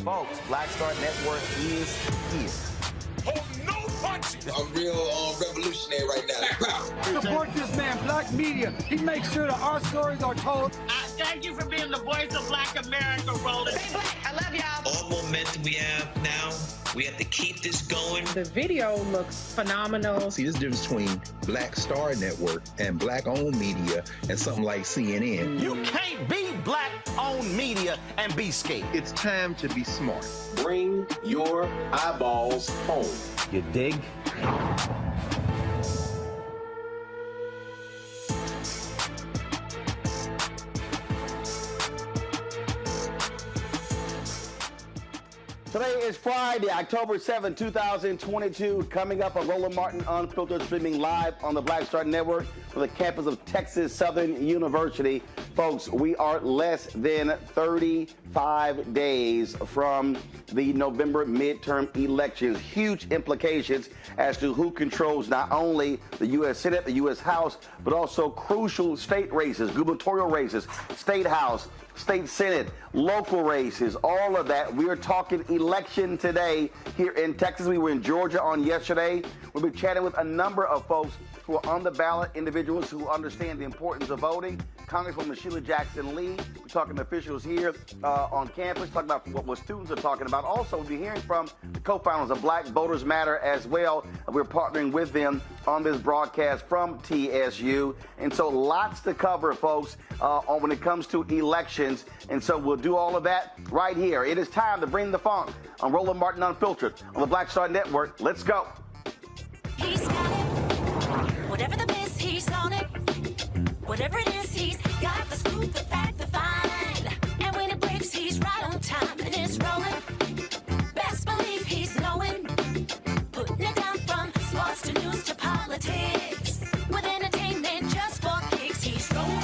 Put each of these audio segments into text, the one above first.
Folks, Black Star Network is here. Hold no punches. I'm real revolutionary right now. Support this man, Black Media. He makes sure that our stories are told. Thank you for being the voice of Black America, Roland. Stay black. I love y'all. All momentum we have now, we have to keep this going. The video looks phenomenal. See, there's a difference between Black Star Network and Black-owned media and something like CNN. You can't be Black-owned media and be scared. It's time to be smart. Bring your eyeballs home. You dig? Today is Friday, October 7, 2022. Coming up on Roland Martin Unfiltered, streaming live on the Black Star Network from the campus of Texas Southern University. Folks, we are less than 35 days from the November midterm elections. Huge implications as to who controls not only the U.S. Senate, the U.S. House, but also crucial state races, gubernatorial races, state house, state senate, local races, all of that. We are talking election today here in Texas. We were in Georgia on yesterday. We'll be chatting with a number of folks who are on the ballot, individuals who understand the importance of voting. Congresswoman Sheila Jackson Lee. We're talking to officials here on campus, talking about what students are talking about. Also, we'll be hearing from the co-founders of Black Voters Matter as well. We're partnering with them on this broadcast from TSU. And so lots to cover, folks, on when it comes to elections. And so we'll do all of that right here. It is time to bring the funk on Roland Martin Unfiltered on the Black Star Network. Let's go. He's got it. Whatever the miss, he's on it. Whatever it is, he's got the scoop, the fact, the find. And when it breaks, he's right on time and it's rolling. Best believe he's knowing. Putting it down from sports to news to politics. With entertainment just for kicks, he's rolling.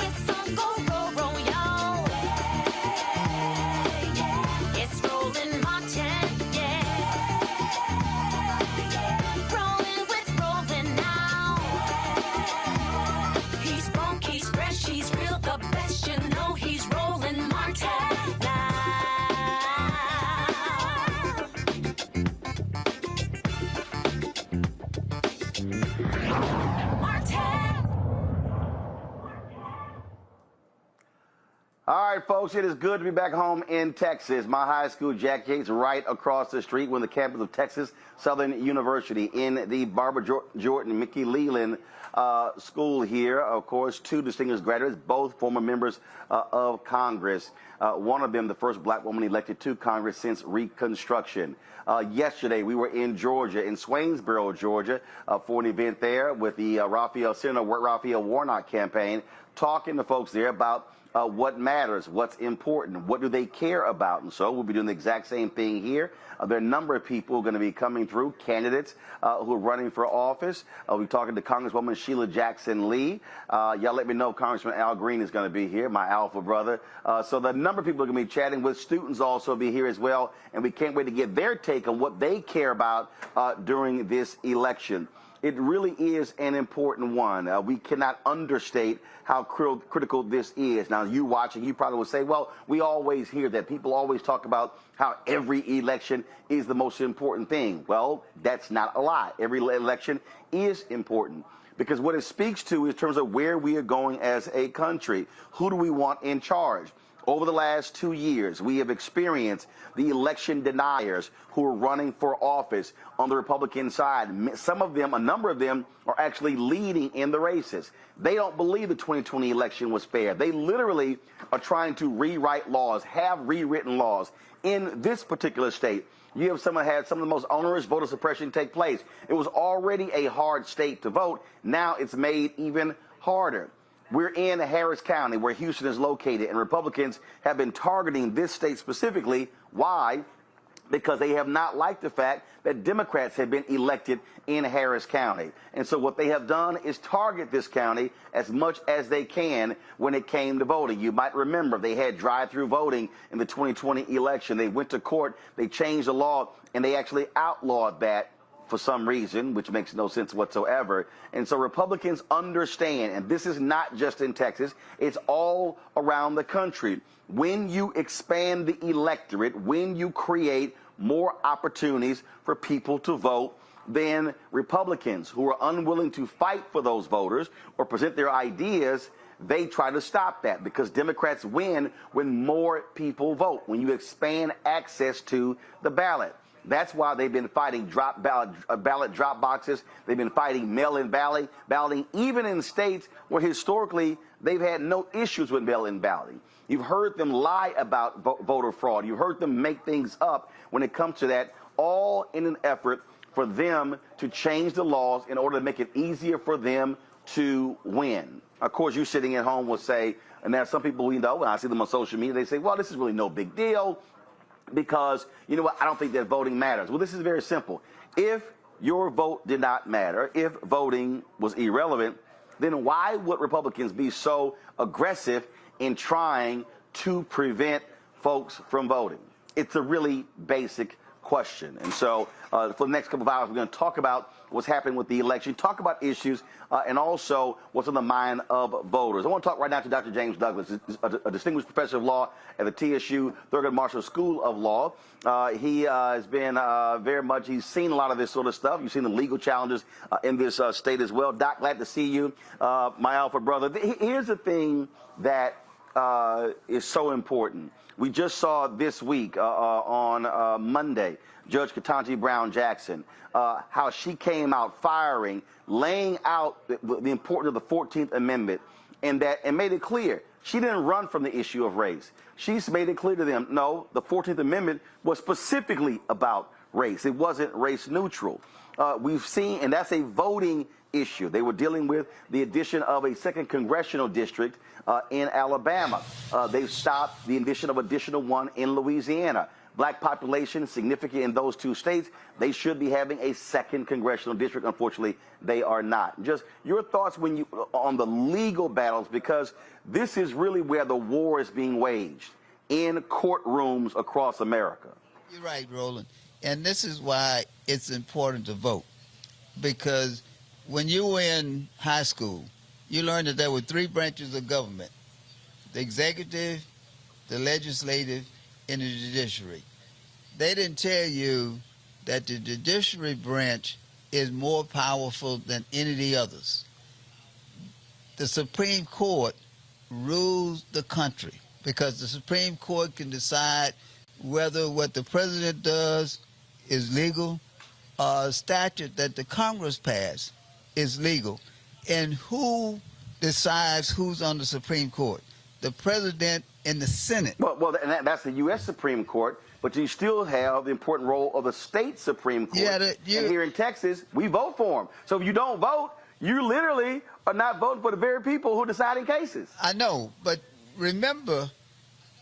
It's on go, y'all. It's Roland Martin, Rolling with Roland now. He's funk, he's fresh, he's real, the best, you know he's Roland Martin now. All right, folks, it is good to be back home in Texas. My high school, Jack Yates, right across the street. We're on the campus of Texas Southern University in the Barbara Jordan Mickey Leland school here. Of course, two distinguished graduates, both former members of Congress. One of them, the first black woman elected to Congress since Reconstruction. Yesterday, we were in Georgia, in Swainsboro, Georgia, for an event there with the Senator Raphael Warnock campaign, talking to folks there about what matters, what's important, what do they care about. And so we'll be doing the exact same thing here. There are a number of people going to be coming through, candidates who are running for office. We're talking to Congresswoman Sheila Jackson Lee. Y'all let me know Congressman Al Green is going to be here, my alpha brother. So the number of people are going to be chatting with. Students also be here as well. And we can't wait to get their take on what they care about during this election. It really is an important one. We cannot understate how critical this is. Now, you watching, you probably will say, well, we always hear that. People always talk about how every election is the most important thing. Well, that's not a lie. Every election is important because what it speaks to is in terms of where we are going as a country. Who do we want in charge? Over the last 2 years, we have experienced the election deniers who are running for office on the Republican side. Some of them, a number of them, are actually leading in the races. They don't believe the 2020 election was fair. They literally are trying to rewrite laws, have rewritten laws. In this particular state, you have had some of the most onerous voter suppression take place. It was already a hard state to vote. Now it's made even harder. We're in Harris County, where Houston is located, and Republicans have been targeting this state specifically. Why? Because they have not liked the fact that Democrats have been elected in Harris County. And so what they have done is target this county as much as they can when it came to voting. You might remember they had drive-through voting in the 2020 election. They went to court, they changed the law, and they actually outlawed that for some reason, which makes no sense whatsoever. And so Republicans understand, and this is not just in Texas, it's all around the country. When you expand the electorate, when you create more opportunities for people to vote, then Republicans who are unwilling to fight for those voters or present their ideas, they try to stop that, because Democrats win when more people vote, when you expand access to the ballot. That's why they've been fighting ballot drop boxes. They've been fighting mail-in balloting, even in states where historically they've had no issues with mail-in balloting. You've heard them lie about voter fraud. You've heard them make things up when it comes to that, all in an effort for them to change the laws in order to make it easier for them to win. Of course, you sitting at home will say, and there's some people we know, when I see them on social media, they say, well, this is really no big deal because, you know what, I don't think that voting matters. Well, this is very simple. If your vote did not matter, if voting was irrelevant, then why would Republicans be so aggressive in trying to prevent folks from voting? It's a really basic question. And so for the next couple of hours, we're going to talk about what's happening with the election, talk about issues, and also what's on the mind of voters. I want to talk right now to Dr. James Douglas, a distinguished professor of law at the TSU Thurgood Marshall School of Law. He has been very much, he's seen a lot of this sort of stuff. You've seen the legal challenges in this state as well. Doc, glad to see you, my alpha brother. Here's the thing that is so important. We just saw this week on Monday, Judge Ketanji Brown Jackson, how she came out firing, laying out the importance of the 14th Amendment, and made it clear she didn't run from the issue of race. She's made it clear to them, no, the 14th Amendment was specifically about race. It wasn't race neutral. We've seen, and that's a voting issue. They were dealing with the addition of a 2nd congressional district in Alabama. They've stopped the addition of additional one in Louisiana. Black population significant in those two states. They should be having a 2nd congressional district. Unfortunately, they are not. Just your thoughts on the legal battles, because this is really where the war is being waged, in courtrooms across America. You're right, Roland. And this is why it's important to vote, because when you were in high school, you learned that there were 3 branches of government: the executive, the legislative, and the judiciary. They didn't tell you that the judiciary branch is more powerful than any of the others. The Supreme Court rules the country, because the Supreme Court can decide whether what the president does is legal, or a statute that the Congress passed is legal. And who decides who's on the Supreme Court? The president and the Senate. Well, and that's the U.S. Supreme Court, but you still have the important role of the state Supreme Court. Yeah, and here in Texas, we vote for them. So if you don't vote, you literally are not voting for the very people who are deciding cases. I know, but remember,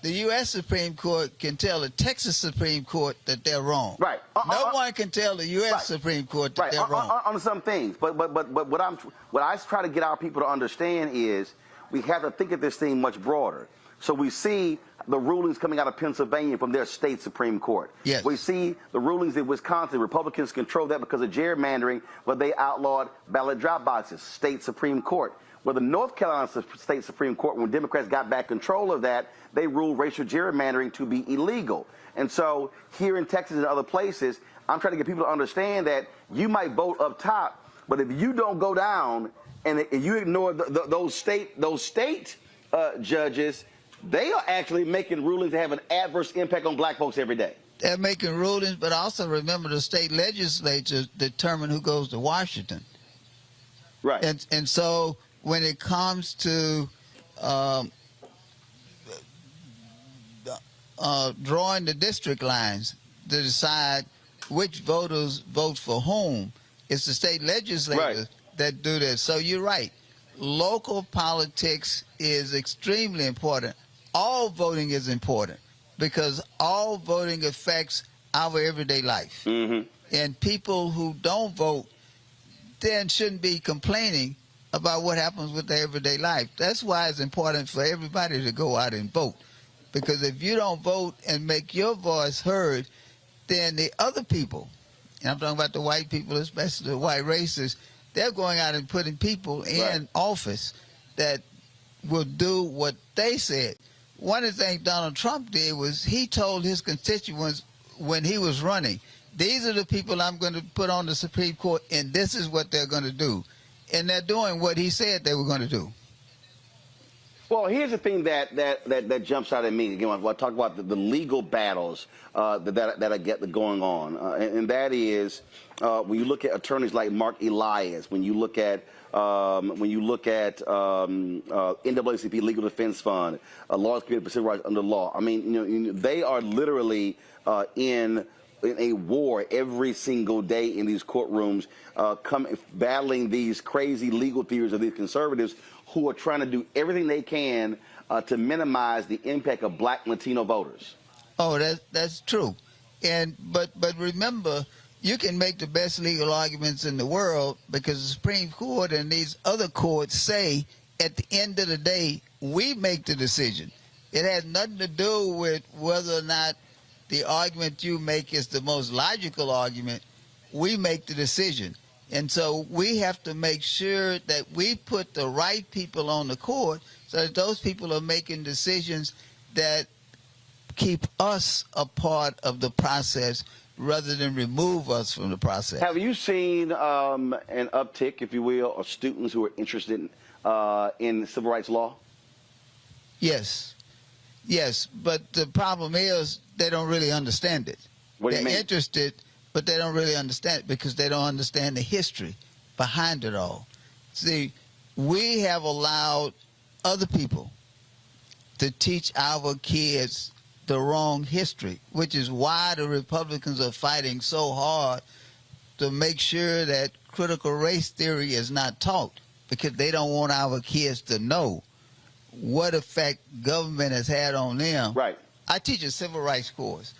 the U.S. Supreme Court can tell the Texas Supreme Court that they're wrong. Right. No one can tell the U.S. Supreme Court that they're wrong. On some things. But what I try to get our people to understand is we have to think of this thing much broader. So we see the rulings coming out of Pennsylvania from their state Supreme Court. Yes. We see the rulings in Wisconsin. Republicans control that because of gerrymandering, but they outlawed ballot drop boxes, state Supreme Court. Well, the North Carolina State Supreme Court, when Democrats got back control of that, they ruled racial gerrymandering to be illegal. And so here in Texas and other places, I'm trying to get people to understand that you might vote up top, but if you don't go down and you ignore those state judges, they are actually making rulings that have an adverse impact on black folks every day. They're making rulings, but also remember the state legislatures determine who goes to Washington. Right. And so when it comes to drawing the district lines to decide which voters vote for whom, it's the state legislators that do this. So you're right. Local politics is extremely important. All voting is important because all voting affects our everyday life. Mm-hmm. And people who don't vote then shouldn't be complaining about what happens with their everyday life. That's why it's important for everybody to go out and vote. Because if you don't vote and make your voice heard, then the other people and I'm talking about the white people, especially the white racists, they're going out and putting people in office that will do what they said. One of the things Donald Trump did was he told his constituents when he was running, these are the people I'm going to put on the Supreme Court, and this is what they're going to do. And they're doing what he said they were going to do. Well, here's the thing that jumps out at me. Again, when I talk about the legal battles that I get going on, and that is when you look at attorneys like Mark Elias, when you look at NAACP Legal Defense Fund, Lawyers Committee for Civil Rights Under Law. I mean, they are literally in a war every single day in these courtrooms, battling these crazy legal theories of these conservatives who are trying to do everything they can to minimize the impact of black Latino voters. Oh, that's true. But remember, you can make the best legal arguments in the world because the Supreme Court and these other courts say at the end of the day, we make the decision. It has nothing to do with whether or not the argument you make is the most logical argument. We make the decision. And so we have to make sure that we put the right people on the court so that those people are making decisions that keep us a part of the process rather than remove us from the process. Have you seen an uptick, if you will, of students who are interested in civil rights law? Yes. Yes, but the problem is they don't really understand it. What do you mean? They're interested, but they don't really understand it because they don't understand the history behind it all. See, we have allowed other people to teach our kids the wrong history, which is why the Republicans are fighting so hard to make sure that critical race theory is not taught, because they don't want our kids to know what effect government has had on them. Right. I teach a civil rights course,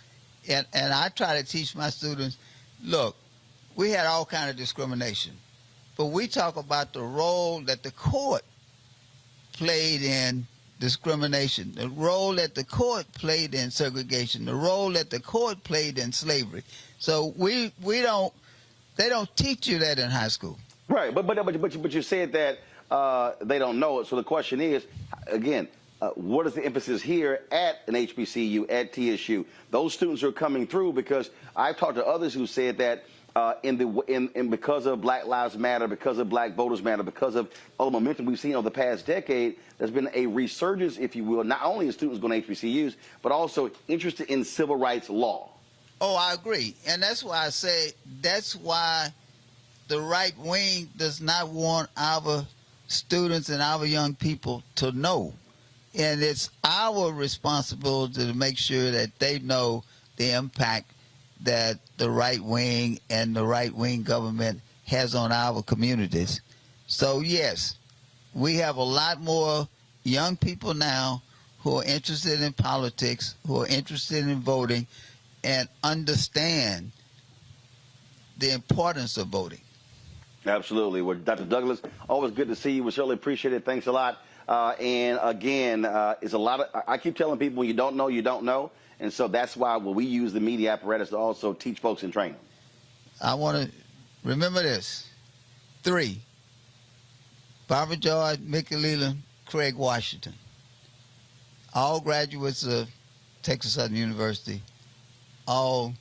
and I try to teach my students, look, we had all kind of discrimination, but we talk about the role that the court played in discrimination, the role that the court played in segregation, the role that the court played in slavery. So they don't teach you that in high school. Right, but you said that they don't know it. So the question is, again, what is the emphasis here at an HBCU, at TSU? Those students are coming through because I've talked to others who said that because of Black Lives Matter, because of Black Voters Matter, because of all the momentum we've seen over the past decade, there's been a resurgence, if you will, not only in students going to HBCUs, but also interested in civil rights law. Oh, I agree. And that's why I say that's why the right wing does not want our students and our young people to know. And it's our responsibility to make sure that they know the impact that the right wing and the right wing government has on our communities. So yes, we have a lot more young people now who are interested in politics, who are interested in voting, and understand the importance of voting. Absolutely. Well, Dr. Douglas, always good to see you. We certainly appreciate it. Thanks a lot. And again, it's a lot of, I keep telling people when you don't know, you don't know. And so that's why we use the media apparatus to also teach folks and train them. I want to remember this. 3, Barbara George, Mickey Leland, Craig Washington, all graduates of Texas Southern University, all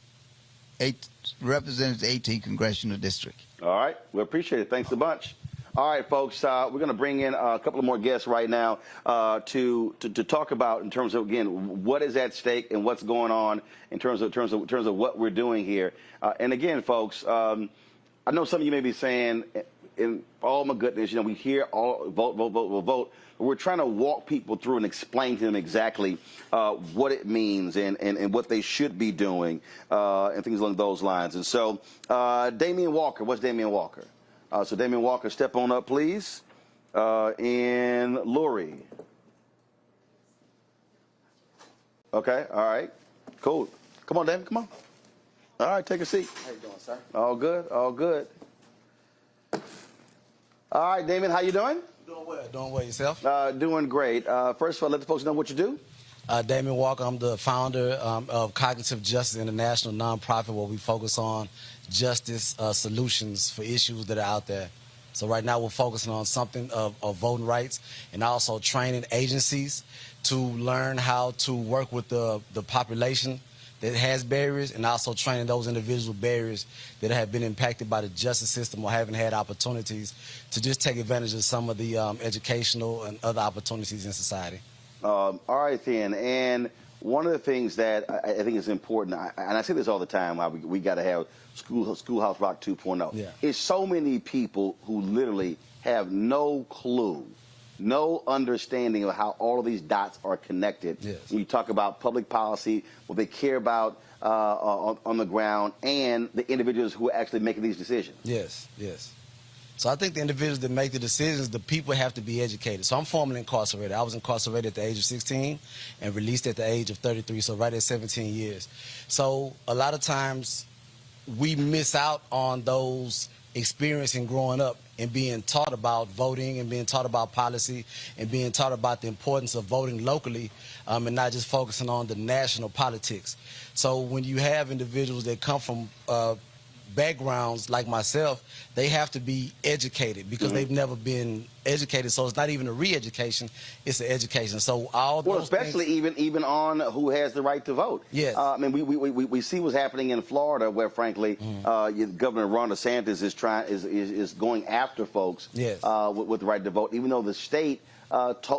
represent the 18th Congressional District. All right. We appreciate it. Thanks a bunch. All right, folks, we're going to bring in a couple of more guests right now to talk about in terms of, again, what is at stake and what's going on in terms of what we're doing here. And again, folks, I know some of you may be saying, oh my goodness, you know, we hear all vote, vote, vote, vote, vote. But we're trying to walk people through and explain to them exactly what it means and what they should be doing and things along those lines. And so, Damien Walker, what's Damien Walker? So Damien Walker, step on up, please. And Lori. Okay, all right. Cool. Come on, Damien, come on. All right, take a seat. How you doing, sir? All good, all good. All right, Damien, how you doing? Doing well. Doing well yourself? Doing great. First of all, let the folks know what you do. Damien Walker. I'm the founder of Cognitive Justice International, nonprofit where we focus on justice solutions for issues that are out there. So right now we're focusing on something of voting rights and also training agencies to learn how to work with the population that has barriers, and also training those individual barriers that have been impacted by the justice system or haven't had opportunities to just take advantage of some of the educational and other opportunities in society. All right, then. And one of the things that I think is important, and I say this all the time, we got to have Schoolhouse Rock 2.0, is so many people who literally have no clue, no understanding of how all of these dots are connected. Yes. When you talk about public policy, what they care about on the ground, and the individuals who are actually making these decisions. Yes, yes. So I think the individuals that make the decisions, the people have to be educated. So I'm formerly incarcerated. I was incarcerated at the age of 16 and released at the age of 33, so right at 17 years. So a lot of times we miss out on those experiencing growing up and being taught about voting and being taught about policy and being taught about the importance of voting locally and not just focusing on the national politics. So when you have individuals that come from backgrounds like myself, they have to be educated because they've never been educated. So it's not even a re-education, it's an education. So all those especially things, even on who has the right to vote. Yes. I mean, we see what's happening in Florida, where frankly, Governor Ron DeSantis is going after folks with the right to vote, even though the state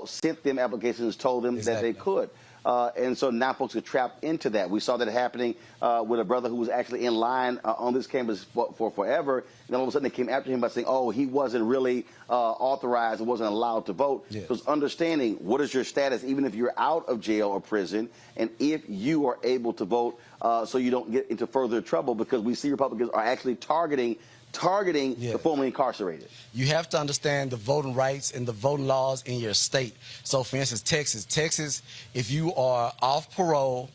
sent them applications, told them that they could. And so now folks are trapped into that. We saw that happening with a brother who was actually in line on this campus for forever. And then all of a sudden they came after him by saying, oh, he wasn't really authorized and wasn't allowed to vote. Yes. So it's understanding what is your status, even if you're out of jail or prison, and if you are able to vote so you don't get into further trouble, because we see Republicans are actually targeting the formerly incarcerated. You have to understand the voting rights and the voting laws in your state. So, for instance, Texas, if you are off parole,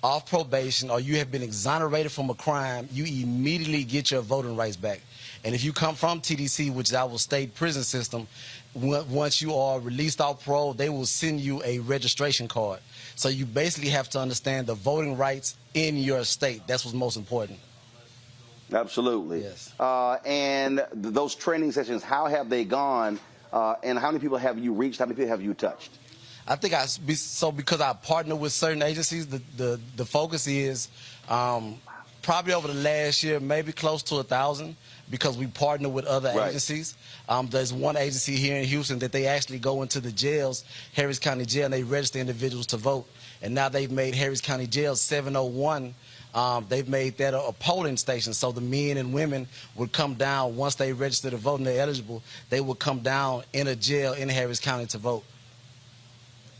off probation, or you have been exonerated from a crime, you immediately get your voting rights back. And if you come from TDC, which is our state prison system, once you are released off parole, they will send you a registration card. So you basically have to understand the voting rights in your state. That's what's most important. Absolutely. Yes. And those training sessions, how have they gone? And how many people have you reached? How many people have you touched? I think because I partner with certain agencies, the focus is probably over the last year, maybe close to 1,000, because we partner with other agencies. There's one agency here in Houston that they actually go into the jails, Harris County Jail, and they register individuals to vote. And now they've made Harris County Jail 701. They've made that a polling station, so the men and women would come down once they register to vote and they're eligible. They would come down in a jail in Harris County to vote.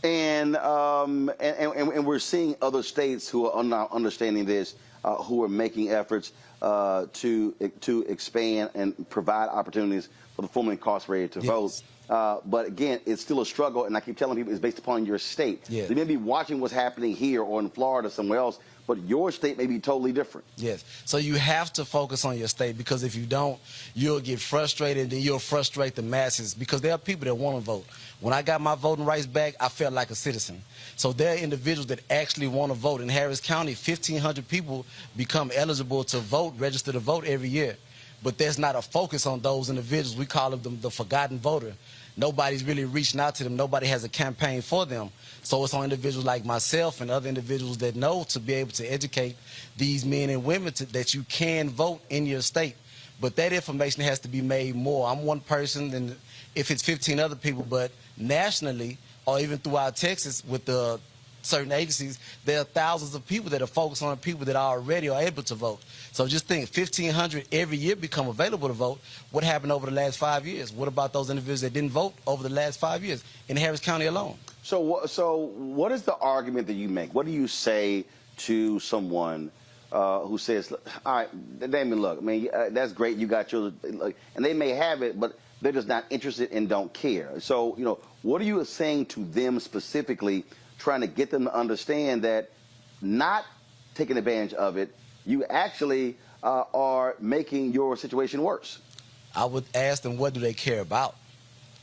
And we're seeing other states who are now understanding this, who are making efforts to expand and provide opportunities for the formerly incarcerated to vote. But again, it's still a struggle, and I keep telling people it's based upon your state. Yes. They may be watching what's happening here or in Florida, somewhere else, but your state may be totally different. Yes. So you have to focus on your state, because if you don't, you'll get frustrated, and then you'll frustrate the masses, because there are people that want to vote. When I got my voting rights back, I felt like a citizen. So there are individuals that actually want to vote. In Harris County, 1,500 people become eligible to vote, register to vote every year. But there's not a focus on those individuals. We call them the forgotten voter. Nobody's really reaching out to them. Nobody has a campaign for them. So it's on individuals like myself and other individuals that know to be able to educate these men and women that you can vote in your state. But that information has to be made more. I'm one person, and if it's 15 other people, but nationally or even throughout Texas with the certain agencies, there are thousands of people that are focused on people that already are able to vote. So just think, 1,500 every year become available to vote. What happened over the last 5 years? What about those individuals that didn't vote over the last 5 years in Harris County alone? So what is the argument that you make? What do you say to someone who says, all right, Damien, look, I mean, that's great, you got yours, and they may have it, but they're just not interested and don't care. So, you know, what are you saying to them specifically, trying to get them to understand that not taking advantage of it, you actually are making your situation worse? I would ask them, what do they care about?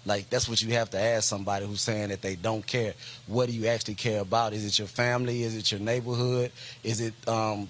Like, that's what you have to ask somebody who's saying that they don't care. What do you actually care about? Is it your family? Is it your neighborhood? Is it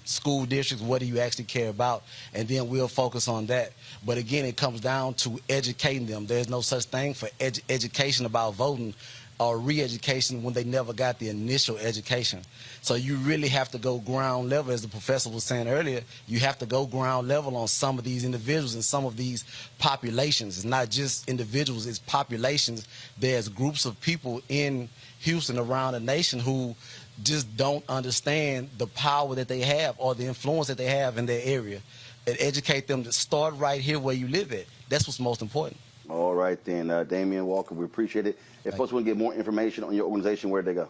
school districts? What do you actually care about? And then we'll focus on that. But again, it comes down to educating them. There's no such thing for education about voting or re-education when they never got the initial education. So you really have to go ground level, as the professor was saying earlier. You have to go ground level on some of these individuals and some of these populations. It's not just individuals, it's populations. There's groups of people in Houston, around the nation, who just don't understand the power that they have or the influence that they have in their area. And educate them to start right here where you live at. That's what's most important. All right, then, Damien Walker, we appreciate it. If folks want to get more information on your organization, where'd they go?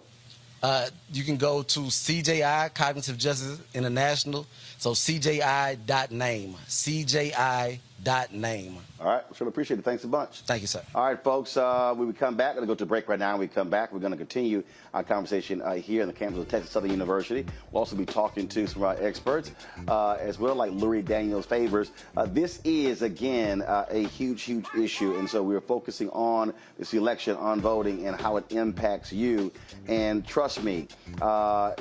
You can go to CJI, Cognitive Justice International, so CJI.name, CJI.name. All right, sure appreciate it. Thanks a bunch. Thank you, sir. All right, folks, when we come back, we're going to go to break right now. When we come back, we're going to continue our conversation here in the campus of Texas Southern University. We'll also be talking to some of our experts as well, like Lurie Daniels Favors. This is, again, a huge, huge issue, and so we're focusing on this election, on voting, and how it impacts you. And trust me,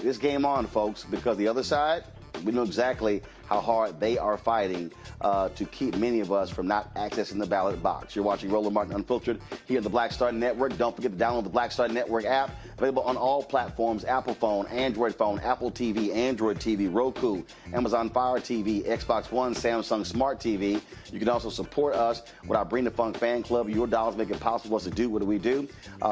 this game on, folks, because the other side, we know exactly how hard they are fighting to keep many of us from not accessing the ballot box. You're watching Roland Martin Unfiltered here at the Black Star Network. Don't forget to download the Black Star Network app, available on all platforms: Apple phone, Android phone, Apple TV, Android TV, Roku, Amazon Fire TV, Xbox One, Samsung Smart TV. You can also support us with our Bring the Funk fan club. Your dollars make it possible for us to do what we do.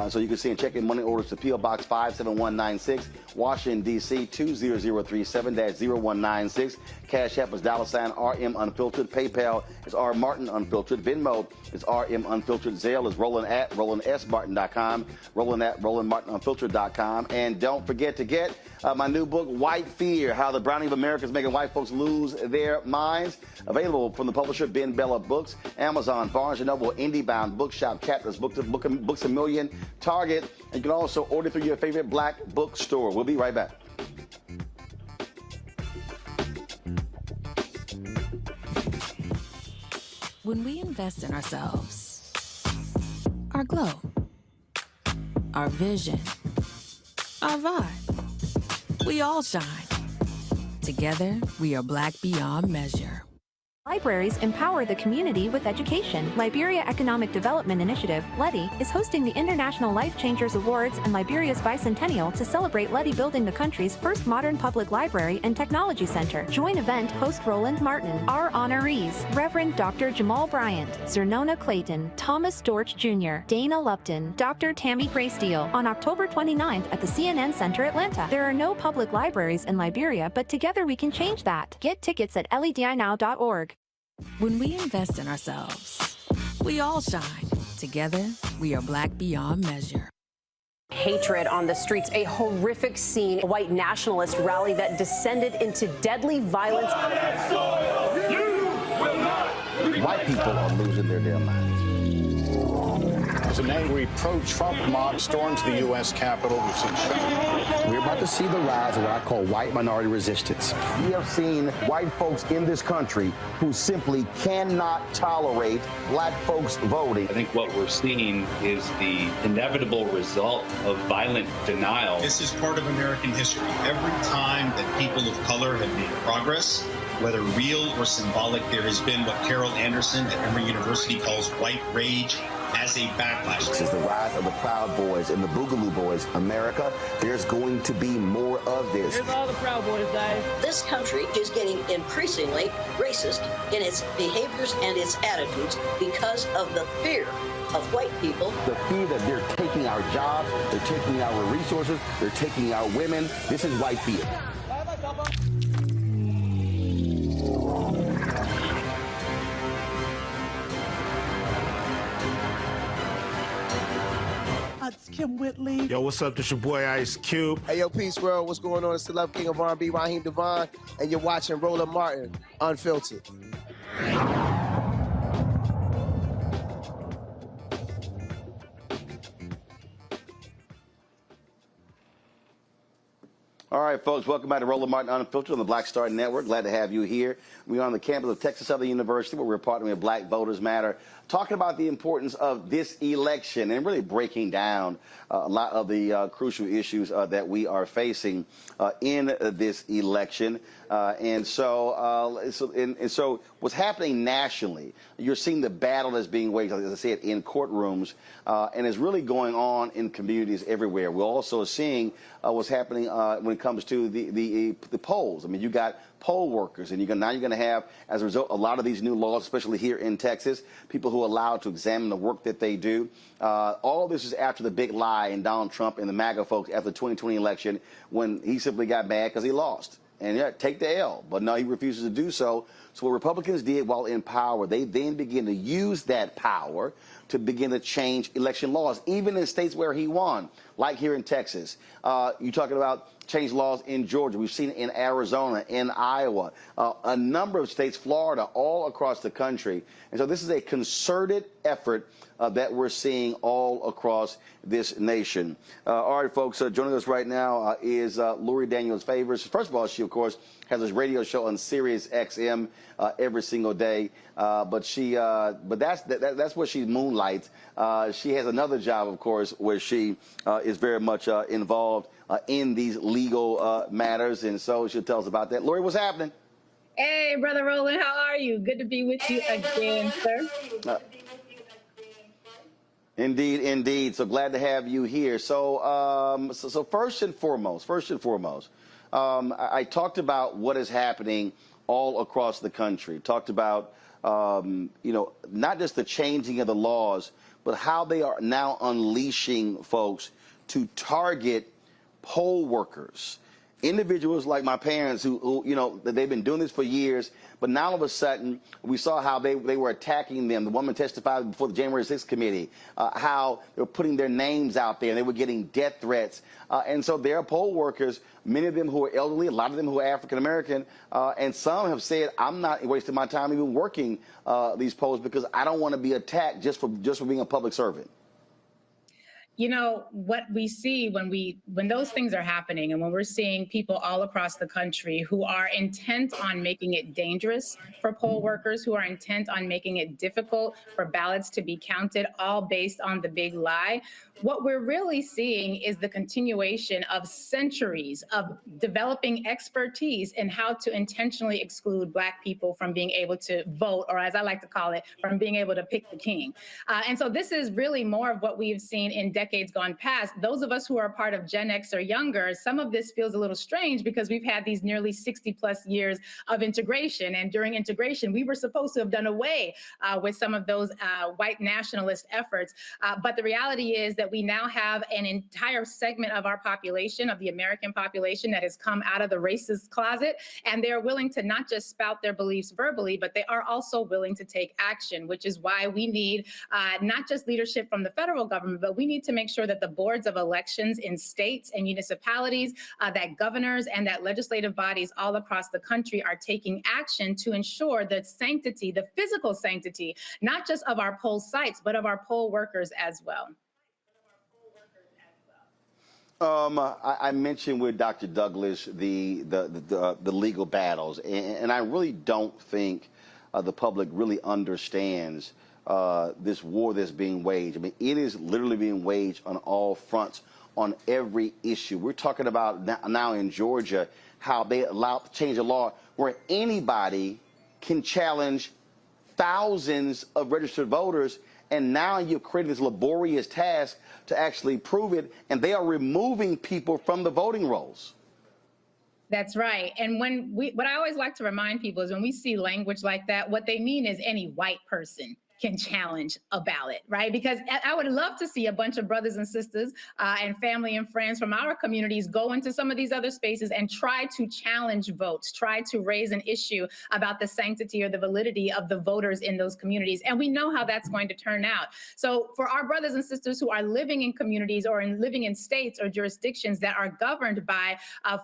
So you can see and check in money orders to P.O. Box 57196, Washington, D.C. 20037-0196. Cash App is $RM Unfiltered. PayPal is R Martin Unfiltered. Venmo is RM Unfiltered. Zelle is Roland@RolandSMartin.com. Roland@RolandMartinUnfiltered.com. And don't forget to get my new book, White Fear: How the Browning of America is Making White Folks Lose Their Minds. Available from the publisher Ben Bella Books, Amazon, Barnes & Noble, IndieBound, Bookshop, Chapters, Books A Million, Target. And you can also order through your favorite black bookstore. We'll be right back. When we invest in ourselves, our glow, our vision, our vibe, we all shine. Together, we are black beyond measure. Libraries empower the community with education. Liberia Economic Development Initiative, LEDI, is hosting the International Life Changers Awards and Liberia's bicentennial to celebrate LEDI building the country's first modern public library and technology center. Join event host Roland Martin. Our honorees: Reverend Dr. Jamal Bryant, Zernona Clayton, Thomas Dorch Jr., Dana Lupton, Dr. Tammy Graysteele, on October 29th at the CNN Center, Atlanta. There are no public libraries in Liberia, but together we can change that. Get tickets at ledinow.org. When we invest in ourselves, we all shine. Together, we are black beyond measure. Hatred on the streets, a horrific scene, a white nationalist rally that descended into deadly violence. White people are losing their damn minds. As an angry pro-Trump mob storms the U.S. Capitol, we're about to see the rise of what I call white minority resistance. We have seen white folks in this country who simply cannot tolerate black folks voting. I think what we're seeing is the inevitable result of violent denial. This is part of American history. Every time that people of color have made progress, whether real or symbolic, there has been what Carol Anderson at Emory University calls white rage as a backlash. This is the rise of the Proud Boys and the Boogaloo Boys. America, there's going to be more of this. Here's all the Proud Boys, guys. This country is getting increasingly racist in its behaviors and its attitudes because of the fear of white people. The fear that they're taking our jobs, they're taking our resources, they're taking our women. This is white fear. It's Kim Whitley. Yo, what's up? This your boy Ice Cube. Hey, yo, Peace World. What's going on? It's the Love King of R&B, Raheem Devon, and you're watching Roland Martin Unfiltered. All right, folks, welcome back to Roland Martin Unfiltered on the Black Star Network. Glad to have you here. We're on the campus of Texas Southern University, where we're partnering with Black Voters Matter, talking about the importance of this election and really breaking down a lot of the crucial issues that we are facing in this election. And so what's happening nationally, you're seeing the battle that's being waged, as I said, in courtrooms, and is really going on in communities everywhere. We're also seeing what's happening when it comes to the polls. I mean, you got poll workers, and now you're going to have, as a result, a lot of these new laws, especially here in Texas, people who are allowed to examine the work that they do. All this is after the big lie in Donald Trump and the MAGA folks after the 2020 election, when he simply got mad because he lost. And yeah, take the L. But no, he refuses to do so. So what Republicans did while in power, they then begin to use that power to begin to change election laws, even in states where he won, like here in Texas. You're talking about change laws in Georgia. We've seen it in Arizona, in Iowa, a number of states, Florida, all across the country. And so this is a concerted effort that we're seeing all across this nation. All right, folks, joining us right now is Lori Daniels Favors. First of all, she, of course, has this radio show on Sirius XM every single day. But that's where she moonlights. She has another job, of course, where she is very much involved in these legal matters. And so she'll tell us about that. Lori, what's happening? Hey, Brother Roland, how are you? Good to be with you again, sir. Indeed, indeed. So glad to have you here. So, so first and foremost, I talked about what is happening all across the country. Talked about, not just the changing of the laws, but how they are now unleashing folks to target poll workers, individuals like my parents who they've been doing this for years, but now all of a sudden we saw how they were attacking them. The woman testified before the January 6th committee, how they were putting their names out there and they were getting death threats. And so there are poll workers, many of them who are elderly, a lot of them who are African American, and some have said, I'm not wasting my time even working these polls because I don't want to be attacked just for being a public servant. You know, what we see when those things are happening and when we're seeing people all across the country who are intent on making it dangerous for poll workers, who are intent on making it difficult for ballots to be counted, all based on the big lie, what we're really seeing is the continuation of centuries of developing expertise in how to intentionally exclude Black people from being able to vote, or as I like to call it, from being able to pick the king. And so this is really more of what we've seen in decades gone past. Those of us who are part of Gen X or younger, some of this feels a little strange because we've had these nearly 60+ years of integration. And during integration, we were supposed to have done away with some of those white nationalist efforts. But the reality is that we now have an entire segment of our population, of the American population, that has come out of the racist closet, and they're willing to not just spout their beliefs verbally, but they are also willing to take action, which is why we need not just leadership from the federal government, but we need to make sure that the boards of elections in states and municipalities, that governors and that legislative bodies all across the country are taking action to ensure the sanctity, the physical sanctity, not just of our poll sites, but of our poll workers as well. I mentioned with Dr. Douglas the legal battles, and I really don't think the public really understands this war that's being waged. I mean, it is literally being waged on all fronts, on every issue. We're talking about now in Georgia how they change the law where anybody can challenge thousands of registered voters. And now you've created this laborious task to actually prove it, and they are removing people from the voting rolls. That's right. And what I always like to remind people is when we see language like that, what they mean is any white person can challenge a ballot, right? Because I would love to see a bunch of brothers and sisters and family and friends from our communities go into some of these other spaces and try to challenge votes, try to raise an issue about the sanctity or the validity of the voters in those communities. And we know how that's going to turn out. So for our brothers and sisters who are living in communities or living in states or jurisdictions that are governed by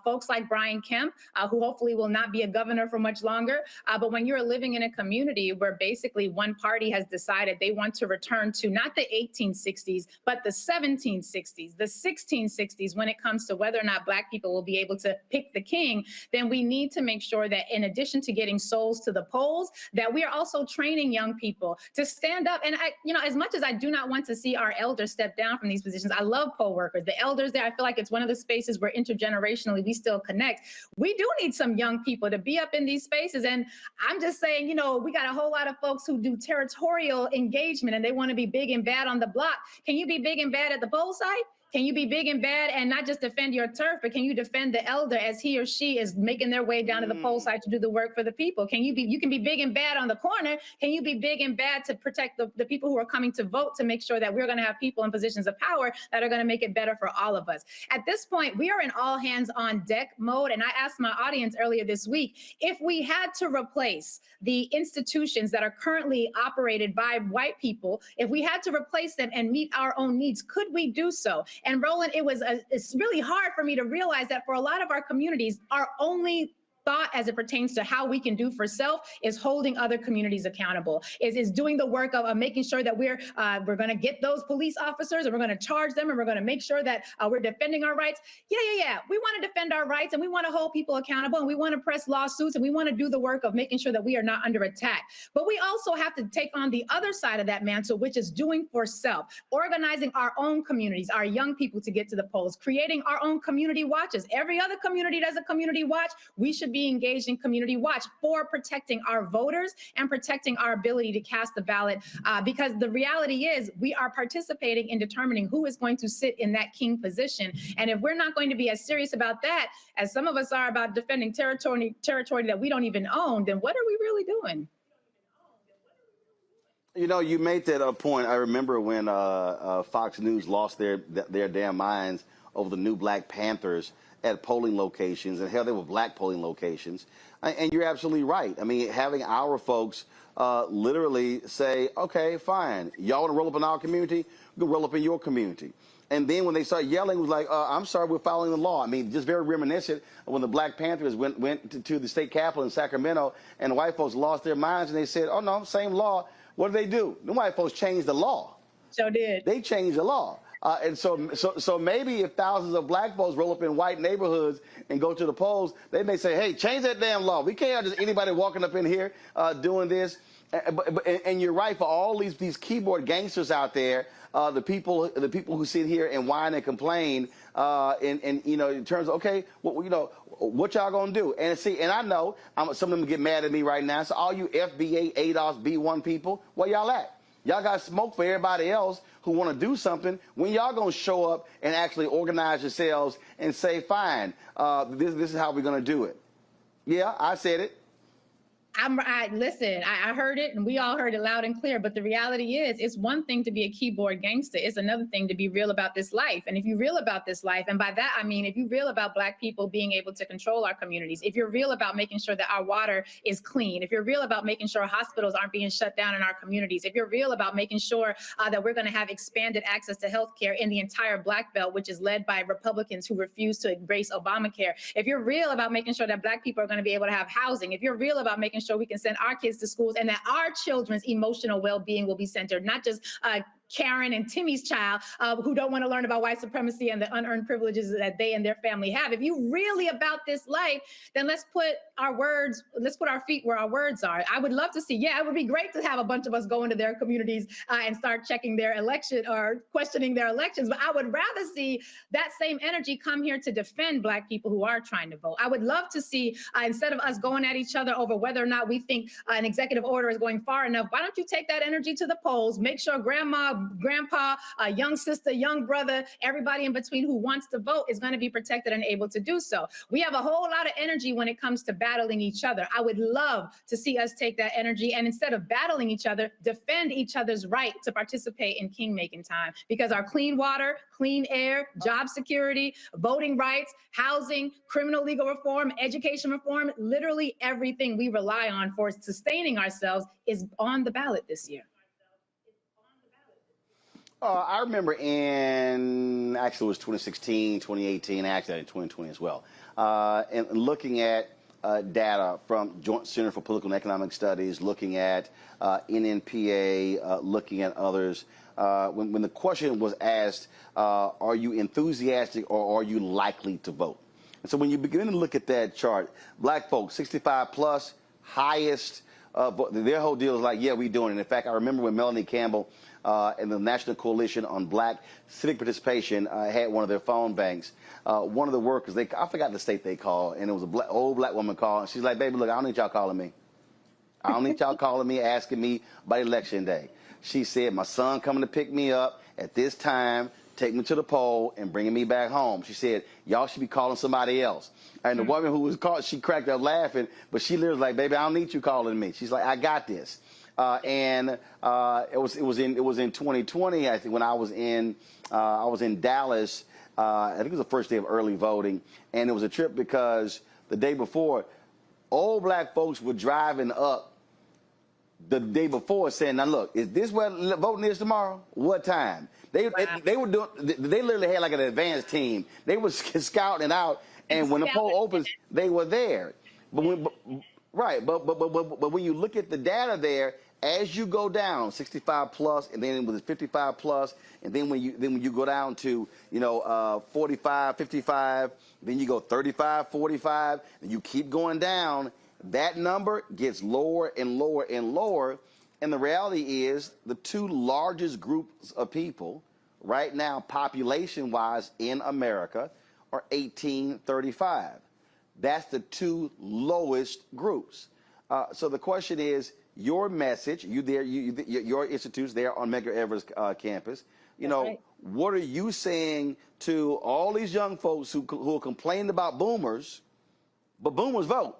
folks like Brian Kemp, who hopefully will not be a governor for much longer. But when you're living in a community where basically one party has decided they want to return to not the 1860s, but the 1760s, the 1660s, when it comes to whether or not Black people will be able to pick the king, then we need to make sure that in addition to getting souls to the polls, that we are also training young people to stand up. And as much as I do not want to see our elders step down from these positions, I love poll workers. The elders there, I feel like it's one of the spaces where intergenerationally we still connect. We do need some young people to be up in these spaces. And I'm just saying, we got a whole lot of folks who do territorial engagement and they want to be big and bad on the block. Can you be big and bad at the poll site? Can you be big and bad and not just defend your turf, but can you defend the elder as he or she is making their way down to the poll site to do the work for the people? You can be big and bad on the corner. Can you be big and bad to protect the people who are coming to vote, to make sure that we're going to have people in positions of power that are going to make it better for all of us? At this point, we are in all hands on deck mode. And I asked my audience earlier this week, if we had to replace the institutions that are currently operated by white people, if we had to replace them and meet our own needs, could we do so? And Roland, it's really hard for me to realize that for a lot of our communities, our only thought as it pertains to how we can do for self is holding other communities accountable, is doing the work of making sure that we're going to get those police officers and we're going to charge them and we're going to make sure that we're defending our rights. Yeah. We want to defend our rights and we want to hold people accountable and we want to press lawsuits and we want to do the work of making sure that we are not under attack. But we also have to take on the other side of that mantle, which is doing for self, organizing our own communities, our young people to get to the polls, creating our own community watches. Every other community does a community watch. We should be engaged in community watch for protecting our voters and protecting our ability to cast the ballot, because the reality is we are participating in determining who is going to sit in that king position. And if we're not going to be as serious about that as some of us are about defending territory that we don't even own, then what are we really doing? You made that point. I remember when Fox News lost their damn minds over the new Black Panthers at polling locations, and hell, they were Black polling locations. And you're absolutely right. I mean, having our folks literally say, okay, fine, y'all want to roll up in our community? We'll roll up in your community. And then when they start yelling, it was like, I'm sorry, we're following the law. I mean, just very reminiscent of when the Black Panthers went to the state capitol in Sacramento, and the white folks lost their minds, and they said, oh, no, same law. What did they do? The white folks changed the law. So did. They changed the law. And so maybe if thousands of Black folks roll up in white neighborhoods and go to the polls, they may say, hey, change that damn law. We can't have just anybody walking up in here doing this. And you're right, for all these keyboard gangsters out there, the people who sit here and whine and complain, in terms of, okay, what y'all gonna do? And and I know some of them get mad at me right now. So all you FBA, ADOS, B1 people, where y'all at? Y'all got smoke for everybody else who want to do something. When y'all going to show up and actually organize yourselves and say, fine, this is how we're going to do it? Yeah, I said it. Listen, I heard it and we all heard it loud and clear. But the reality is, it's one thing to be a keyboard gangster. It's another thing to be real about this life. And if you're real about this life, and by that, I mean, if you're real about Black people being able to control our communities, if you're real about making sure that our water is clean, if you're real about making sure hospitals aren't being shut down in our communities, if you're real about making sure that we're going to have expanded access to health care in the entire Black Belt, which is led by Republicans who refuse to embrace Obamacare, if you're real about making sure that Black people are going to be able to have housing, if you're real about making sure we can send our kids to schools and that our children's emotional well-being will be centered, not just Karen and Timmy's child who don't want to learn about white supremacy and the unearned privileges that they and their family have. If you really about this life, then let's put our feet where our words are. I would love to see, it would be great to have a bunch of us go into their communities and start checking their election or questioning their elections. But I would rather see that same energy come here to defend Black people who are trying to vote. I would love to see, instead of us going at each other over whether or not we think an executive order is going far enough, why don't you take that energy to the polls, make sure grandma, grandpa, young sister, young brother, everybody in between who wants to vote is going to be protected and able to do so. We have a whole lot of energy when it comes to battling each other. I would love to see us take that energy and instead of battling each other, defend each other's right to participate in king-making time, because our clean water, clean air, job security, voting rights, housing, criminal legal reform, education reform, literally everything we rely on for sustaining ourselves is on the ballot this year. I remember actually it was 2016, 2018, actually in 2020 as well, and looking at data from Joint Center for Political and Economic Studies, looking at NNPA, looking at others. When the question was asked, are you enthusiastic or are you likely to vote? And so when you begin to look at that chart, black folks, 65 plus, highest, their whole deal is like, yeah, we doing it. In fact, I remember when Melanie Campbell and the National Coalition on Black Civic Participation had one of their phone banks. One of the workers, I forgot the state they called, and it was a old black woman called. And she's like, baby, look, I don't need y'all calling me. I don't need y'all calling me, asking me about election day. She said, my son coming to pick me up at this time, take me to the poll, and bringing me back home. She said, y'all should be calling somebody else. And the woman who was called, she cracked up laughing, but she literally was like, baby, I don't need you calling me. She's like, I got this. It was in 2020, I think, when I was in Dallas. I think it was the first day of early voting, and it was a trip because the day before, old black folks were driving up the day before saying, now look, is this where voting is tomorrow? What time? They were doing, they literally had like an advanced team. They were scouting it out, and when the poll opens, they were there. But when you look at the data there, as you go down 65 plus, and then with 55 plus, and then when you go down to 45, 55, then you go 35, 45, and you keep going down, that number gets lower and lower and lower. And the reality is the two largest groups of people right now, population-wise in America, are 18-35. That's the two lowest groups. So the question is, your message, your institute's there on Medgar Evers campus. What are you saying to all these young folks who are complaining about boomers, but boomers vote?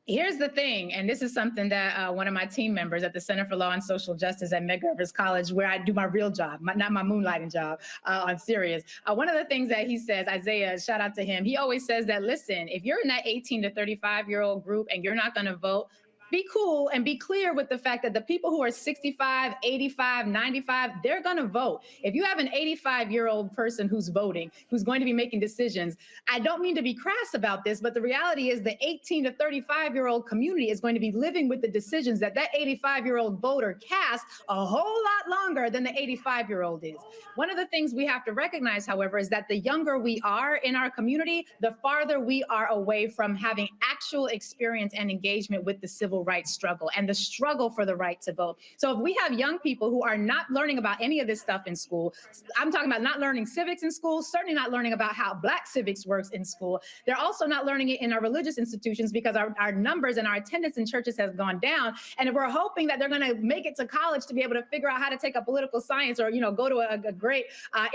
Here's the thing, and this is something that one of my team members at the Center for Law and Social Justice at Medgar Evers College, where I do my real job, not my moonlighting job, I'm serious. One of the things that he says, Isaiah, shout out to him, he always says that, listen, if you're in that 18 to 35-year-old group and you're not going to vote, be cool and be clear with the fact that the people who are 65, 85, 95, they're going to vote. If you have an 85-year-old person who's voting, who's going to be making decisions, I don't mean to be crass about this, but the reality is the 18 to 35-year-old community is going to be living with the decisions that 85-year-old voter casts a whole lot longer than the 85-year-old is. One of the things we have to recognize, however, is that the younger we are in our community, the farther we are away from having actual experience and engagement with the civil rights struggle and the struggle for the right to vote. So if we have young people who are not learning about any of this stuff in school, I'm talking about not learning civics in school, certainly not learning about how Black civics works in school. They're also not learning it in our religious institutions because our numbers and our attendance in churches has gone down. And if we're hoping that they're going to make it to college to be able to figure out how to take a political science or, go to a great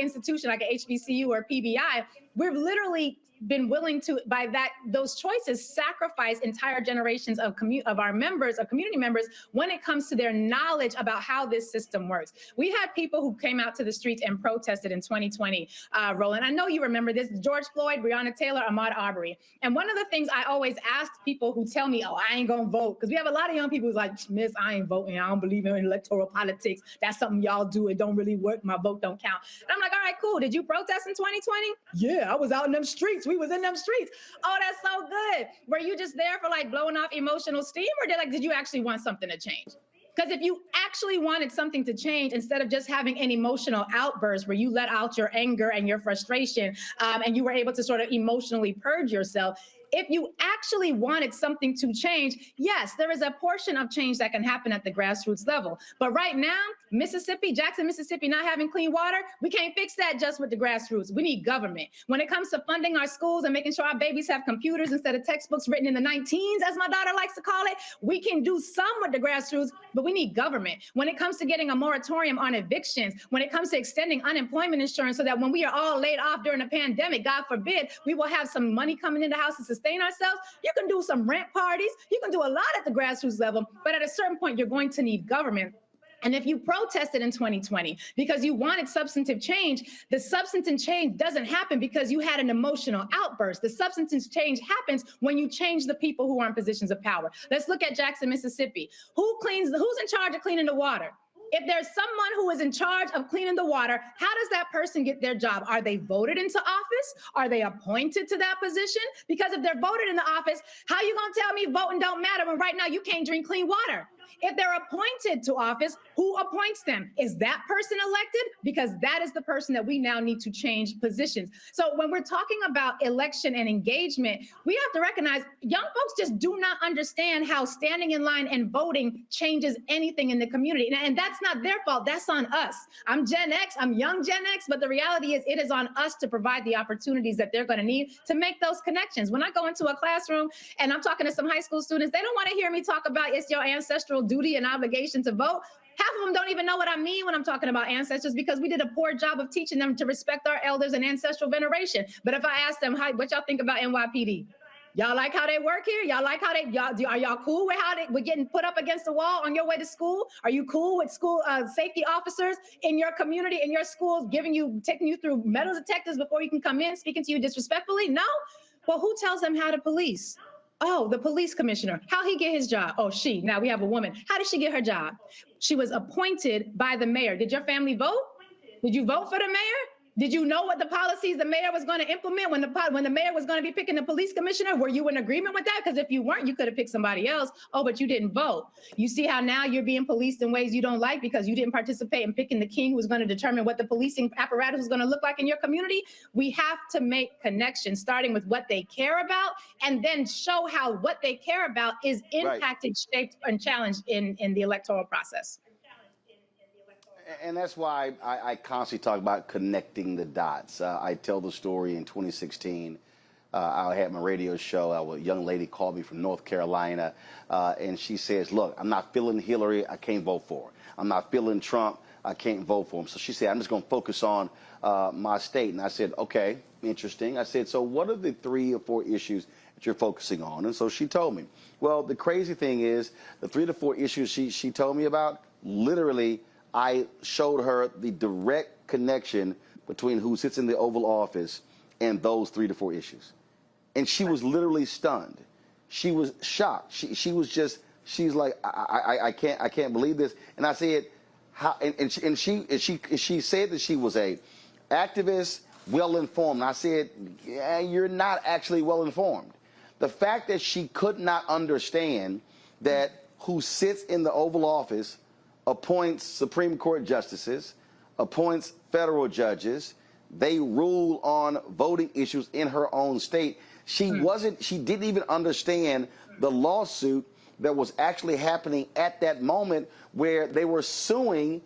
institution like a HBCU or PBI, we've literally been willing to, by those choices, sacrifice entire generations of our members, of community members, when it comes to their knowledge about how this system works. We had people who came out to the streets and protested in 2020, Roland. I know you remember this, George Floyd, Breonna Taylor, Ahmaud Arbery. And one of the things I always ask people who tell me, oh, I ain't gonna vote, because we have a lot of young people who's like, Miss, I ain't voting, I don't believe in electoral politics. That's something y'all do, it don't really work, my vote don't count. And I'm like, all right, cool, did you protest in 2020? Yeah, I was out in them streets. We was in them streets. Oh, that's so good. Were you just there for like blowing off emotional steam, or did you actually want something to change? Because if you actually wanted something to change, instead of just having an emotional outburst where you let out your anger and your frustration, and you were able to sort of emotionally purge yourself, if you actually wanted something to change, yes, there is a portion of change that can happen at the grassroots level. But right now, Mississippi, Jackson, Mississippi, not having clean water, we can't fix that just with the grassroots. We need government. When it comes to funding our schools and making sure our babies have computers instead of textbooks written in the 19s, as my daughter likes to call it, we can do some with the grassroots, but we need government. When it comes to getting a moratorium on evictions, when it comes to extending unemployment insurance so that when we are all laid off during a pandemic, God forbid, we will have some money coming in the house to sustain ourselves. You can do some rent parties. You can do a lot at the grassroots level, but at a certain point, you're going to need government. And if you protested in 2020 because you wanted substantive change, the substantive change doesn't happen because you had an emotional outburst. The substantive change happens when you change the people who are in positions of power. Let's look at Jackson, Mississippi. Who's in charge of cleaning the water? If there's someone who is in charge of cleaning the water, how does that person get their job? Are they voted into office? Are they appointed to that position? Because if they're voted into office, how you gonna tell me voting don't matter when right now you can't drink clean water? If they're appointed to office, who appoints them? Is that person elected? Because that is the person that we now need to change positions. So when we're talking about election and engagement, we have to recognize young folks just do not understand how standing in line and voting changes anything in the community. And that's not their fault, that's on us. I'm Gen X, I'm young Gen X, but the reality is it is on us to provide the opportunities that they're gonna need to make those connections. When I go into a classroom and I'm talking to some high school students, they don't wanna hear me talk about it's your ancestral duty and obligation to vote. Half of them don't even know what I mean when I'm talking about ancestors because we did a poor job of teaching them to respect our elders and ancestral veneration. But if I ask them, what y'all think about NYPD? Y'all like how they work here? Y'all like how are y'all cool with how we're getting put up against the wall on your way to school? Are you cool with school safety officers in your community, in your schools, taking you through metal detectors before you can come in, speaking to you disrespectfully? No. Well, who tells them how to police? Oh, the police commissioner. How he get his job? Oh, she. Now we have a woman. How did she get her job? She was appointed by the mayor. Did your family vote? Did you vote for the mayor? Did you know what the policies the mayor was going to implement when the mayor was going to be picking the police commissioner? Were you in agreement with that? Because if you weren't, you could have picked somebody else. Oh, but you didn't vote. You see how now you're being policed in ways you don't like because you didn't participate in picking the king who was going to determine what the policing apparatus was going to look like in your community. We have to make connections, starting with what they care about, and then show how what they care about is impacted, shaped, and challenged in the electoral process. And that's why I constantly talk about connecting the dots. I tell the story in 2016. I had my radio show. A young lady called me from North Carolina, and she says, look, I'm not feeling Hillary. I can't vote for her. I'm not feeling Trump. I can't vote for him. So she said, I'm just going to focus on my state. And I said, okay, interesting. I said, so what are the 3 or 4 issues that you're focusing on? And so she told me. Well, the crazy thing is the 3 to 4 issues she told me about, literally, I showed her the direct connection between who sits in the Oval Office and those 3 to 4 issues. And she was literally stunned. She was shocked. She's like, I can't believe this. And I said, how? And she said that she was a activist, well-informed. I said, yeah, you're not actually well-informed. The fact that she could not understand that who sits in the Oval Office appoints Supreme Court justices, appoints federal judges. They rule on voting issues in her own state. She didn't even understand the lawsuit that was actually happening at that moment where they were suing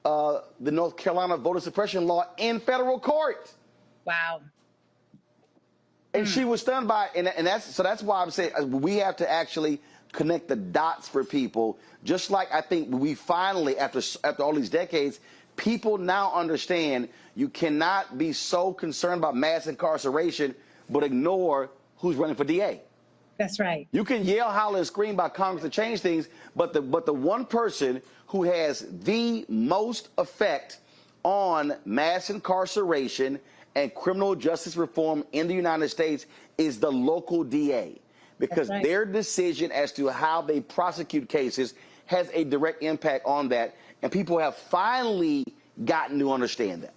the North Carolina voter suppression law in federal court. Wow. And she was stunned by it. And that's why I'm saying we have to actually connect the dots for people. Just like I think we finally, after all these decades, people now understand you cannot be so concerned about mass incarceration but ignore who's running for DA. That's right. You can yell, holler, and scream about Congress to change things, but the one person who has the most effect on mass incarceration and criminal justice reform in the United States is the local DA. Because their decision as to how they prosecute cases has a direct impact on that. And people have finally gotten to understand that.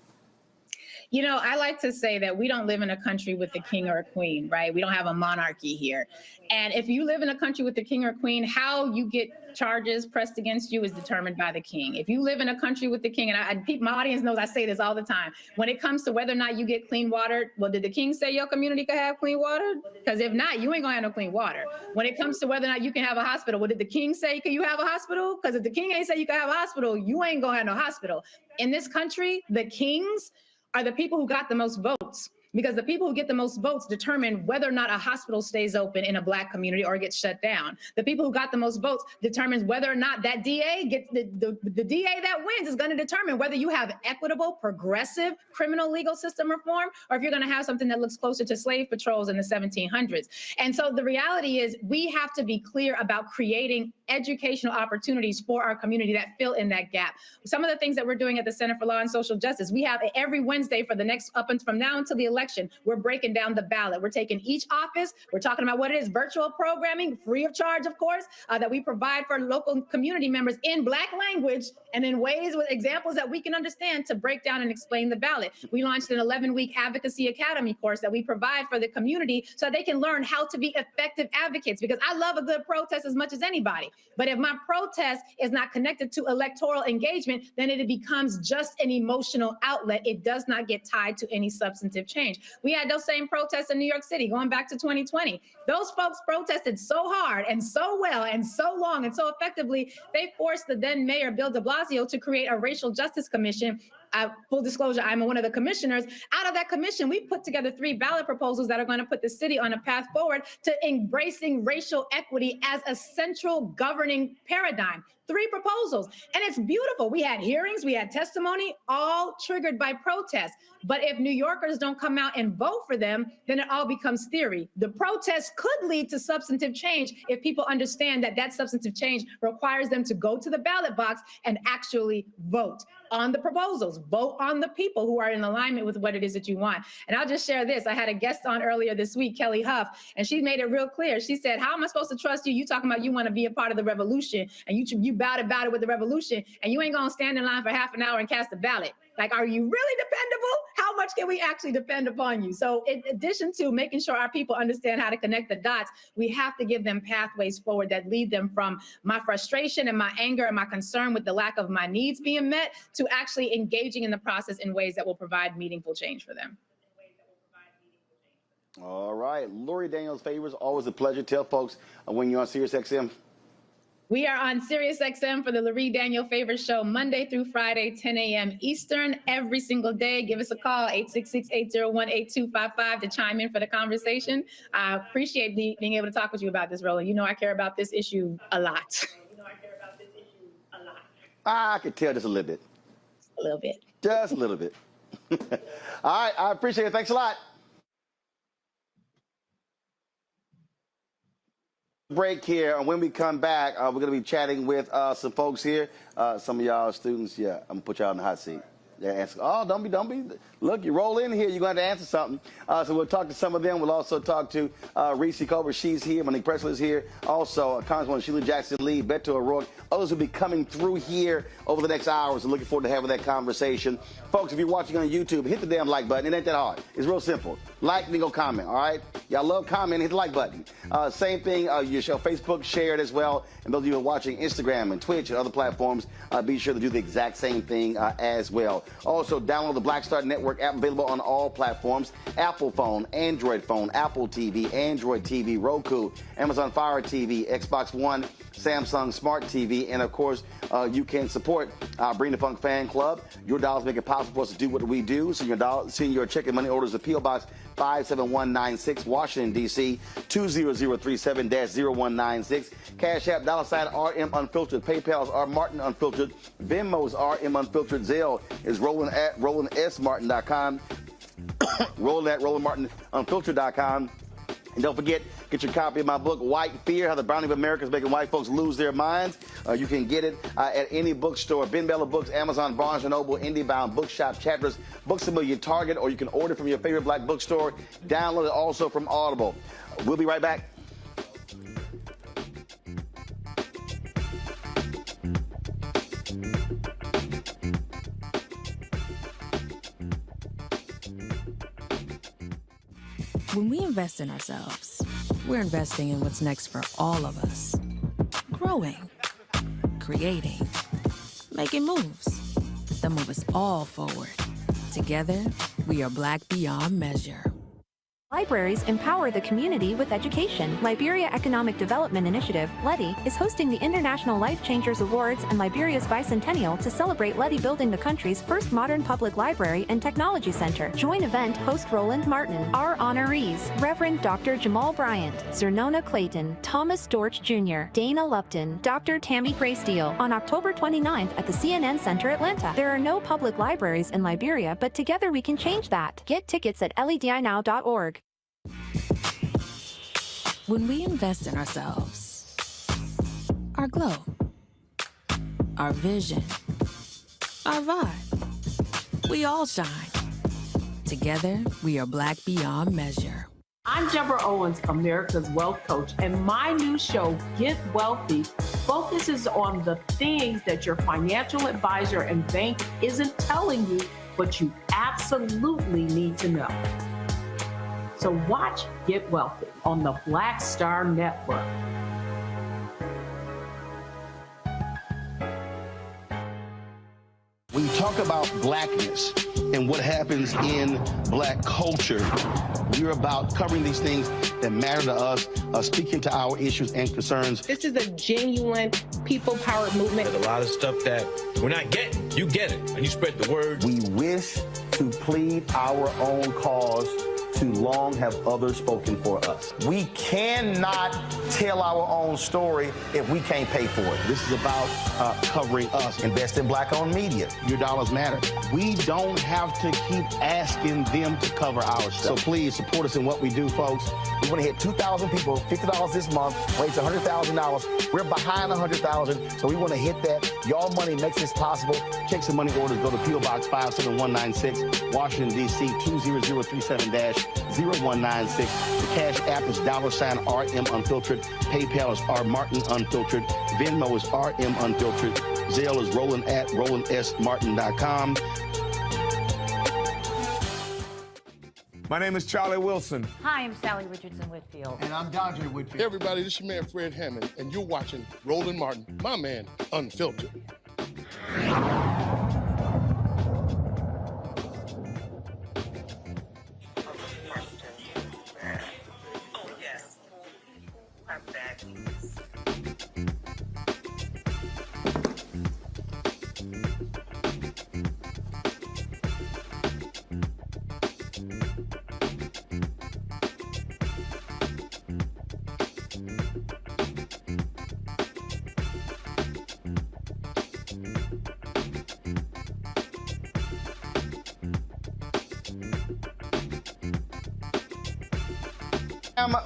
You know, I like to say that we don't live in a country with a king or a queen, right? We don't have a monarchy here. And if you live in a country with a king or queen, how you get charges pressed against you is determined by the king. If you live in a country with the king, and my audience knows I say this all the time, when it comes to whether or not you get clean water, well, did the king say your community could have clean water? Because if not, you ain't gonna have no clean water. When it comes to whether or not you can have a hospital, well, did the king say, can you have a hospital? Because if the king ain't say you can have a hospital, you ain't gonna have no hospital. In this country, the kings are the people who got the most votes, because the people who get the most votes determine whether or not a hospital stays open in a Black community or gets shut down. The people who got the most votes determines whether or not that DA gets the DA that wins is going to determine whether you have equitable, progressive criminal legal system reform, or if you're going to have something that looks closer to slave patrols in the 1700s. And so the reality is we have to be clear about creating educational opportunities for our community that fill in that gap. Some of the things that we're doing at the Center for Law and Social Justice, we have every Wednesday for the next from now until the election, we're breaking down the ballot. We're taking each office, we're talking about what it is, virtual programming, free of charge, of course, that we provide for local community members in Black language and in ways with examples that we can understand to break down and explain the ballot. We launched an 11-week Advocacy Academy course that we provide for the community so they can learn how to be effective advocates, because I love a good protest as much as anybody. But if my protest is not connected to electoral engagement, then it becomes just an emotional outlet. It does not get tied to any substantive change. We had those same protests in New York City going back to 2020. Those folks protested so hard and so well and so long and so effectively, they forced the then mayor, Bill de Blasio, to create a racial justice commission. Full disclosure, I'm one of the commissioners. Out of that commission, we put together 3 ballot proposals that are going to put the city on a path forward to embracing racial equity as a central governing paradigm. 3 proposals, and it's beautiful. We had hearings, we had testimony, all triggered by protests. But if New Yorkers don't come out and vote for them, then it all becomes theory. The protests could lead to substantive change if people understand that that substantive change requires them to go to the ballot box and actually vote on the proposals, vote on the people who are in alignment with what it is that you want. And I'll just share this. I had a guest on earlier this week, Kelly Huff, and she made it real clear. She said, how am I supposed to trust you? You talking about you want to be a part of the revolution, and you bout it with the revolution, and you ain't gonna stand in line for half an hour and cast a ballot. Like, are you really dependable? How much can we actually depend upon you? So in addition to making sure our people understand how to connect the dots, we have to give them pathways forward that lead them from my frustration and my anger and my concern with the lack of my needs being met to actually engaging in the process in ways that will provide meaningful change for them. All right. Lori Daniels Favors, always a pleasure. Tell folks when you're on SiriusXM. We are on SiriusXM for the Lori Daniel Favors Show, Monday through Friday, 10 a.m. Eastern, every single day. Give us a call, 866-801-8255, to chime in for the conversation. I appreciate being able to talk with you about this, Roland. You know I care about this issue a lot. I could tell just a little bit. A little bit. Just a little bit. All right, I appreciate it. Thanks a lot. Break here, and when we come back, we're going to be chatting with some folks here. Some of y'all students, yeah, I'm going to put y'all in the hot seat. They're asking, oh, don't be. Look, you roll in here, you're going to have to answer something. So we'll talk to some of them. We'll also talk to Reese Cover. She's here. Monique Presley is here. Also, Congresswoman Sheila Jackson Lee, Beto O'Rouke. Others will be coming through here over the next hours. And looking forward to having that conversation. Folks, if you're watching on YouTube, hit the damn like button. It ain't that hard. It's real simple. Like, then go comment, all right? Y'all love commenting. Hit the like button. Same thing, you show Facebook, share it as well. And those of you who are watching Instagram and Twitch and other platforms, be sure to do the exact same thing as well. Also, download the Black Star Network app, available on all platforms: Apple phone, Android phone, Apple TV, Android TV, Roku, Amazon Fire TV, Xbox One, Samsung Smart TV, and of course, you can support Bring the Funk Fan Club. Your dollars make it possible for us to do what we do. Send your check and money orders to P.O. Box 57196, Washington, D.C., 20037-0196. Cash App, $RM Unfiltered. PayPal is R Martin Unfiltered. Venmo's RM Unfiltered. Zelle is Roland at RolandSMartin.com. Roland at RolandMartinUnfiltered.com. And don't forget, get your copy of my book, White Fear, How the Browning of America is Making White Folks Lose Their Minds. You can get it at any bookstore: Ben Bella Books, Amazon, Barnes & Noble, IndieBound, Bookshop, Chapters, Books A Million, Target, or you can order from your favorite Black bookstore. Download it also from Audible. We'll be right back. When we invest in ourselves, we're investing in what's next for all of us. Growing, creating, making moves that move us all forward. Together, we are Black beyond measure. Libraries empower the community with education. Liberia Economic Development Initiative, LEDI, is hosting the International Life Changers Awards and Liberia's bicentennial to celebrate LEDI building the country's first modern public library and technology center. Join event host Roland Martin. Our honorees: Reverend Dr. Jamal Bryant, Zernona Clayton, Thomas Dorch Jr., Dana Lupton, Dr. Tammy Graysteele, on October 29th at the CNN Center, Atlanta. There are no public libraries in Liberia, but together we can change that. Get tickets at ledinow.org. When we invest in ourselves, our glow, our vision, our vibe. We all shine. Together, we are Black beyond measure. I'm Deborah Owens, America's Wealth Coach, and my new show, Get Wealthy, focuses on the things that your financial advisor and bank isn't telling you, but you absolutely need to know. So watch Get Wealthy on the Black Star Network. When you talk about blackness and what happens in black culture, we're about covering these things that matter to us, speaking to our issues and concerns. This is a genuine people-powered movement. There's a lot of stuff that we're not getting. You get it, and you spread the word. We wish to plead our own cause. Too long have others spoken for us. We cannot tell our own story if we can't pay for it. This is about covering us. Invest in black-owned media. Your dollars matter. We don't have to keep asking them to cover our stuff. So please support us in what we do, folks. We want to hit 2,000 people, $50 this month, raise $100,000. We're behind 100,000, so we want to hit that. Y'all money makes this possible. Check some money orders. Go to P.O. Box 57196, Washington, D.C. 20037-0196. The Cash App is $RM Unfiltered. PayPal is R Martin Unfiltered. Venmo is RM Unfiltered. Zelle is Roland at RolandSMartin.com. My name is Charlie Wilson. Hi, I'm Sally Richardson Whitfield. And I'm Dante Whitfield. Hey, everybody, this is your man Fred Hammond, and you're watching Roland Martin, my man, Unfiltered.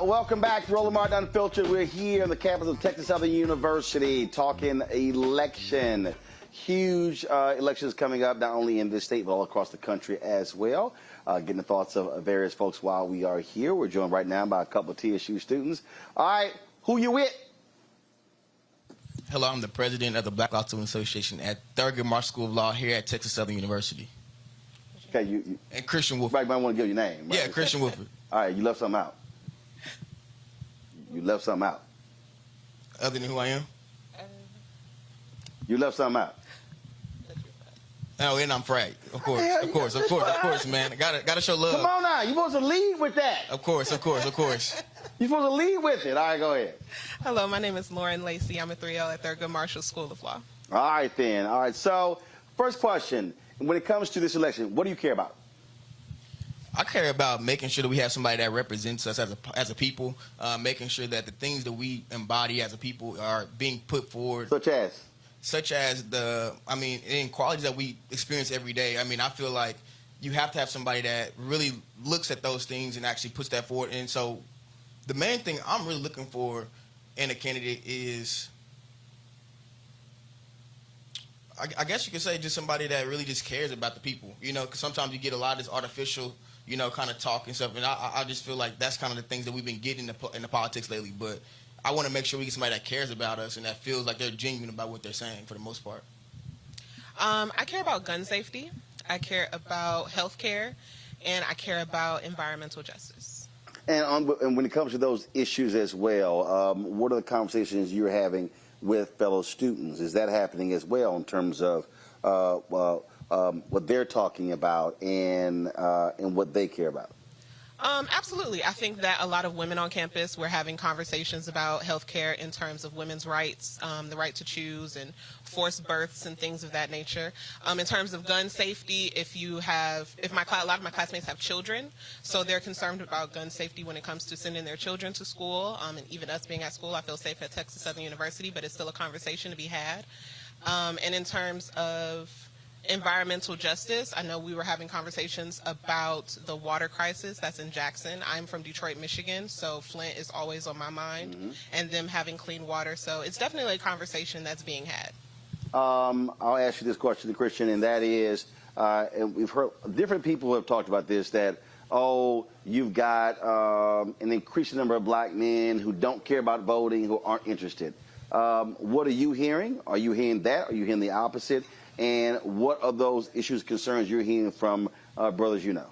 Welcome back to Roland Martin Unfiltered. We're here on the campus of Texas Southern University talking election. Huge elections coming up, not only in this state, but all across the country as well. Getting the thoughts of various folks while we are here. We're joined right now by a couple of TSU students. All right, who you with? Hello, I'm the president of the Black Law Student Association at Thurgood Marshall School of Law here at Texas Southern University. Okay, you and Christian Wolford. Right, might want to give your name. Right? Yeah, Christian Wolford. All right, you left something out. You left something out. Other than who I am? You left something out. Oh, and I'm Frag. Of course, man. Gotta show love. Come on now, you're supposed to lead with that. Of course. You're supposed to lead with it. All right, go ahead. Hello, my name is Lauren Lacey. I'm a 3L at Thurgood Marshall School of Law. All right, then. All right, so first question. When it comes to this election, what do you care about? I care about making sure that we have somebody that represents us as a people, making sure that the things that we embody as a people are being put forward. Such as the inequalities that we experience every day. I mean, I feel like you have to have somebody that really looks at those things and actually puts that forward. And so the main thing I'm really looking for in a candidate is, I guess you could say, just somebody that really just cares about the people. You know, because sometimes you get a lot of this artificial, kind of talk and stuff. And I just feel like that's kind of the things that we've been getting in the politics lately. But I want to make sure we get somebody that cares about us and that feels like they're genuine about what they're saying for the most part. I care about gun safety. I care about health care. And I care about environmental justice. And when it comes to those issues as well, what are the conversations you're having with fellow students? Is that happening as well in terms of what they're talking about and what they care about? Absolutely. I think that a lot of women on campus, we're having conversations about healthcare in terms of women's rights, the right to choose and forced births and things of that nature. In terms of gun safety, a lot of my classmates have children, so they're concerned about gun safety when it comes to sending their children to school. And even us being at school, I feel safe at Texas Southern University, but it's still a conversation to be had. And in terms of environmental justice. I know we were having conversations about the water crisis that's in Jackson. I'm from Detroit, Michigan, so Flint is always on my mind, and them having clean water. So it's definitely a conversation that's being had. I'll ask you this question, Christian, and that is, and we've heard different people who have talked about this, that, oh, you've got an increasing number of black men who don't care about voting, who aren't interested. What are you hearing? Are you hearing that? Are you hearing the opposite? And what are those issues, concerns you're hearing from brothers you know?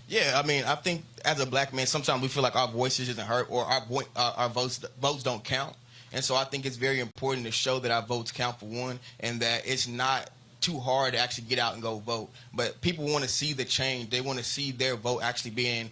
Yeah, I mean, I think as a black man, sometimes we feel like our voices isn't heard or our votes don't count. And so I think it's very important to show that our votes count, for one, and that it's not too hard to actually get out and go vote. But people want to see the change. They want to see their vote actually being,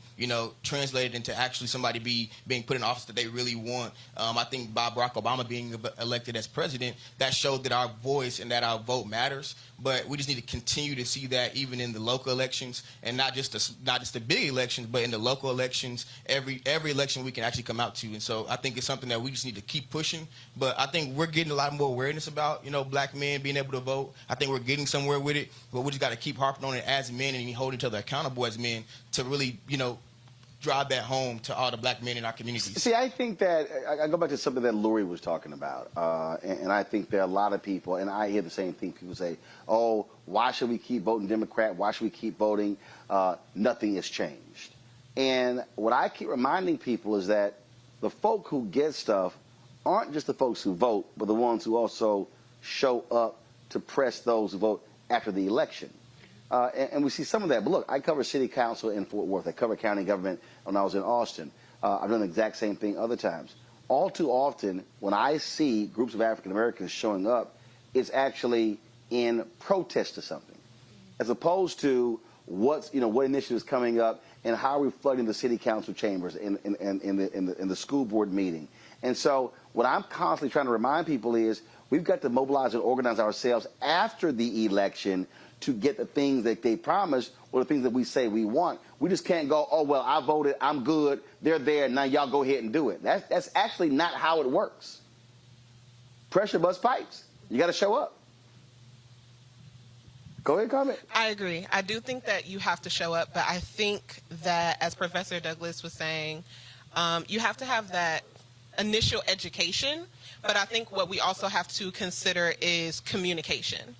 translated into actually somebody being put in office that they really want. I think by Barack Obama being elected as president, that showed that our voice and that our vote matters. But we just need to continue to see that even in the local elections, and not just the big elections, but in the local elections, every election we can actually come out to. And so I think it's something that we just need to keep pushing. But I think we're getting a lot more awareness about, black men being able to vote. I think we're getting somewhere with it, but we just got to keep harping on it as men and hold each other accountable as men to really, drive that home to all the black men in our communities. See, I think that, I go back to something that Lori was talking about, and I think there are a lot of people, and I hear the same thing, people say, oh, why should we keep voting Democrat? Why should we keep voting? Nothing has changed. And what I keep reminding people is that the folk who get stuff aren't just the folks who vote, but the ones who also show up to press those who vote after the election. And we see some of that. But look, I cover city council in Fort Worth. I cover county government when I was in Austin. I've done the exact same thing other times. All too often, when I see groups of African Americans showing up, it's actually in protest to something, as opposed to what initiative is coming up and how we're flooding the city council chambers in the school board meeting. And so what I'm constantly trying to remind people is we've got to mobilize and organize ourselves after the election to get the things that they promised or the things that we say we want. We just can't go, oh, well, I voted, I'm good, they're there, now y'all go ahead and do it. That's actually not how it works. Pressure busts pipes. You got to show up. Go ahead, comment. I agree. I do think that you have to show up, but I think that, as Professor Douglas was saying, you have to have that initial education, but I think what we also have to consider is communication.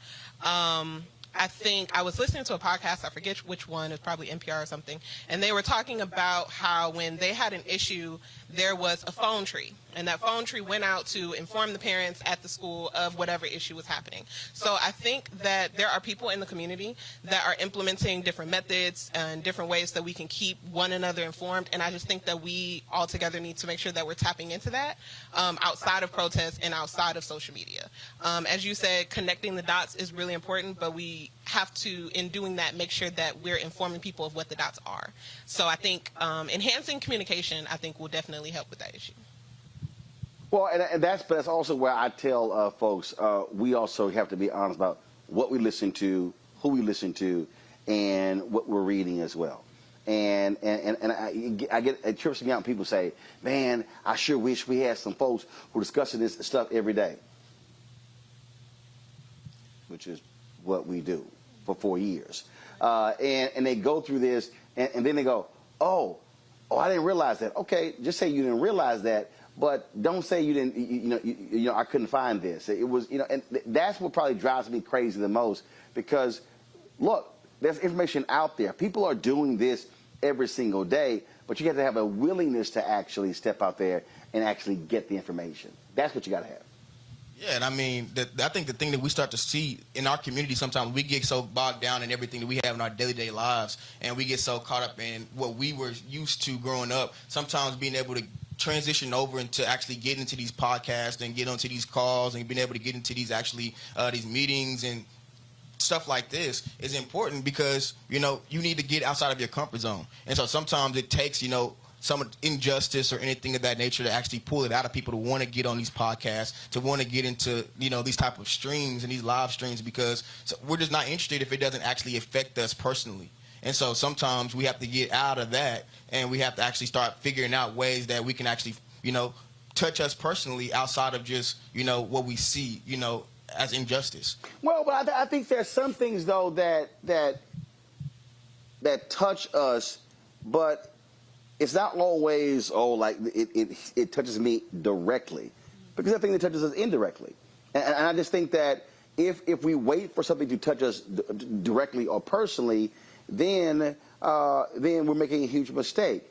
I think I was listening to a podcast, I forget which one, it's probably NPR or something, and they were talking about how when they had an issue, there was a phone tree, and that phone tree went out to inform the parents at the school of whatever issue was happening. So I think that there are people in the community that are implementing different methods and different ways that we can keep one another informed, and I just think that we all together need to make sure that we're tapping into that outside of protests and outside of social media. As you said, connecting the dots is really important, but we have to, in doing that, make sure that we're informing people of what the dots are. So I think enhancing communication, I think, will definitely help with that issue. Well, and that's also where I tell folks, we also have to be honest about what we listen to, who we listen to, and what we're reading as well. And I get, it trips me out when people say, man, I sure wish we had some folks who are discussing this stuff every day, which is what we do for 4 years. And they go through this, and then they go, oh, I didn't realize that. Okay, just say you didn't realize that, but don't say you didn't, I couldn't find this. It was, and that's what probably drives me crazy the most, because, look, there's information out there. People are doing this every single day, but you have to have a willingness to actually step out there and actually get the information. That's what you got to have. Yeah, and I mean, I think the thing that we start to see in our community sometimes, we get so bogged down in everything that we have in our daily lives, and we get so caught up in what we were used to growing up, sometimes being able to transition over into actually getting into these podcasts and get onto these calls and being able to get into these these meetings and stuff like this is important, because, you need to get outside of your comfort zone. And so sometimes it takes, some injustice or anything of that nature to actually pull it out of people to want to get on these podcasts, to want to get into, these type of streams and these live streams, because we're just not interested if it doesn't actually affect us personally. And so sometimes we have to get out of that, and we have to actually start figuring out ways that we can actually, touch us personally outside of just, what we see, as injustice. Well, but I think there's some things though that touch us, but it's not always like it touches me directly, because I think it touches us indirectly, and I just think that if we wait for something to touch us directly or personally, then we're making a huge mistake.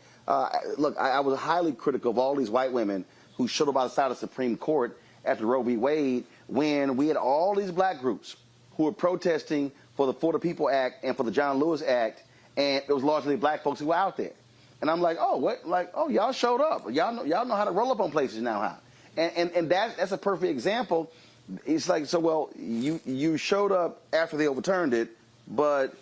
Look, I was highly critical of all these white women who showed up outside the Supreme Court after Roe v. Wade, when we had all these black groups who were protesting for the For the People Act and for the John Lewis Act, and it was largely black folks who were out there. And I'm like, oh, what? Like, oh, y'all showed up. Y'all know how to roll up on places now, huh? And that's a perfect example. It's like, so, well, you showed up after they overturned it, but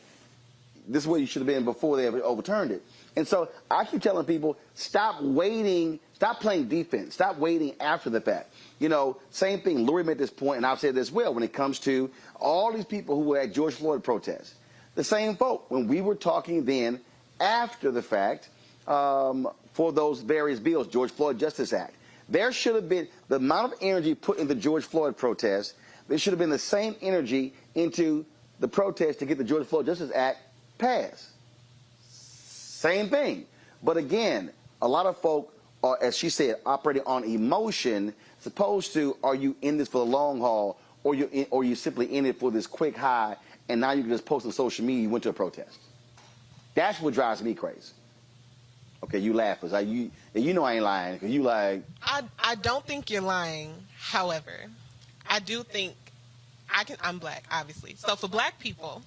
this is where you should have been before they ever overturned it. And so I keep telling people, stop waiting, stop playing defense, stop waiting after the fact. You know, same thing, Lori made this point, and I've said this well, when it comes to all these people who were at George Floyd protests. The same folk, when we were talking then after the fact for those various bills, George Floyd Justice Act, there should have been the amount of energy put in the George Floyd protest, there should have been the same energy into the protest to get the George Floyd Justice Act passed. Same thing. But again, a lot of folk are, as she said, operating on emotion, as opposed to, are you in this for the long haul, or you simply in it for this quick high, and now you can just post on social media you went to a protest. That's what drives me crazy. Okay, you laugh, because you know I ain't lying, because you like... I don't think you're lying. However, I do think I'm black, obviously. So for black people,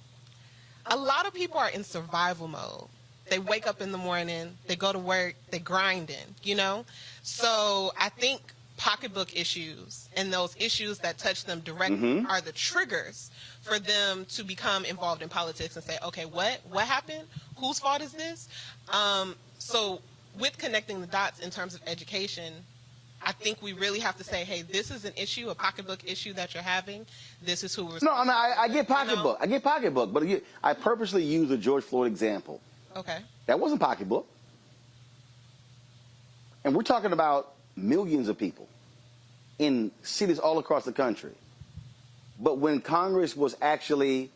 a lot of people are in survival mode. They wake up in the morning, they go to work, they grinding, you know? So I think pocketbook issues and those issues that touch them directly are the triggers for them to become involved in politics and say, okay, what happened? Whose fault is this? So with connecting the dots in terms of education, I think we really have to say, hey, this is an issue, a pocketbook issue that you're having. This is who we're... No, I get pocketbook. You know? I get pocketbook, but I purposely use the George Floyd example. Okay. That wasn't pocketbook. And we're talking about millions of people in cities all across the country. But when Congress was actually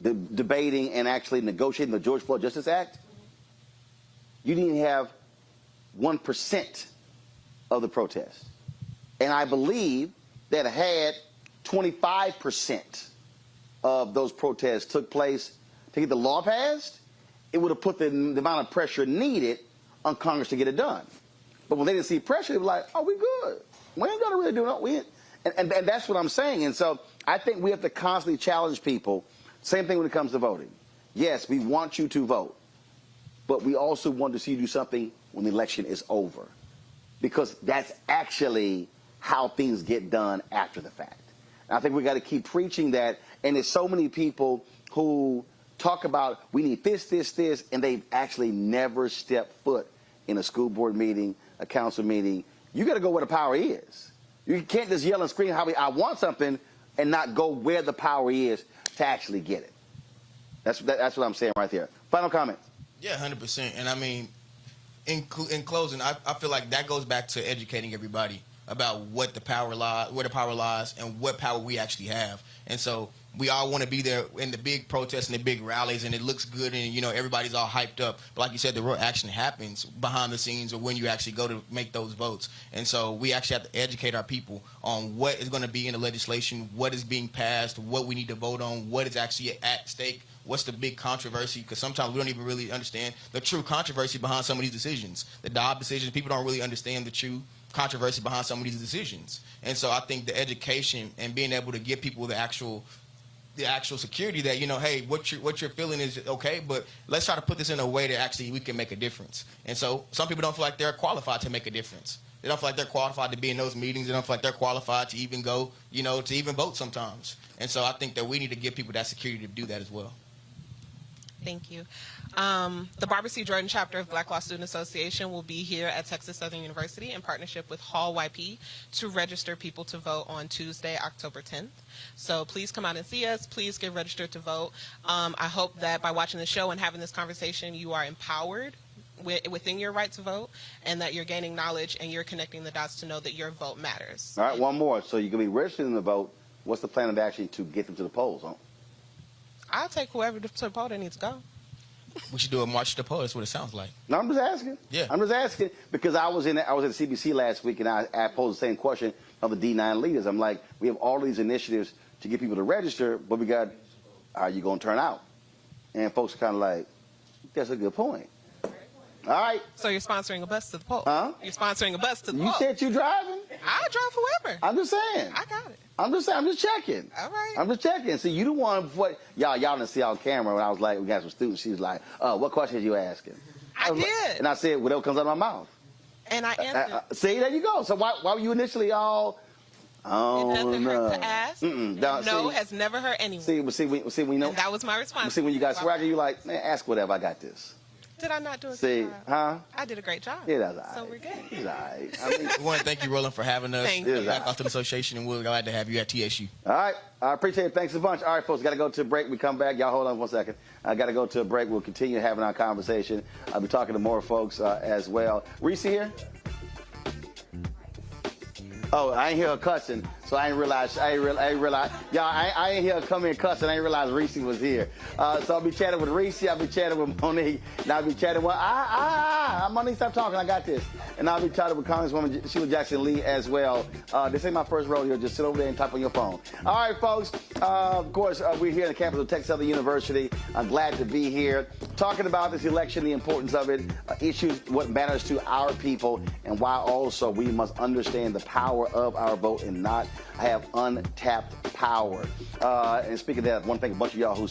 debating and actually negotiating the George Floyd Justice Act, you didn't have 1% of the protest. And I believe that had 25% of those protests took place to get the law passed, it would have put the amount of pressure needed on Congress to get it done. But when they didn't see pressure, they were like, oh, we good. We ain't got to really do it. And that's what I'm saying. And so I think we have to constantly challenge people. Same thing when it comes to voting. Yes, we want you to vote. But we also want to see you do something when the election is over. Because that's actually how things get done after the fact. And I think we got to keep preaching that. And there's so many people who talk about we need this, and they've actually never stepped foot in a school board meeting, a council meeting. You got to go where the power is. You can't just yell and scream how I want something and not go where the power is to actually get it. That's what I'm saying right there. Final comments. Yeah, 100%. And I mean, in closing, I feel like that goes back to educating everybody about what the power lies, where the power lies, and what power we actually have. And so we all want to be there in the big protests and the big rallies, and it looks good, and you know everybody's all hyped up. But like you said, the real action happens behind the scenes, or when you actually go to make those votes. And so we actually have to educate our people on what is going to be in the legislation, what is being passed, what we need to vote on, what is actually at stake, what's the big controversy, because sometimes we don't even really understand the true controversy behind some of these decisions. The Dobbs decisions, people don't really understand the true controversy behind some of these decisions. And so I think the education and being able to give people the actual security that, you know, hey, what you're feeling is okay, but let's try to put this in a way that actually we can make a difference. And so some people don't feel like they're qualified to make a difference. They don't feel like they're qualified to be in those meetings. They don't feel like they're qualified to even go, you know, to even vote sometimes. And so I think that we need to give people that security to do that as well. Thank you. The Barbara C. Jordan chapter of Black Law Student Association will be here at Texas Southern University in partnership with Hall YP to register people to vote on Tuesday, October 10th. So please come out and see us. Please get registered to vote. I hope that by watching the show and having this conversation, you are empowered within your right to vote, and that you're gaining knowledge and you're connecting the dots to know that your vote matters. All right, one more. So you can be registering to vote What's the plan of action to get them to the polls? Huh? I'll take whoever to the poll that needs to go. We should do a march to the poll. That's what it sounds like. No, I'm just asking. Yeah. I'm just asking because I was at CBC last week and I posed the same question of the D9 leaders. I'm like, we have all these initiatives to get people to register, but we got, are you going to turn out? And folks are kind of like, that's a good point. All right. So you're sponsoring a bus to the poll? Huh? You're sponsoring a bus to the poll? You said you driving? I'll drive whoever. I'm just saying. I got it. I'm just saying. I'm just checking. All right. I'm just checking. See, you the one what y'all didn't see on camera when I was like, we got some students. She was like, what questions you asking? I did. And I said, whatever comes out of my mouth. And I answered. See, there you go. So why were you initially all? Oh, it doesn't no. hurt to ask. No, has never hurt anyone. See, we know. And that was my response. See, when you got swagger, you like, man, ask whatever. I got this. Did I not do a See, good job? huh? I did a great job. Yeah, that's all right. So we're good. It's all right. I mean, we want to thank you, Roland, for having us Thank you. back off to the association, and we're glad to have you at TSU. All right. I appreciate it. Thanks a bunch. All right, folks, got to go to a break. We come back. Y'all hold on 1 second. I got to go to a break. We'll continue having our conversation. I'll be talking to more folks as well. Reese here? Oh, I ain't hear her cussing, so I ain't realize. Y'all, I ain't hear her come in cussing. I ain't realize Reese was here. So I'll be chatting with Reese. I'll be chatting with Monique. And I'll be chatting with Monique, stop talking. I got this. And I'll be chatting with Congresswoman Sheila Jackson Lee as well. This ain't my first rodeo. Just sit over there and type on your phone. All right, folks. Of course, we're here on the campus of Texas Southern University. I'm glad to be here talking about this election, the importance of it, issues, what matters to our people, and why also we must understand the power of our vote and not have untapped power. And speaking of that, I want to thank a bunch of y'all who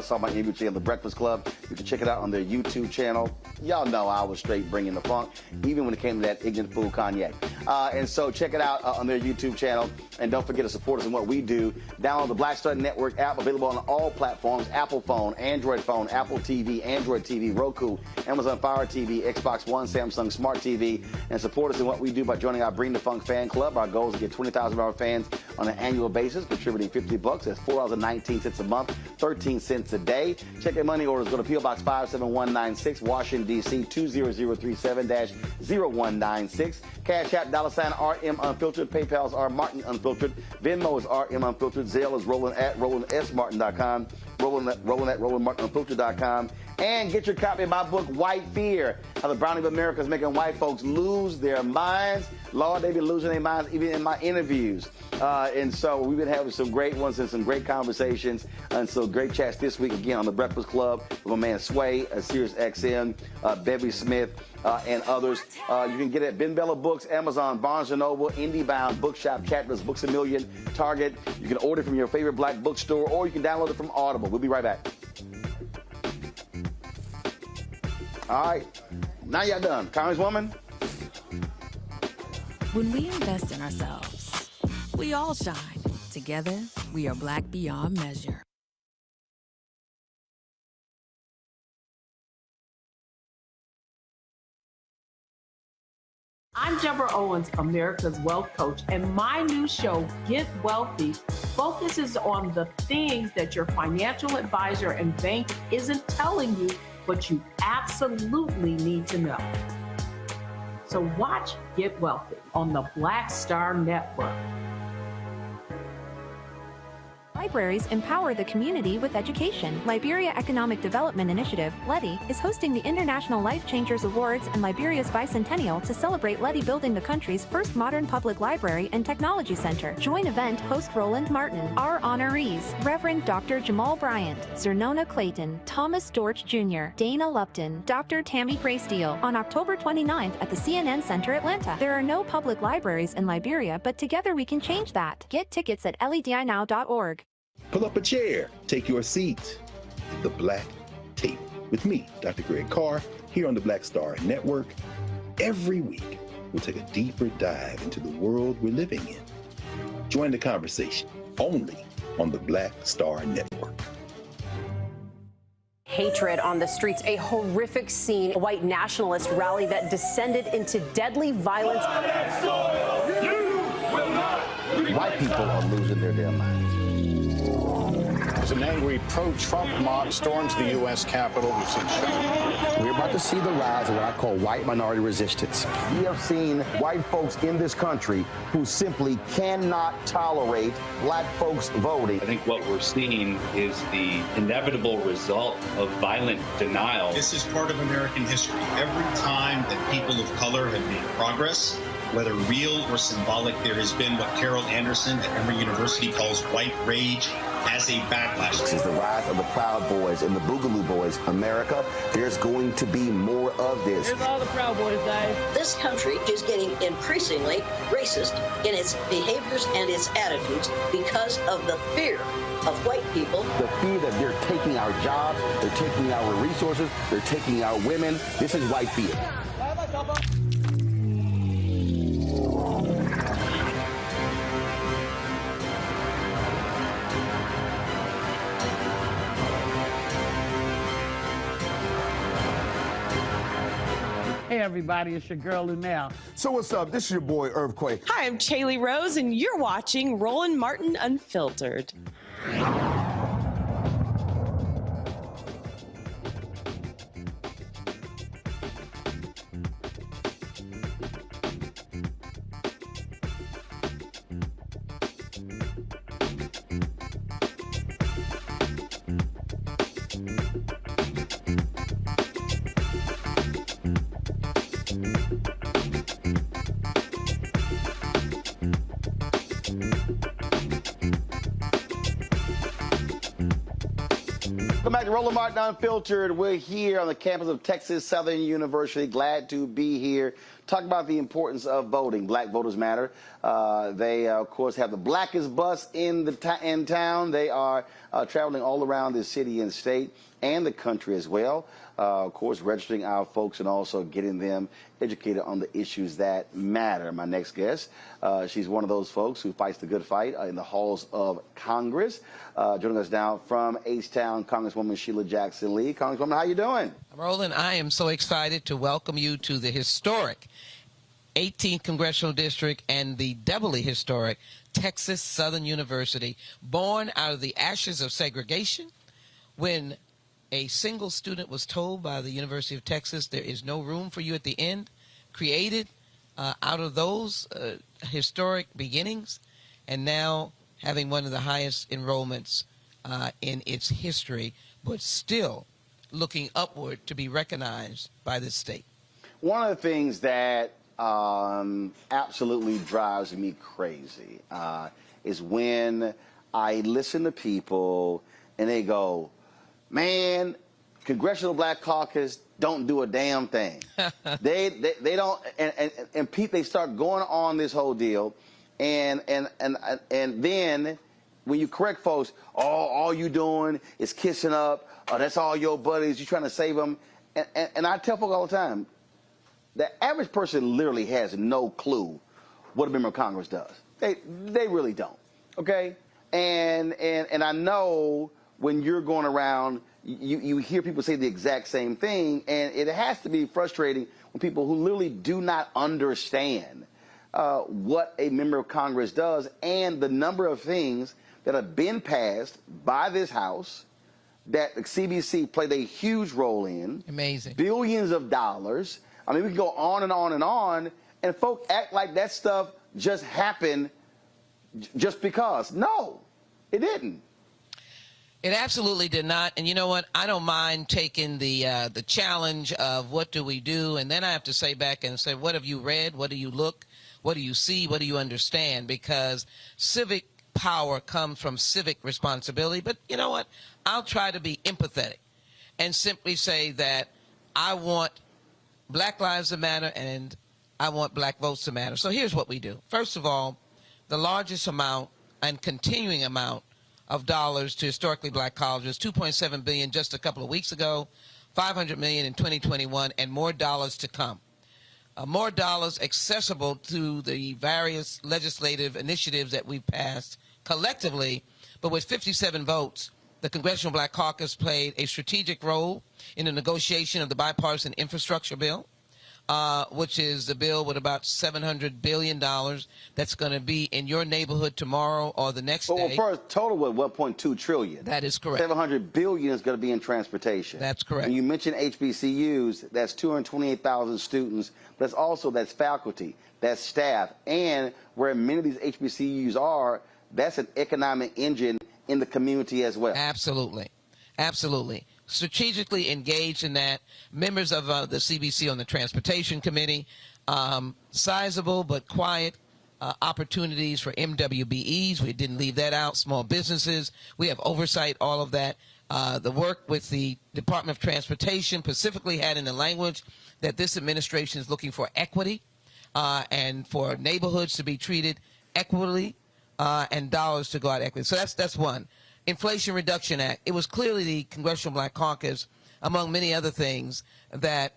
saw my interview today on The Breakfast Club. You can check it out on their YouTube channel. Y'all know I was straight bringing the funk, even when it came to that ignorant fool Kanye. And so check it out on their YouTube channel. And don't forget to support us in what we do. Download the Black Star Network app, available on all platforms: Apple phone, Android phone, Apple TV, Android TV, Roku, Amazon Fire TV, Xbox One, Samsung Smart TV. And support us in what we do by joining our Bring the Funk fan club. Our goal is to get 20,000 of our fans on an annual basis, contributing $50. That's $4.19 a month, 13 cents a day. Check your money orders. Go to P.O. Box 57196, Washington, D.C. 20037-0196. Cash App, $RM Unfiltered. PayPal's R Martin Unfiltered. Venmo is RM Unfiltered. Zelle is Roland@RolandSMartin.com. Roland@RolandMartinUnfiltered.com. And get your copy of my book, White Fear, How the Browning of America is Making White Folks Lose Their Minds. Lord, they've been losing their minds even in my interviews. And so we've been having some great ones and some great conversations. And so great chats this week again on The Breakfast Club with my man Sway, Sirius XM, Bevy Smith, and others. You can get it at Ben Bella Books, Amazon, Barnes & Noble, IndieBound, Bookshop, Chapters, Books A Million, Target. You can order from your favorite black bookstore, or you can download it from Audible. We'll be right back. All right, now y'all done. Congresswoman? When we invest in ourselves, we all shine. Together, we are black beyond measure. I'm Deborah Owens, America's Wealth Coach, and my new show, Get Wealthy, focuses on the things that your financial advisor and bank isn't telling you, but you absolutely need to know. So watch Get Wealthy on the Black Star Network. Libraries empower the community with education. Liberia Economic Development Initiative, LEDI, is hosting the International Life Changers Awards and Liberia's Bicentennial to celebrate LEDI building the country's first modern public library and technology center. Join event host Roland Martin. Our honorees: Reverend Dr. Jamal Bryant, Zernona Clayton, Thomas Dorch Jr., Dana Lupton, Dr. Tammy Graysteel, on October 29th at the CNN Center, Atlanta. There are no public libraries in Liberia, but together we can change that. Get tickets at ledinow.org. Pull up a chair, take your seat. The Black Tape with me, Dr. Greg Carr, here on the Black Star Network. Every week, we'll take a deeper dive into the world we're living in. Join the conversation only on the Black Star Network. Hatred on the streets, a horrific scene, a white nationalist rally that descended into deadly violence. White people are losing their damn minds. As an angry pro-Trump mob storms the U.S. Capitol, we've seen shootings. We're about to see the rise of what I call white minority resistance. We have seen white folks in this country who simply cannot tolerate black folks voting. I think what we're seeing is the inevitable result of violent denial. This is part of American history. Every time that people of color have made progress, whether real or symbolic, there has been what Carol Anderson at Emory University calls white rage as a backlash. This is the rise of the Proud Boys and the Boogaloo Boys. America, there's going to be more of this. Here's all the Proud Boys, guys. This country is getting increasingly racist in its behaviors and its attitudes because of the fear of white people. The fear that they're taking our jobs, they're taking our resources, they're taking our women. This is white fear. Hey everybody, it's your girl Lunel. So what's up? This is your boy Earthquake. Hi, I'm Chaley Rose, and you're watching Roland Martin Unfiltered. Welcome back to Roland Martin Unfiltered. We're here on the campus of Texas Southern University. Glad to be here. Talk about the importance of voting. Black Voters Matter. They, of course, have the blackest bus in town. They are traveling all around the city and state and the country as well. Of course, registering our folks and also getting them educated on the issues that matter. My next guest, she's one of those folks who fights the good fight in the halls of Congress. Joining us now from H-Town, Congresswoman Sheila Jackson Lee. Congresswoman, how you doing? Roland, I am so excited to welcome you to the historic 18th Congressional District and the doubly historic Texas Southern University, born out of the ashes of segregation when a single student was told by the University of Texas there is no room for you at the end, created out of those historic beginnings, and now having one of the highest enrollments in its history, but still looking upward to be recognized by the state. One of the things that absolutely drives me crazy is when I listen to people and they go, man, Congressional Black Caucus don't do a damn thing. they don't, and Pete, they start going on this whole deal, and then when you correct folks, all you doing is kissing up, that's all your buddies, you trying to save them, and I tell folks all the time, the average person literally has no clue what a member of Congress does. They really don't, okay? And I know when you're going around, you hear people say the exact same thing, and it has to be frustrating when people who literally do not understand what a member of Congress does and the number of things that have been passed by this House that the CBC played a huge role in. Amazing. Billions of dollars. I mean, we can go on and on and on, and folks act like that stuff just happened just because. No, it didn't. It absolutely did not. And you know what? I don't mind taking the challenge of what do we do, and then I have to say back and say, what have you read? What do you look? What do you see? What do you understand? Because civic power comes from civic responsibility. But you know what? I'll try to be empathetic and simply say that I want Black lives to matter and I want black votes to matter. So here's what we do. First of all, the largest amount and continuing amount of dollars to historically black colleges, $2.7 billion just a couple of weeks ago, $500 million in 2021, and more dollars to come. More dollars accessible to the various legislative initiatives that we've passed collectively, but with 57 votes, the Congressional Black Caucus played a strategic role in the negotiation of the bipartisan infrastructure bill. which is the bill with about $700 billion that's going to be in your neighborhood tomorrow or the next day. Well, first, total with $1.2 trillion. That is correct. $700 billion is going to be in transportation. That's correct. And you mentioned HBCUs. That's 228,000 students. That's faculty, that's staff, and where many of these HBCUs are, that's an economic engine in the community as well. Absolutely. Absolutely. Strategically engaged in that. Members of the CBC on the Transportation Committee, sizable but quiet opportunities for MWBEs. We didn't leave that out. Small businesses. We have oversight, all of that. The work with the Department of Transportation specifically had in the language that this administration is looking for equity and for neighborhoods to be treated equitably and dollars to go out equity. So that's one. Inflation Reduction Act. It was clearly the Congressional Black Caucus, among many other things, that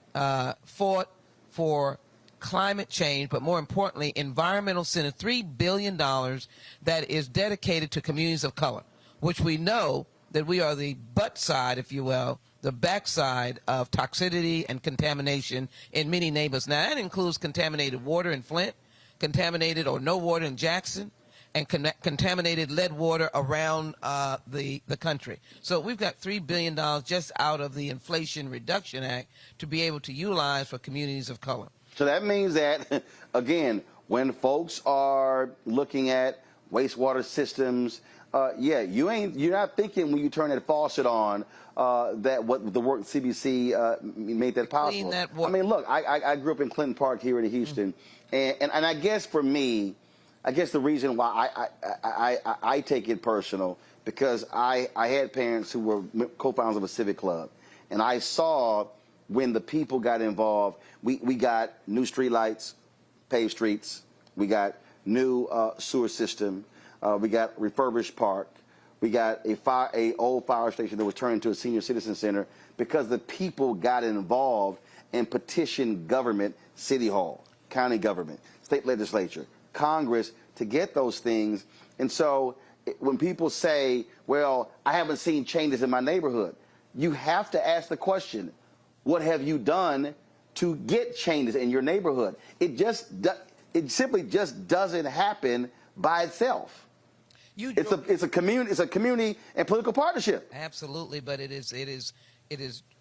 fought for climate change, but more importantly, environmental incentive, $3 billion that is dedicated to communities of color, which we know that we are the butt side, if you will, the backside of toxicity and contamination in many neighborhoods. Now, that includes contaminated water in Flint, contaminated or no water in Jackson, and contaminated lead water around the country. So we've got $3 billion just out of the Inflation Reduction Act to be able to utilize for communities of color. So that means that, again, when folks are looking at wastewater systems, you're not thinking when you turn that faucet on that what the work CBC made that possible. Clean that I mean, look, I grew up in Clinton Park here in Houston, and I guess for me, I guess the reason why I take it personal, because I had parents who were co-founders of a civic club, and I saw when the people got involved, we got new street lights, paved streets, we got new sewer system, we got refurbished park, we got a old fire station that was turned into a senior citizen center because the people got involved and petitioned government, city hall, county government, state legislature, Congress to get those things. And so when people say, well, I haven't seen changes in my neighborhood, you have to ask the question, what have you done to get changes in your neighborhood? It simply just doesn't happen by itself. It's a community and political partnership. Absolutely, but it is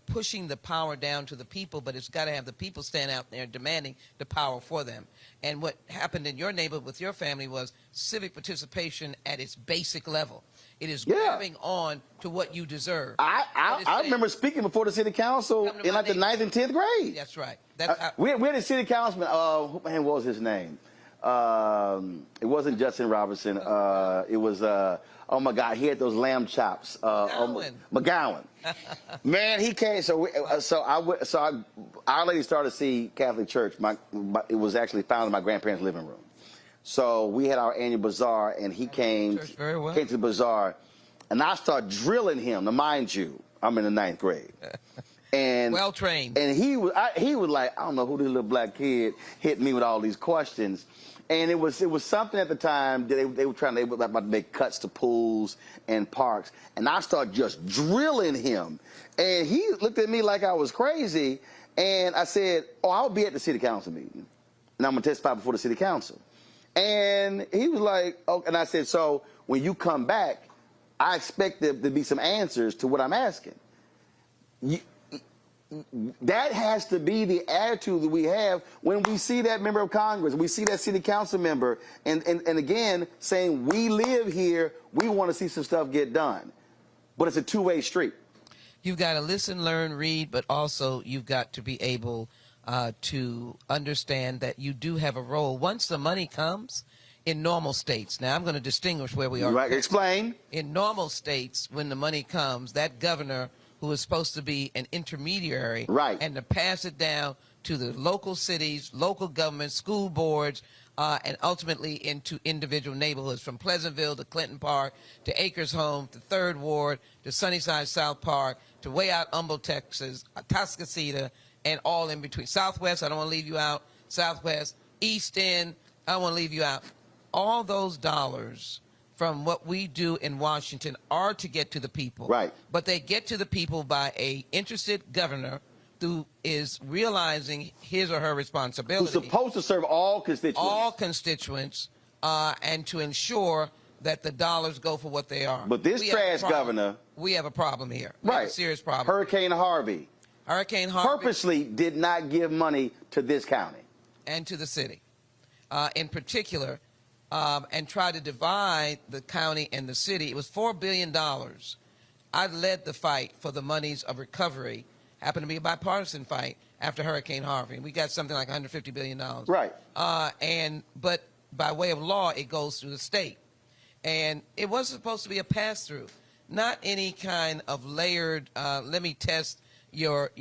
pushing the power down to the people, but it's got to have the people stand out there demanding the power for them. And what happened in your neighborhood with your family was civic participation at its basic level. It is grabbing on to what you deserve. I remember speaking before the city council in like the 9th and 10th grade. That's right. We had a city councilman, what was his name? It wasn't Justin Robinson. It was, oh my God, he had those lamb chops. McGowan. Man, he came. Our Lady Star to See Catholic Church. It was actually found in my grandparents' living room. So we had our annual bazaar, and he came to the bazaar, and I started drilling him. Now, mind you, I'm in the 9th grade. And well trained. And he was like, I don't know who this little black kid hit me with all these questions. And it was something at the time that they were about to make cuts to pools and parks. And I started just drilling him. And he looked at me like I was crazy. And I said, I'll be at the city council meeting. And I'm going to testify before the city council. And he was like, oh, and I said, so when you come back, I expect there to be some answers to what I'm asking. That has to be the attitude that we have when we see that member of Congress, we see that city council member, and again, saying we live here, we want to see some stuff get done. But it's a two-way street. You've got to listen, learn, read, but also you've got to be able to understand that you do have a role. Once the money comes, in normal states, now I'm going to distinguish where we are. Right, explain. In normal states, when the money comes, that governor who is supposed to be an intermediary, and to pass it down to the local cities, local governments, school boards, and ultimately into individual neighborhoods, from Pleasantville to Clinton Park to Acres Home to 3rd Ward to Sunnyside South Park to way out Humboldt, Texas, Atascocita, and all in between. Southwest, I don't want to leave you out. Southwest, East End, I don't want to leave you out. All those dollars from what we do in Washington are to get to the people. Right. But they get to the people by a interested governor is realizing his or her responsibility. Who's supposed to serve all constituents. All constituents, and to ensure that the dollars go for what they are. But this trash governor. We have a problem here. We have a serious problem. Hurricane Harvey. Hurricane Harvey. Purposely did not give money to this county. And to the city, in particular, and tried to divide the county and the city. It was $4 billion. I led the fight for the monies of recovery. Happened to be a bipartisan fight after Hurricane Harvey. We got something like $150 billion. Right. But by way of law, it goes through the state. And it wasn't supposed to be a pass-through, not any kind of layered, let me test your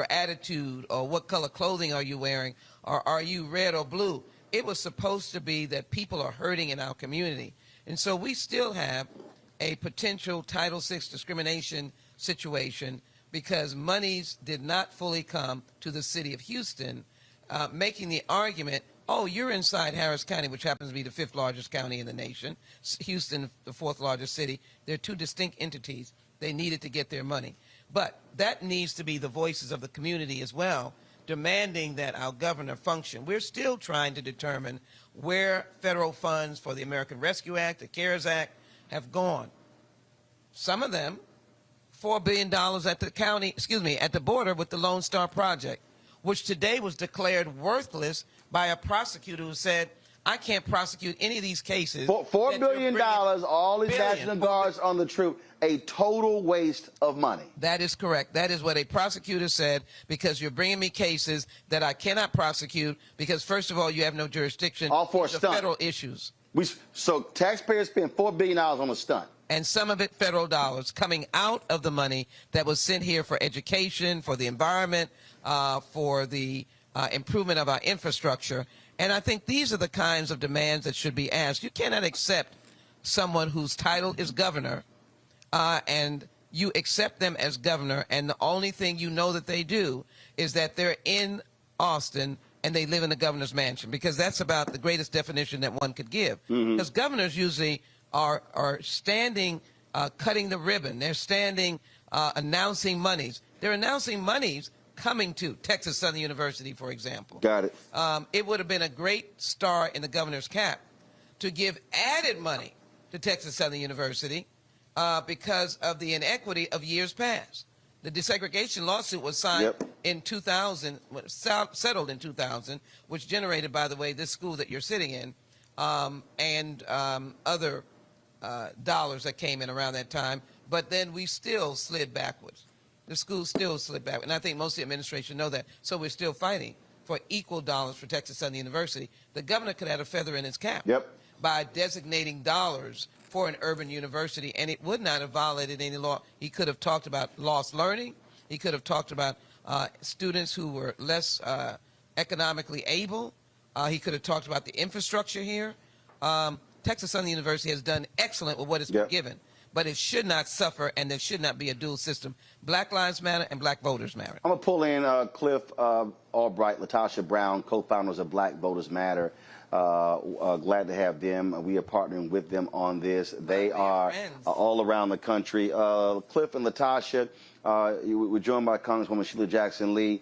attitude, or what color clothing are you wearing, or are you red or blue. It was supposed to be that people are hurting in our community. And so we still have a potential Title VI discrimination situation because monies did not fully come to the city of Houston, making the argument, oh, you're inside Harris County, which happens to be the 5th largest county in the nation. Houston, the 4th largest city. They're two distinct entities. They needed to get their money. But that needs to be the voices of the community as well, demanding that our governor function. We're still trying to determine where federal funds for the American Rescue Act, the CARES Act, have gone. Some of them, $4 billion at the county, at the border with the Lone Star Project, which today was declared worthless by a prosecutor who said, I can't prosecute any of these cases. $4 billion, all these National Guards on the troop, a total waste of money. That is correct. That is what a prosecutor said, because you're bringing me cases that I cannot prosecute because, first of all, you have no jurisdiction. All for a stunt. Federal issues. So taxpayers spend $4 billion on a stunt. And some of it federal dollars coming out of the money that was sent here for education, for the environment, for the improvement of our infrastructure. And I think these are the kinds of demands that should be asked. You cannot accept someone whose title is governor, and you accept them as governor, and the only thing you know that they do is that they're in Austin and they live in the governor's mansion, because that's about the greatest definition that one could give. Because governors usually are standing, cutting the ribbon. They're standing, announcing monies. They're announcing monies coming to Texas Southern University, for example. Got it. It would have been a great star in the governor's cap to give added money to Texas Southern University because of the inequity of years past. The desegregation lawsuit was signed in 2000, settled in 2000, which generated, by the way, this school that you're sitting in, and other dollars that came in around that time. But then we still slid backwards. The school still slid back, and I think most of the administration know that. So we're still fighting for equal dollars for Texas Southern University. The governor could have a feather in his cap by designating dollars for an urban university, and it would not have violated any law. He could have talked about lost learning. He could have talked about students who were less economically able. He could have talked about the infrastructure here. Texas Southern University has done excellent with what it's been given, but it should not suffer, and there should not be a dual system. Black Lives Matter and Black Voters Matter. I'm going to pull in Clif Albright, LaTosha Brown, co-founders of Black Voters Matter. Glad to have them. We are partnering with them on this. They are all around the country. Clif and LaTosha, we're joined by Congresswoman Sheila Jackson Lee.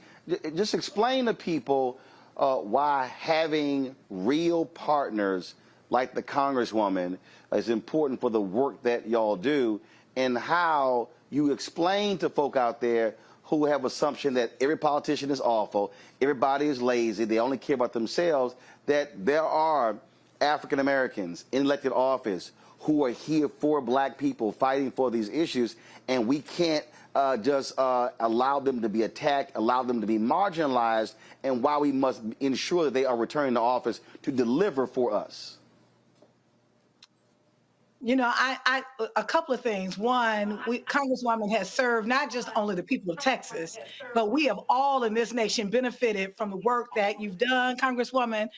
Just explain to people why having real partners like the Congresswoman is important for the work that y'all do, and how you explain to folk out there who have assumption that every politician is awful, everybody is lazy, they only care about themselves, that there are African Americans in elected office who are here for black people fighting for these issues, and we can't just allow them to be attacked, allow them to be marginalized, and why we must ensure that they are returning to office to deliver for us. You know, a couple of things. One, Congresswoman has served not just only the people of Texas, but we have all in this nation benefited from the work that you've done, Congresswoman,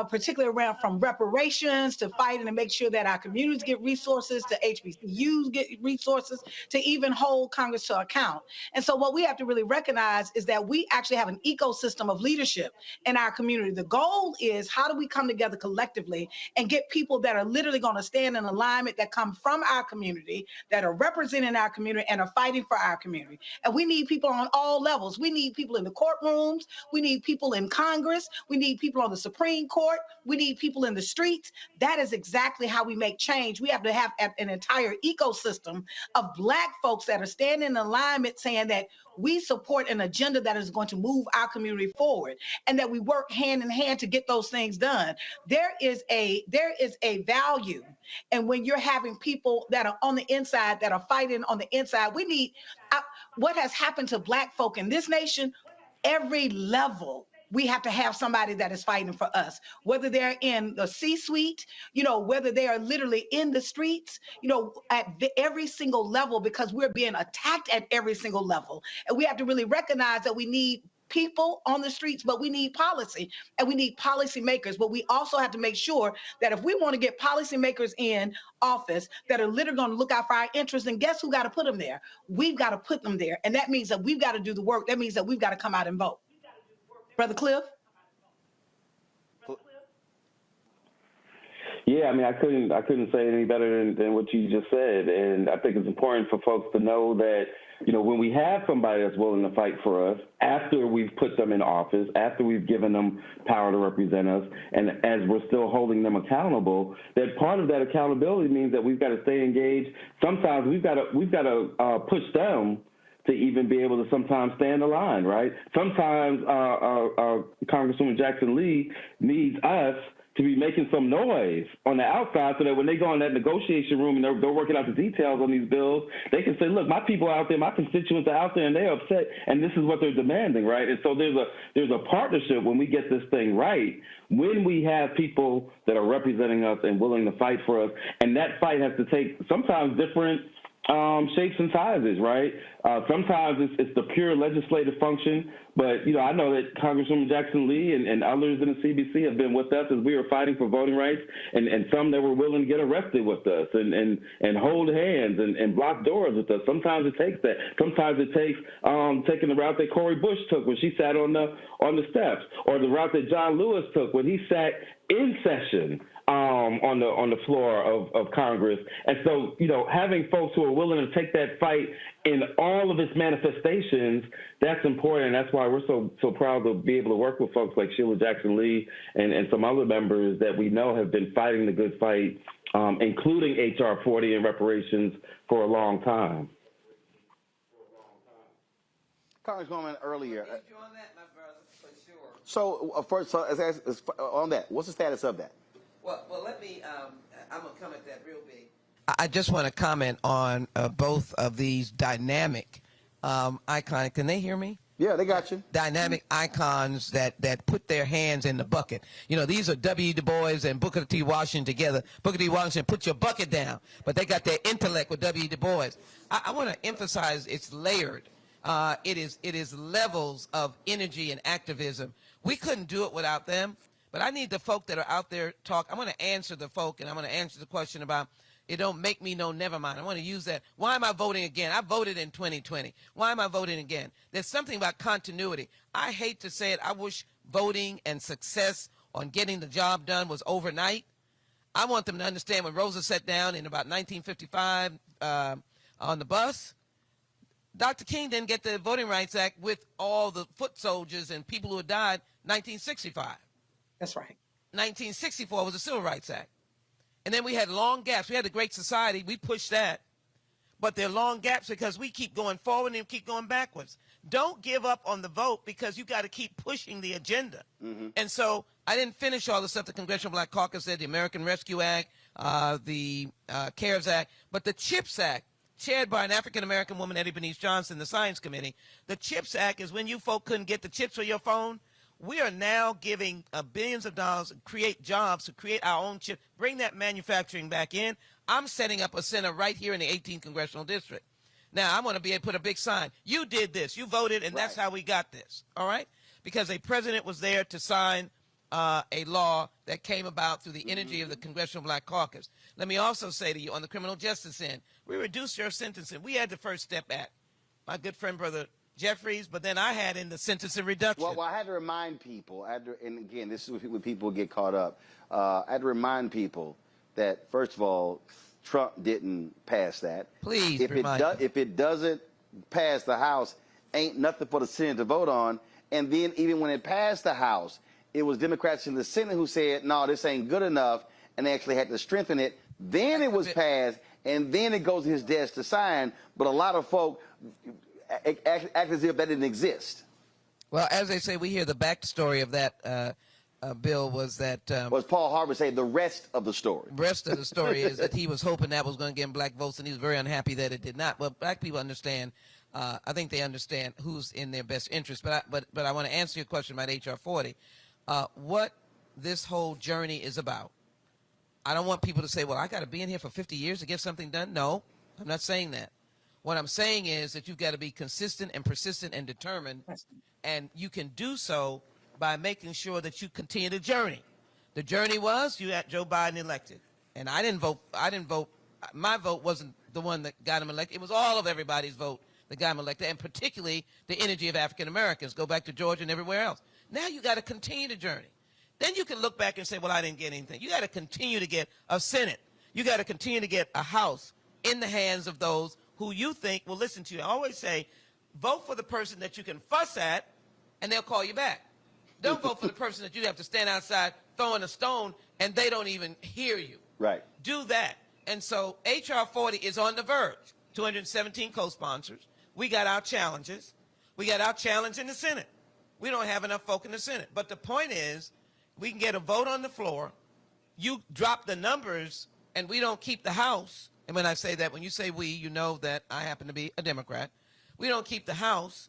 particularly around from reparations to fighting to make sure that our communities get resources, to HBCUs get resources, to even hold Congress to account. And so what we have to really recognize is that we actually have an ecosystem of leadership in our community. The goal is, how do we come together collectively and get people that are literally going to stand in alignment alignment that come from our community, that are representing our community and are fighting for our community. And we need people on all levels. We need people in the courtrooms. We need people in Congress. We need people on the Supreme Court. We need people in the streets. That is exactly how we make change. We have to have an entire ecosystem of Black folks that are standing in alignment saying that we support an agenda that is going to move our community forward, and that we work hand in hand to get those things done. There is a value, and when you're having people that are on the inside that are fighting on the inside, we need what has happened to Black folk in this nation. Every level, we have to have somebody that is fighting for us, whether they're in the C-suite, whether they are literally in the streets, at every single level, because we're being attacked at every single level. And we have to really recognize that we need people on the streets, but we need policy, and we need policymakers. But we also have to make sure that if we want to get policymakers in office that are literally going to look out for our interests, and guess who got to put them there? We've got to put them there. And that means that we've got to do the work. That means that we've got to come out and vote. Brother Cliff? Yeah, I mean, I couldn't say any better than what you just said. And I think it's important for folks to know that, when we have somebody that's willing to fight for us, after we've put them in office, after we've given them power to represent us, and as we're still holding them accountable, that part of that accountability means that we've got to stay engaged. Sometimes we've got to push them to even be able to sometimes stay in the line, right? Sometimes Congresswoman Jackson Lee needs us to be making some noise on the outside so that when they go in that negotiation room and they're working out the details on these bills, they can say, look, my people are out there, my constituents are out there, and they're upset, and this is what they're demanding, right? And so there's a partnership when we get this thing right, when we have people that are representing us and willing to fight for us, and that fight has to take sometimes different shapes and sizes, right? Sometimes it's the pure legislative function, but I know that Congresswoman Jackson Lee and others in the CBC have been with us as we were fighting for voting rights, and some that were willing to get arrested with us and hold hands and block doors with us. Sometimes it takes that. Sometimes it takes taking the route that Cori Bush took when she sat on the steps, or the route that John Lewis took when he sat in session on the floor of Congress. And so, having folks who are willing to take that fight in all of its manifestations, that's important. And that's why we're so proud to be able to work with folks like Sheila Jackson Lee and some other members that we know have been fighting the good fight, including H.R. 40 and reparations for a long time. Congresswoman, earlier. So, first, on that, what's the status of that? Well, let me, I'm going to come at that real big. I just want to comment on both of these dynamic icons. Can they hear me? Yeah, they got you. Dynamic icons that put their hands in the bucket. These are W. Du Bois and Booker T. Washington together. Booker T. Washington, put your bucket down. But they got their intellect with W. Du Bois. I want to emphasize it's layered. It is levels of energy and activism. We couldn't do it without them. But I need the folk that are out there talk. I'm going to answer the folk, and I'm going to answer the question about it don't make me no never mind. I want to use that. Why am I voting again? I voted in 2020. Why am I voting again? There's something about continuity. I hate to say it. I wish voting and success on getting the job done was overnight. I want them to understand when Rosa sat down in about 1955 on the bus, Dr. King didn't get the Voting Rights Act with all the foot soldiers and people who had died 1965. That's right. 1964 was the Civil Rights Act. And then we had long gaps. We had the Great Society. We pushed that. But there are long gaps because we keep going forward and keep going backwards. Don't give up on the vote because you got to keep pushing the agenda. Mm-hmm. And so I didn't finish all the stuff the Congressional Black Caucus said, the American Rescue Act, the CARES Act, but the CHIPS Act, chaired by an African-American woman, Eddie Bernice Johnson, the Science Committee. The CHIPS Act is when you folk couldn't get the chips for your phone. We are now giving billions of dollars to create jobs, to create our own chip, bring that manufacturing back in. I'm setting up a center right here in the 18th Congressional District. Now, I want to be able to put a big sign. You did this. You voted, and that's how we got this, all right? Because a president was there to sign a law that came about through the energy of the Congressional Black Caucus. Let me also say to you, on the criminal justice end, we reduced your sentencing. We had the First Step Act. My good friend, Brother Jeffries, but then I had in the sentencing reduction. Well, I had to remind people, and again, this is when people get caught up. I had to remind people that, first of all, Trump didn't pass that. Please if it doesn't pass the House, ain't nothing for the Senate to vote on. And then even when it passed the House, it was Democrats in the Senate who said, no, this ain't good enough, and they actually had to strengthen it. Then it was passed, and then it goes to his desk to sign. But a lot of folk act as if that didn't exist. Well, as they say, we hear the backstory of that bill was that... was Paul Harvard say the rest of the story? The rest of the story is that he was hoping that was going to get him black votes, and he was very unhappy that it did not. Well, black people understand. I think they understand who's in their best interest. But I want to answer your question about H.R. 40. What this whole journey is about. I don't want people to say, well, I got to be in here for 50 years to get something done. No, I'm not saying that. What I'm saying is that you've got to be consistent and persistent and determined, and you can do so by making sure that you continue the journey. The journey was you had Joe Biden elected, and I didn't vote. My vote wasn't the one that got him elected. It was all of everybody's vote that got him elected, and particularly the energy of African Americans. Go back to Georgia and everywhere else. Now you got to continue the journey. Then you can look back and say, well, I didn't get anything. You got to continue to get a Senate. You got to continue to get a House in the hands of those who you think will listen to you. I always say, vote for the person that you can fuss at, and they'll call you back. Don't vote for the person that you have to stand outside throwing a stone, and they don't even hear you. Right. Do that. And so H.R. 40 is on the verge. 217 co-sponsors. We got our challenges. We got our challenge in the Senate. We don't have enough folk in the Senate. But the point is, we can get a vote on the floor. You drop the numbers, and we don't keep the House. And when I say that, when you say we, you know that I happen to be a Democrat. We don't keep the House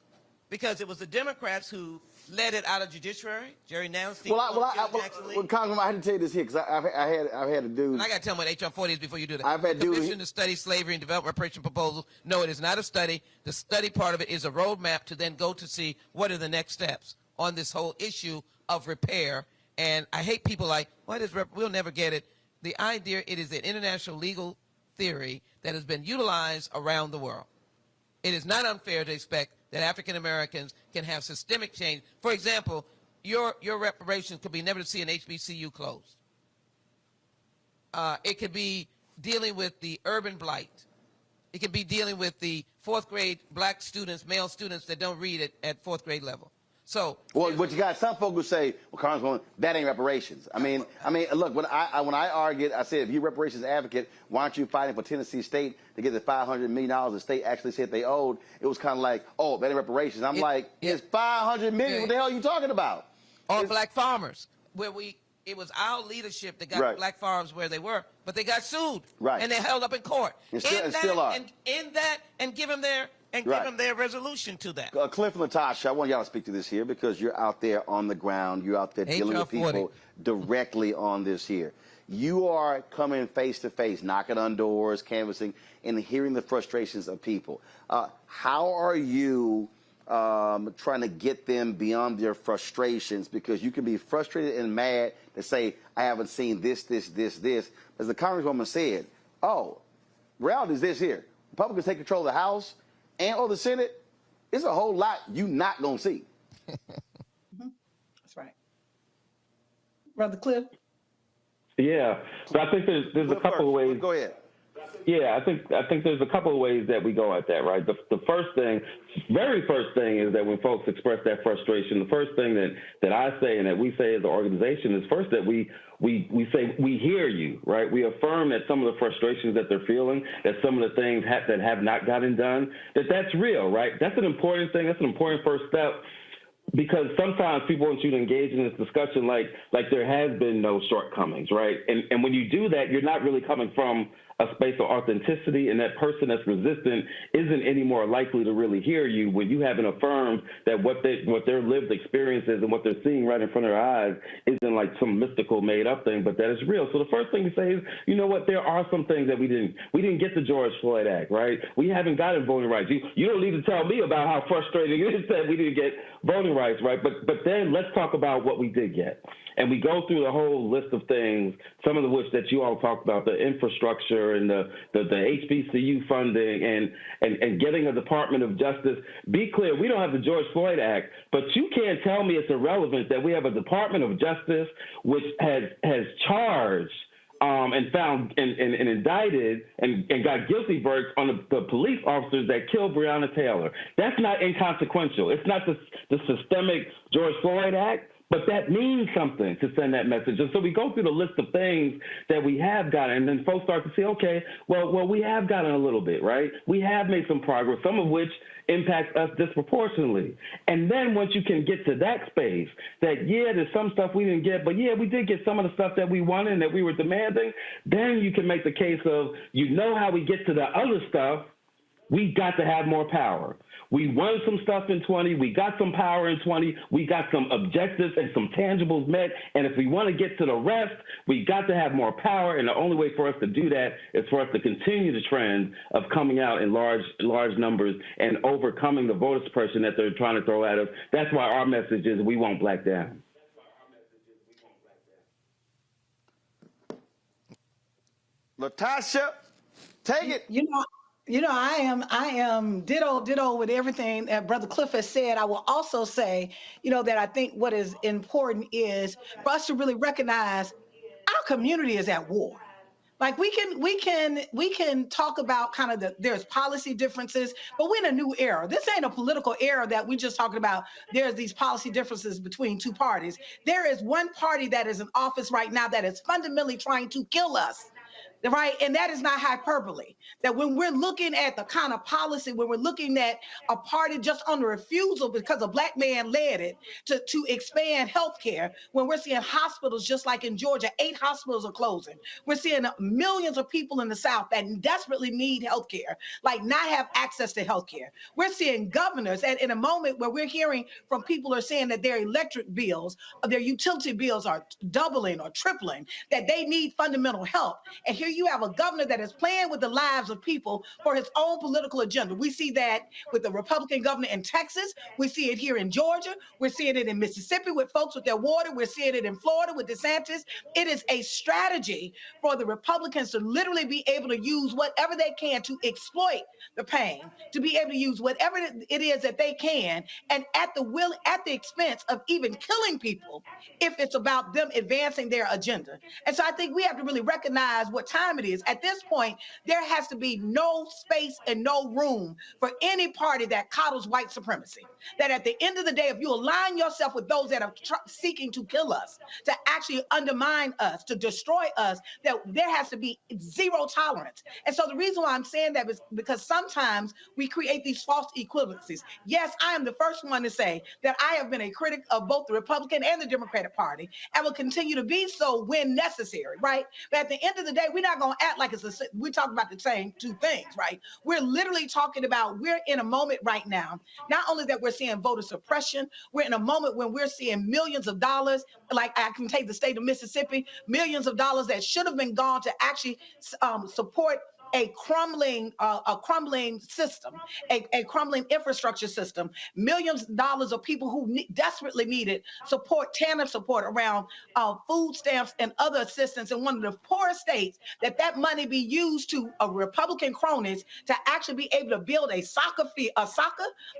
because it was the Democrats who led it out of judiciary. Jerry Nance, Jackson Lee. Congressman, I had to tell you this here because I've had a dude. And I got to tell them what H.R. 40 is before you do that. I've had the Commission to Study Slavery and Develop Reparation Proposals. No, it is not a study. The study part of it is a roadmap to then go to see what are the next steps on this whole issue of repair. And I hate people like, we'll never get it. The idea, it is an international legal theory that has been utilized around the world. It is not unfair to expect that African Americans can have systemic change. For example, your reparations could be never to see an HBCU closed. It could be dealing with the urban blight. It could be dealing with the fourth grade black students, male students that don't read at fourth grade level. So, well, but you got some folks who say, well, Congresswoman, that ain't reparations. I mean, look, when I argued, I said, if you're a reparations advocate, why aren't you fighting for Tennessee State to get the $500 million the state actually said they owed? It was kind of like, oh, that ain't reparations. I'm like, it's $500 million. What the hell are you talking about? Or black farmers, where it was our leadership that got black farms where they were, but they got sued. Right. And they held up in court. And still are. And give them their... And give them their resolution to that. Clif and LaTosha, I want y'all to speak to this here because you're out there on the ground. You're out there dealing with people directly on this here. You are coming face to face, knocking on doors, canvassing, and hearing the frustrations of people. How are you trying to get them beyond their frustrations? Because you can be frustrated and mad to say, I haven't seen this. As the Congresswoman said, reality is this here. Republicans take control of the House and/or the Senate. It's a whole lot you not going to see. That's right. Brother Clif? Yeah. So I think there's a couple of ways. Go ahead. Yeah, I think there's a couple of ways that we go at that, right? The very first thing is that when folks express that frustration, the first thing that I say and that we say as an organization is first that we say we hear you, right? We affirm that some of the frustrations that they're feeling, that some of the things that have not gotten done, that's real, right? That's an important thing. That's an important first step. Because sometimes people want you to engage in this discussion like there has been no shortcomings, right? And when you do that, you're not really coming from a space of authenticity, and that person that's resistant isn't any more likely to really hear you when you haven't affirmed that what their lived experience is and what they're seeing right in front of their eyes isn't like some mystical made up thing, but that is real. So the first thing we say is, you know what, there are some things that we didn't get the George Floyd Act, right? We haven't gotten voting rights. You don't need to tell me about how frustrating it is that we didn't get voting rights, right? But then let's talk about what we did get. And we go through the whole list of things, some of which that you all talked about, the infrastructure and the HBCU funding and getting a Department of Justice. Be clear, we don't have the George Floyd Act, but you can't tell me it's irrelevant that we have a Department of Justice which has charged and found and indicted and got guilty verdicts on the police officers that killed Breonna Taylor. That's not inconsequential. It's not the systemic George Floyd Act, but that means something to send that message. And so we go through the list of things that we have gotten, and then folks start to say, okay, well, we have gotten a little bit, right? We have made some progress, some of which impacts us disproportionately. And then once you can get to that space, that, yeah, there's some stuff we didn't get, but yeah, we did get some of the stuff that we wanted and that we were demanding, then you can make the case of, how we get to the other stuff, we got to have more power. We won some stuff in 20. We got some power in 20. We got some objectives and some tangibles met. And if we want to get to the rest, we got to have more power. And the only way for us to do that is for us to continue the trend of coming out in large numbers and overcoming the voter suppression that they're trying to throw at us. That's why our message is we won't back down. LaTosha, take it. I am ditto with everything that Brother Clif has said. I will also say, that I think what is important is for us to really recognize our community is at war. Like we can talk about kind of there's policy differences, but we're in a new era. This ain't a political era that we just talking about. There's these policy differences between two parties. There is one party that is in office right now that is fundamentally trying to kill us. Right. And that is not hyperbole. That when we're looking at the kind of policy, when we're looking at a party just on the refusal because a black man led it to expand health care, when we're seeing hospitals just like in Georgia, 8 hospitals are closing. We're seeing millions of people in the South that desperately need health care, like not have access to health care. We're seeing governors, and in a moment where we're hearing from people who are saying that their electric bills, their utility bills are doubling or tripling, that they need fundamental help. And here you have a governor that is playing with the lives of people for his own political agenda. We see that with the Republican governor in Texas. We see it here in Georgia. We're seeing it in Mississippi with folks with their water. We're seeing it in Florida with DeSantis. It is a strategy for the Republicans to literally be able to use whatever they can to exploit the pain, to be able to use whatever it is that they can, and at the expense of even killing people if it's about them advancing their agenda. And so I think we have to really recognize what time it is. At this point, there has to be no space and no room for any party that coddles white supremacy. That at the end of the day, if you align yourself with those that are seeking to kill us, to actually undermine us, to destroy us, that there has to be zero tolerance. And so the reason why I'm saying that is because sometimes we create these false equivalencies. Yes, I am the first one to say that I have been a critic of both the Republican and the Democratic Party and will continue to be so when necessary, right? But at the end of the day, we're not going to act like we're talking about the same two things, right? We're literally talking about, we're in a moment right now, not only that we're seeing voter suppression, we're in a moment when we're seeing millions of dollars, like I can take the state of Mississippi, millions of dollars that should have been gone to actually support a crumbling system, a crumbling infrastructure system, millions of dollars of people who desperately needed support, TANF support around food stamps and other assistance in one of the poorest states, that money be used to Republican cronies to actually be able to build a soccer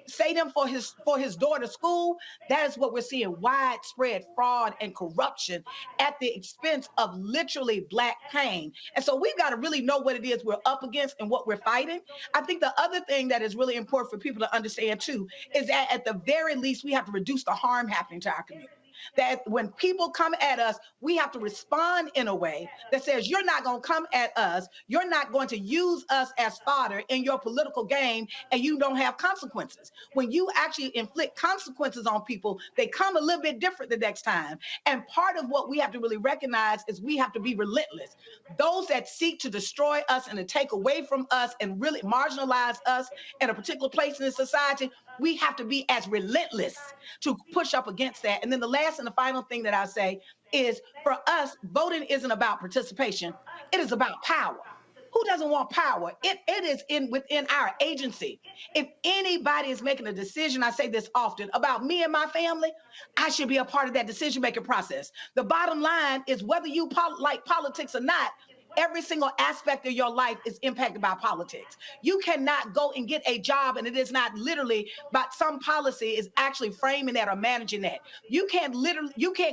stadium for his daughter's school. That is what we're seeing, widespread fraud and corruption at the expense of literally Black pain. And so we've got to really know what it is we're up against and what we're fighting. I think the other thing that is really important for people to understand too is that at the very least, we have to reduce the harm happening to our community. That when people come at us, we have to respond in a way that says, you're not going to come at us. You're not going to use us as fodder in your political game, and you don't have consequences. When you actually inflict consequences on people, they come a little bit different the next time. And part of what we have to really recognize is we have to be relentless. Those that seek to destroy us and to take away from us and really marginalize us in a particular place in the society, we have to be as relentless to push up against that. And then the last and the final thing that I say is, for us, voting isn't about participation. It is about power. Who doesn't want power? It is within our agency. If anybody is making a decision, I say this often, about me and my family, I should be a part of that decision-making process. The bottom line is, whether you like politics or not, every single aspect of your life is impacted by politics. You cannot go and get a job and it is not literally, but some policy is actually framing that or managing that. You can't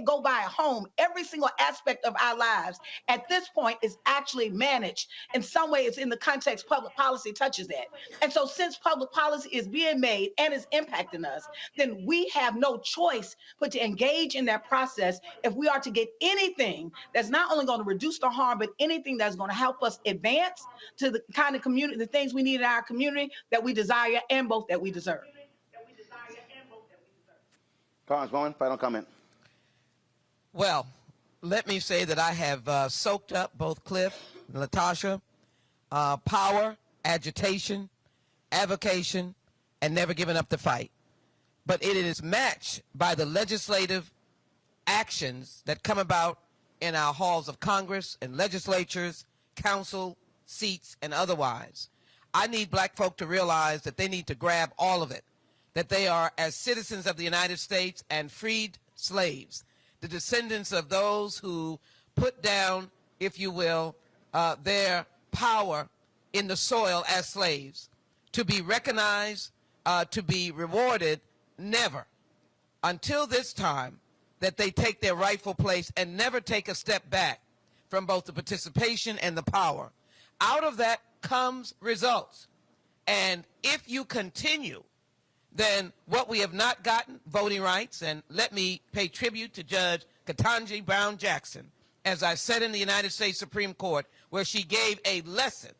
go buy a home. Every single aspect of our lives at this point is actually managed. In some way, it's in the context public policy touches that. And so since public policy is being made and is impacting us, then we have no choice but to engage in that process if we are to get anything that's not only going to reduce the harm, but anything that's going to help us advance to the kind of community, the things we need in our community that we desire and both that we deserve. Congresswoman, final comment. Well, let me say that I have soaked up both Clif and LaTosha, power, agitation, avocation, and never given up the fight. But it is matched by the legislative actions that come about in our halls of Congress and legislatures, council seats, and otherwise. I need black folk to realize that they need to grab all of it, that they are, as citizens of the United States and freed slaves, the descendants of those who put down, if you will, their power in the soil as slaves, to be recognized, to be rewarded, never, until this time, that they take their rightful place and never take a step back from both the participation and the power. Out of that comes results. And if you continue, then what we have not gotten, voting rights, and let me pay tribute to Judge Ketanji Brown Jackson, as I said in the United States Supreme Court, where she gave a lesson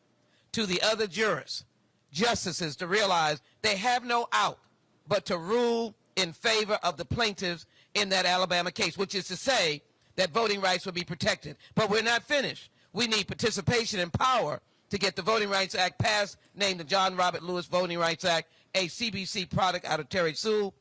to the other jurors, justices, to realize they have no out but to rule in favor of the plaintiffs in that Alabama case, which is to say that voting rights will be protected. But we're not finished. We need participation and power to get the Voting Rights Act passed, named the John Robert Lewis Voting Rights Act, a CBC product out of Terry Sewell,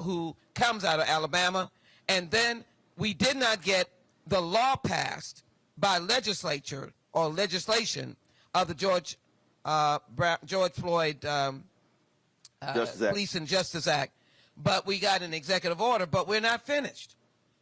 who comes out of Alabama. And then we did not get the law passed by legislature or legislation of the George Floyd Police and Justice Act. But we got an executive order, but we're not finished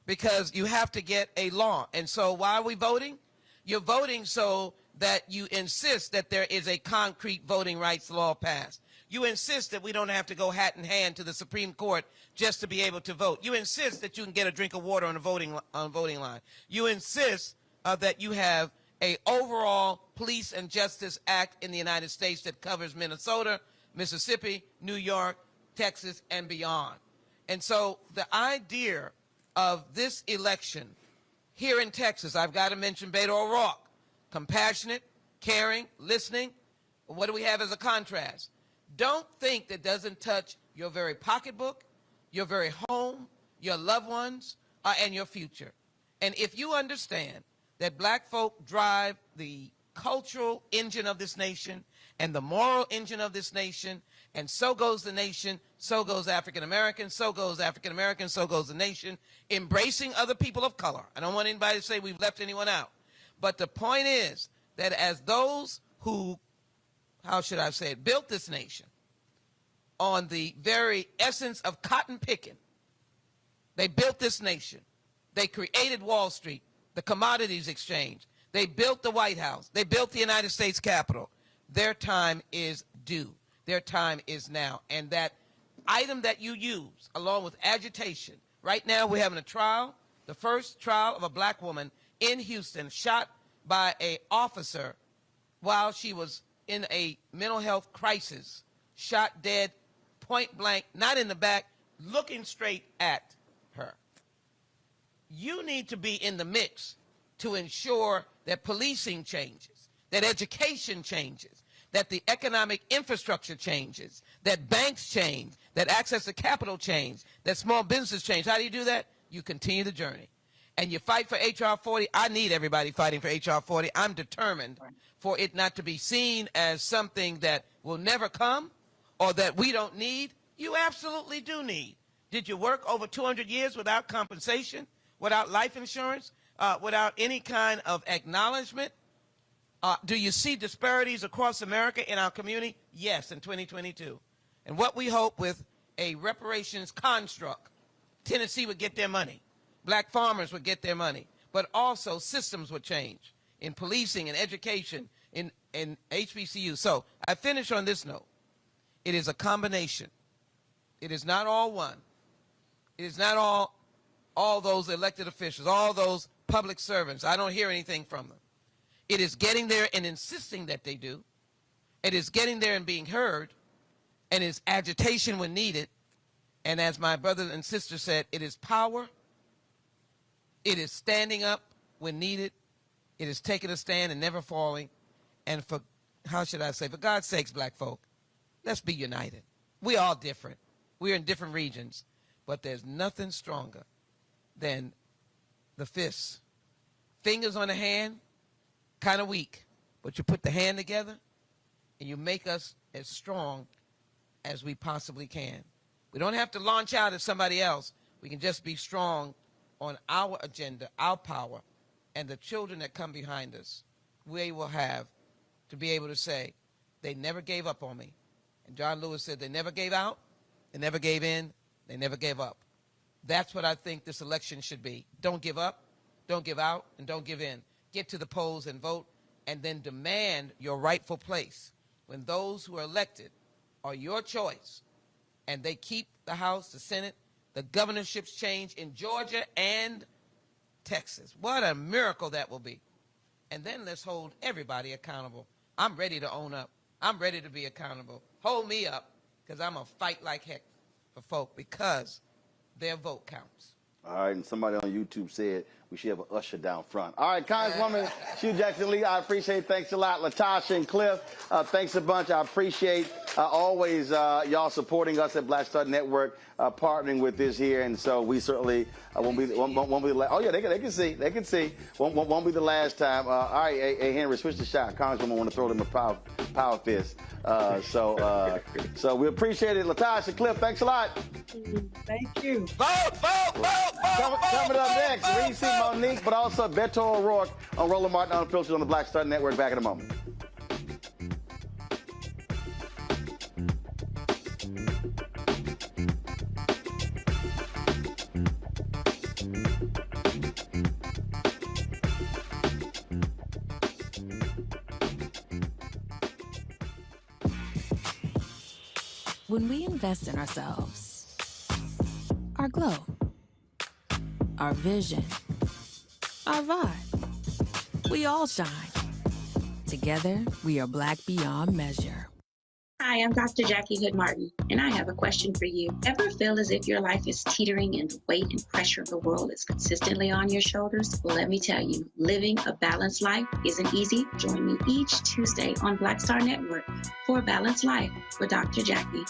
because you have to get a law. And so why are we voting? You're voting so that you insist that there is a concrete voting rights law passed. You insist that we don't have to go hat in hand to the Supreme Court just to be able to vote. You insist that you can get a drink of water on a voting line. You insist that you have a overall Police and Justice Act in the United States that covers Minnesota, Mississippi, New York, Texas, and beyond. And so the idea of this election here in Texas, I've got to mention Beto O'Rouke, compassionate, caring, listening. What do we have as a contrast? Don't think that doesn't touch your very pocketbook, your very home, your loved ones, and your future. And if you understand that black folk drive the cultural engine of this nation and the moral engine of this nation, and so goes the nation, so goes African Americans, so goes African Americans, so goes the nation, embracing other people of color. I don't want anybody to say we've left anyone out. But the point is that as those who, how should I say it, built this nation on the very essence of cotton picking, they built this nation. They created Wall Street, the commodities exchange. They built the White House. They built the United States Capitol. Their time is due. Their time is now. And that item that you use, along with agitation, right now we're having a trial, the first trial of a black woman in Houston, shot by an officer while she was in a mental health crisis, shot dead, point blank, not in the back, looking straight at her. You need to be in the mix to ensure that policing changes, that education changes, that the economic infrastructure changes, that banks change, that access to capital change, that small businesses change. How do you do that? You continue the journey. And you fight for H.R. 40. I need everybody fighting for H.R. 40. I'm determined for it not to be seen as something that will never come or that we don't need. You absolutely do need. Did you work over 200 years without compensation, without life insurance, without any kind of acknowledgement? Do you see disparities across America in our community? Yes, in 2022. And what we hope with a reparations construct, Tennessee would get their money. Black farmers would get their money. But also systems would change. in policing, in education, in HBCU. So I finish on this note. It is a combination. It is not all one. It is not all those elected officials, all those public servants. I don't hear anything from them. It is getting there and insisting that they do. It is getting there and being heard. And it's agitation when needed. And as my brother and sister said, it is power. It is standing up when needed. It is taking a stand and never falling. And for, how should I say, for God's sakes, black folk, let's be united. We all different. We're in different regions. But there's nothing stronger than the fists. Fingers on the hand, kind of weak. But you put the hand together and you make us as strong as we possibly can. We don't have to launch out at somebody else. We can just be strong on our agenda, our power, and the children that come behind us. We will have to be able to say, they never gave up on me. And John Lewis said, they never gave out, they never gave in, they never gave up. That's what I think this election should be. Don't give up, don't give out, and don't give in. Get to the polls and vote, and then demand your rightful place. When those who are elected are your choice, and they keep the House, the Senate, the governorships change in Georgia and Texas. What a miracle that will be. And then let's hold everybody accountable. I'm ready to own up. I'm ready to be accountable. Hold me up, because I'm going to fight like heck for folk, because their vote counts. All right, and somebody on YouTube said we should have an usher down front. All right, Congresswoman Sheila Jackson Lee, I appreciate it. Thanks a lot. LaTosha and Clif, thanks a bunch. I appreciate always y'all supporting us at Black Star Network, partnering with this here, and so we certainly won't be the last. Oh yeah, they can see. They can see. Won't be the last time. All right, hey Henry, switch the shot. Congresswoman want to throw them a power fist. So we appreciate it. LaTosha, Clif, thanks a lot. Thank you. Vote. Coming up next, Reese, Monique, but also Beto O'Rouke on Roland Martin Unfiltered on the Black Star Network. Back in a moment. When we invest in ourselves, our glow, our vision, our vibe, we all shine. Together, we are Black beyond measure. Hi, I'm Dr. Jackie Hood Martin, and I have a question for you. Ever feel as if your life is teetering and the weight and pressure of the world is consistently on your shoulders? Well, let me tell you, living a balanced life isn't easy. Join me each Tuesday on Black Star Network for A Balanced Life with Dr. Jackie.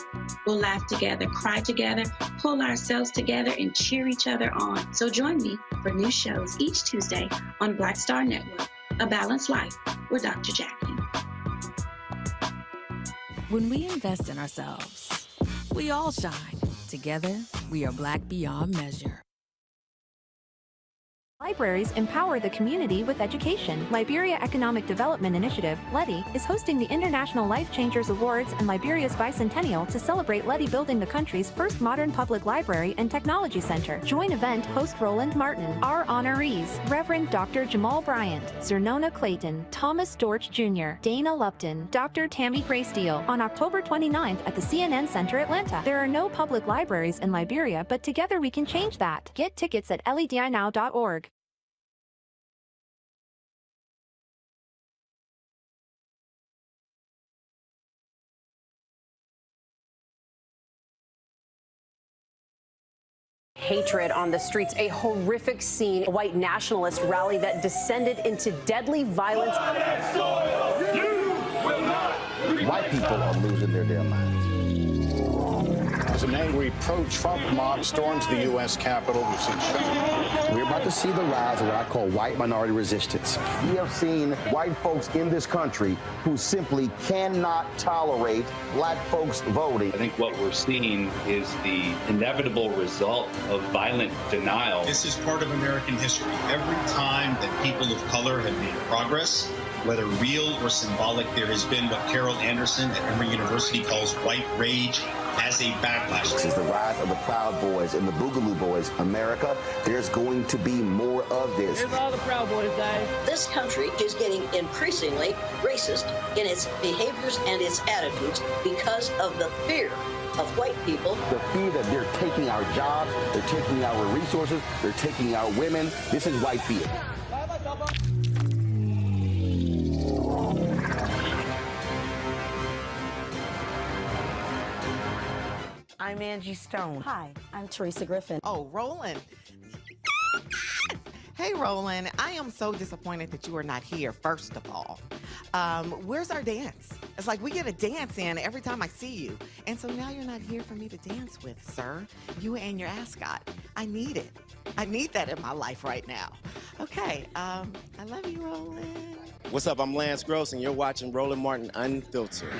We'll laugh together, cry together, pull ourselves together, and cheer each other on. So join me for new shows each Tuesday on Black Star Network, A Balanced Life with Dr. Jackie. When we invest in ourselves, we all shine. Together, we are Black beyond measure. Libraries empower the community with education. Liberia Economic Development Initiative, LEDI, is hosting the International Life Changers Awards and Liberia's bicentennial to celebrate LEDI building the country's first modern public library and technology center. Join event host Roland Martin. Our honorees, Reverend Dr. Jamal Bryant, Zernona Clayton, Thomas Dorch Jr., Dana Lupton, Dr. Tammy Graysteele, on October 29th at the CNN Center, Atlanta. There are no public libraries in Liberia, but together we can change that. Get tickets at ledinow.org. Hatred on the streets, a horrific scene, a white nationalist rally that descended into deadly violence. White people are losing their damn minds. As an angry pro-Trump mob storms the U.S. Capitol, we've seen shootings. We're about to see the rise of what I call white minority resistance. We have seen white folks in this country who simply cannot tolerate black folks voting. I think what we're seeing is the inevitable result of violent denial. This is part of American history. Every time that people of color have made progress, whether real or symbolic, there has been what Carol Anderson at Emory University calls white rage as a backlash. This is the rise of the Proud Boys and the Boogaloo Boys. America, there's going to be more of this. Here's all the Proud Boys, guys. This country is getting increasingly racist in its behaviors and its attitudes because of the fear of white people. The fear that they're taking our jobs, they're taking our resources, they're taking our women. This is white fear. I'm Angie Stone. Hi, I'm Teresa Griffin. Oh, Roland. Hey, Roland, I am so disappointed that you are not here, first of all. Where's our dance? It's like we get a dance in every time I see you. And so now you're not here for me to dance with, sir. You and your ascot. I need it. I need that in my life right now. Okay, I love you, Roland. What's up? I'm Lance Gross, and you're watching Roland Martin Unfiltered.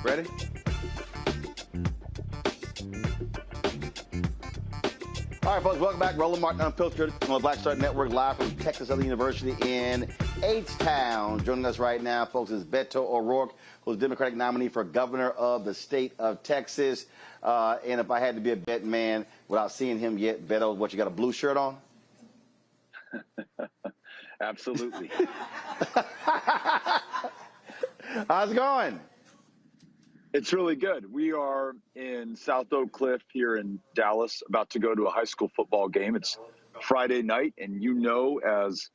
Ready? All right, folks, welcome back. Roland Martin Unfiltered on the Black Star Network, live from Texas Southern University in H-Town. Joining us right now, folks, is Beto O'Rouke, who's Democratic nominee for governor of the state of Texas. And if I had to be a bet man, without seeing him yet, Beto, what, you got a blue shirt on? Absolutely. How's it going? It's really good. We are in South Oak Cliff here in Dallas, about to go to a high school football game. It's Friday night, and you know, as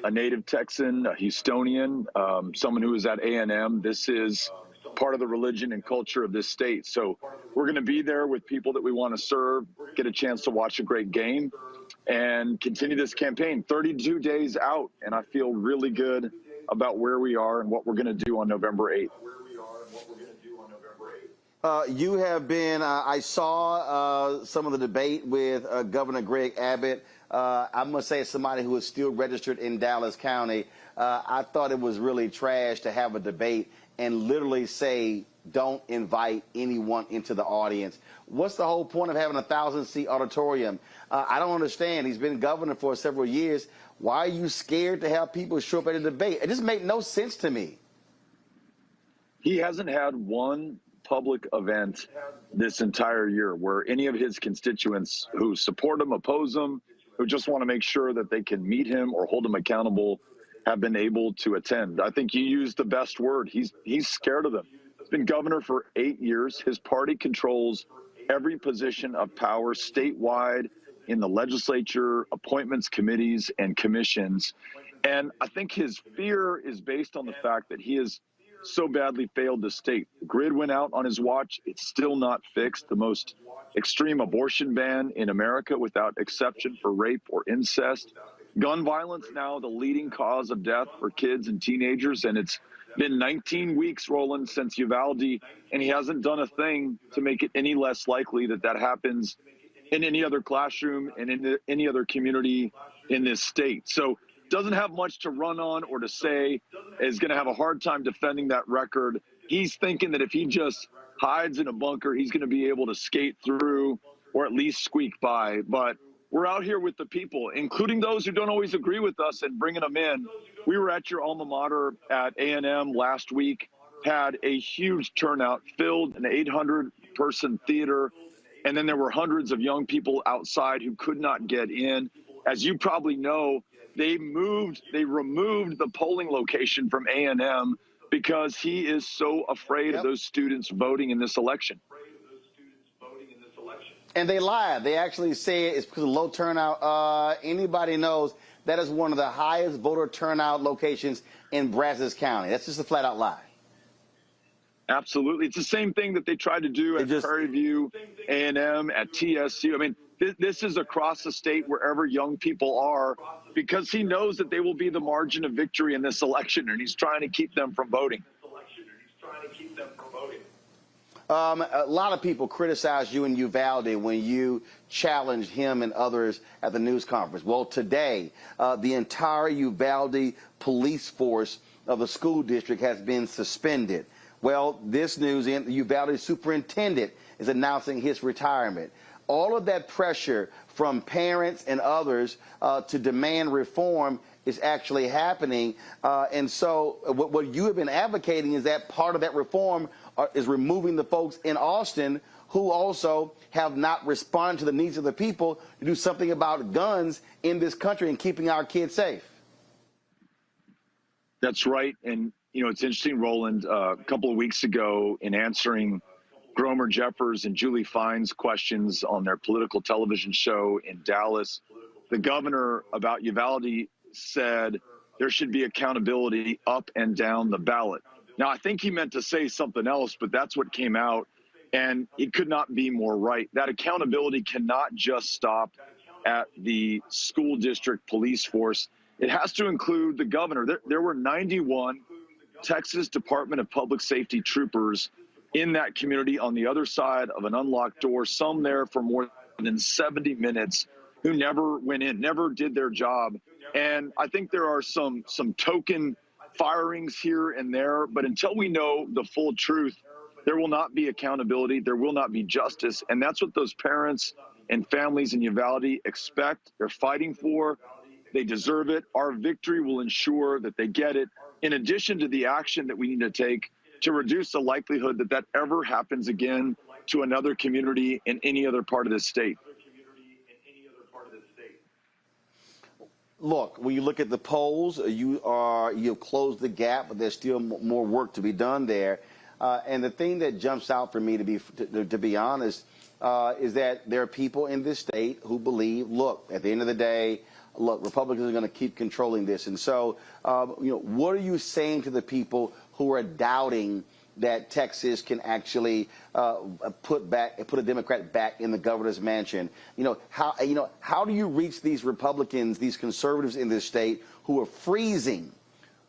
a native Texan, a Houstonian, someone who is at A&M, this is part of the religion and culture of this state. So we're going to be there with people that we want to serve, get a chance to watch a great game, and continue this campaign. 32 days out, and I feel really good about where we are and what we're going to do on November 8th. You have been, I saw some of the debate with Governor Greg Abbott. I must say, as somebody who is still registered in Dallas County, I thought it was really trash to have a debate and literally say, don't invite anyone into the audience. What's the whole point of having a 1,000-seat auditorium? I don't understand. He's been governor for several years. Why are you scared to have people show up at a debate? It just made no sense to me. He hasn't had one public event this entire year where any of his constituents who support him, oppose him, who just want to make sure that they can meet him or hold him accountable have been able to attend. I think you used the best word. He's scared of them. He's been governor for 8 years. His party controls every position of power statewide in the legislature, appointments committees, and commissions. And I think his fear is based on the fact that he has so badly failed the state. The grid went out on his watch. It's still not fixed. The most extreme abortion ban in America without exception for rape or incest. Gun violence now the leading cause of death for kids and teenagers. And it's been 19 weeks, Roland, since Uvalde, and he hasn't done a thing to make it any less likely that that happens in any other classroom and in any other community in this state. So doesn't have much to run on or to say, is going to have a hard time defending that record. He's thinking that if he just hides in a bunker, he's going to be able to skate through or at least squeak by. But we're out here with the people, including those who don't always agree with us, and bringing them in. We were at your alma mater at A&M last week, had a huge turnout, filled an 800-person theater, and then there were hundreds of young people outside who could not get in. As you probably know, they removed the polling location from A&M because he is so afraid of those students voting in this election. And they lied. They actually say it's because of low turnout. Anybody knows that is one of the highest voter turnout locations in Brazos County. That's just a flat-out lie. Absolutely. It's the same thing that they tried to do at Prairie View, A&M, at TSU. I mean, this is across the state wherever young people are, because he knows that they will be the margin of victory in this election, and he's trying to keep them from voting. A lot of people criticized you in Uvalde when you challenged him and others at the news conference. Well, today, the entire Uvalde police force of the school district has been suspended. Well, this news, the Uvalde superintendent is announcing his retirement. All of that pressure from parents and others to demand reform is actually happening. And so what you have been advocating is that part of that reform is removing the folks in Austin who also have not responded to the needs of the people to do something about guns in this country and keeping our kids safe. That's right. And, you know, it's interesting, Roland, a couple of weeks ago in answering Gromer Jeffers and Julie Fine's questions on their political television show in Dallas, the governor about Uvalde said there should be accountability up and down the ballot. Now, I think he meant to say something else, but that's what came out. And it could not be more right. That accountability cannot just stop at the school district police force. It has to include the governor. There were 91 Texas Department of Public Safety troopers in that community on the other side of an unlocked door, some there for more than 70 minutes, who never went in, never did their job. And I think there are some token firings here and there, but until we know the full truth, there will not be accountability, there will not be justice. And that's what those parents and families in Uvalde expect. They're fighting for. They deserve it. Our victory will ensure that they get it, in addition to the action that we need to take to reduce the likelihood that that ever happens again to another community in any other part of the state. Look, when you look at the polls, you've closed the gap, but there's still more work to be done there. And the thing that jumps out for me, to be honest, is that there are people in this state who believe, look, at the end of the day, look, Republicans are going to keep controlling this. And so, what are you saying to the people who are doubting that Texas can actually put a Democrat back in the governor's mansion? How do you reach these Republicans, these conservatives in this state who are freezing,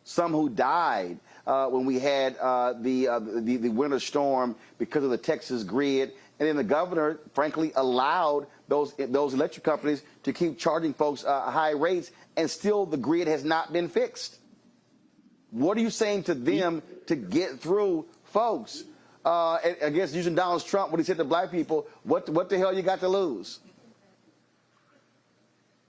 some who died when we had the winter storm because of the Texas grid, and then the governor, frankly, allowed those electric companies to keep charging folks high rates, and still the grid has not been fixed? What are you saying to them to get through, folks? I guess using Donald Trump when he said to black people, what the hell you got to lose?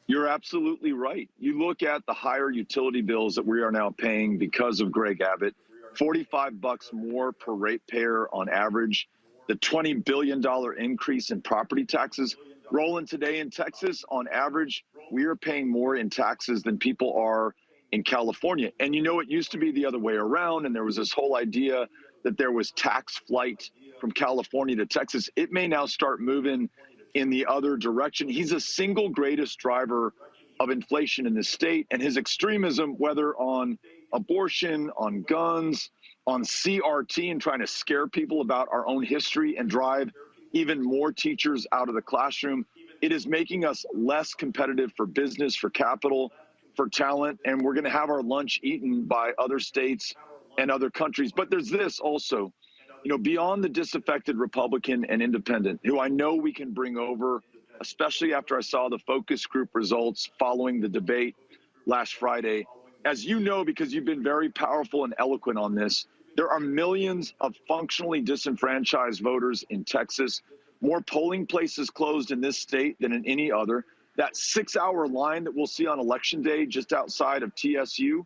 You're absolutely right. You look at the higher utility bills that we are now paying because of Greg Abbott, $45 more per ratepayer on average, the $20 billion increase in property taxes. Roland, today in Texas, on average, we are paying more in taxes than people are in California. And it used to be the other way around, and there was this whole idea that there was tax flight from California to Texas. It may now start moving in the other direction. He's the single greatest driver of inflation in the state, and his extremism, whether on abortion, on guns, on CRT, and trying to scare people about our own history and drive even more teachers out of the classroom, it is making us less competitive for business, for capital, for talent, and we're going to have our lunch eaten by other states and other countries. But there's this also, beyond the disaffected Republican and independent, who I know we can bring over, especially after I saw the focus group results following the debate last Friday. As you know, because you've been very powerful and eloquent on this, there are millions of functionally disenfranchised voters in Texas, more polling places closed in this state than in any other. That 6-hour line that we'll see on Election Day just outside of TSU,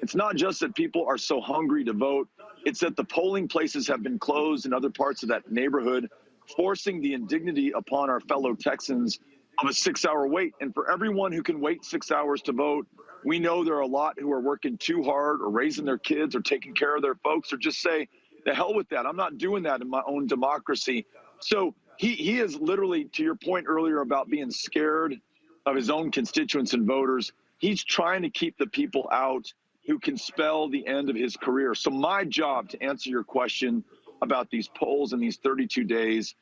it's not just that people are so hungry to vote, it's that the polling places have been closed in other parts of that neighborhood, forcing the indignity upon our fellow Texans of a 6-hour wait. And for everyone who can wait 6 hours to vote, we know there are a lot who are working too hard or raising their kids or taking care of their folks, or just say, the hell with that. I'm not doing that in my own democracy. So he is literally, to your point earlier about being scared of his own constituents and voters, he's trying to keep the people out who can spell the end of his career. So my job, to answer your question about these polls and these 32 days,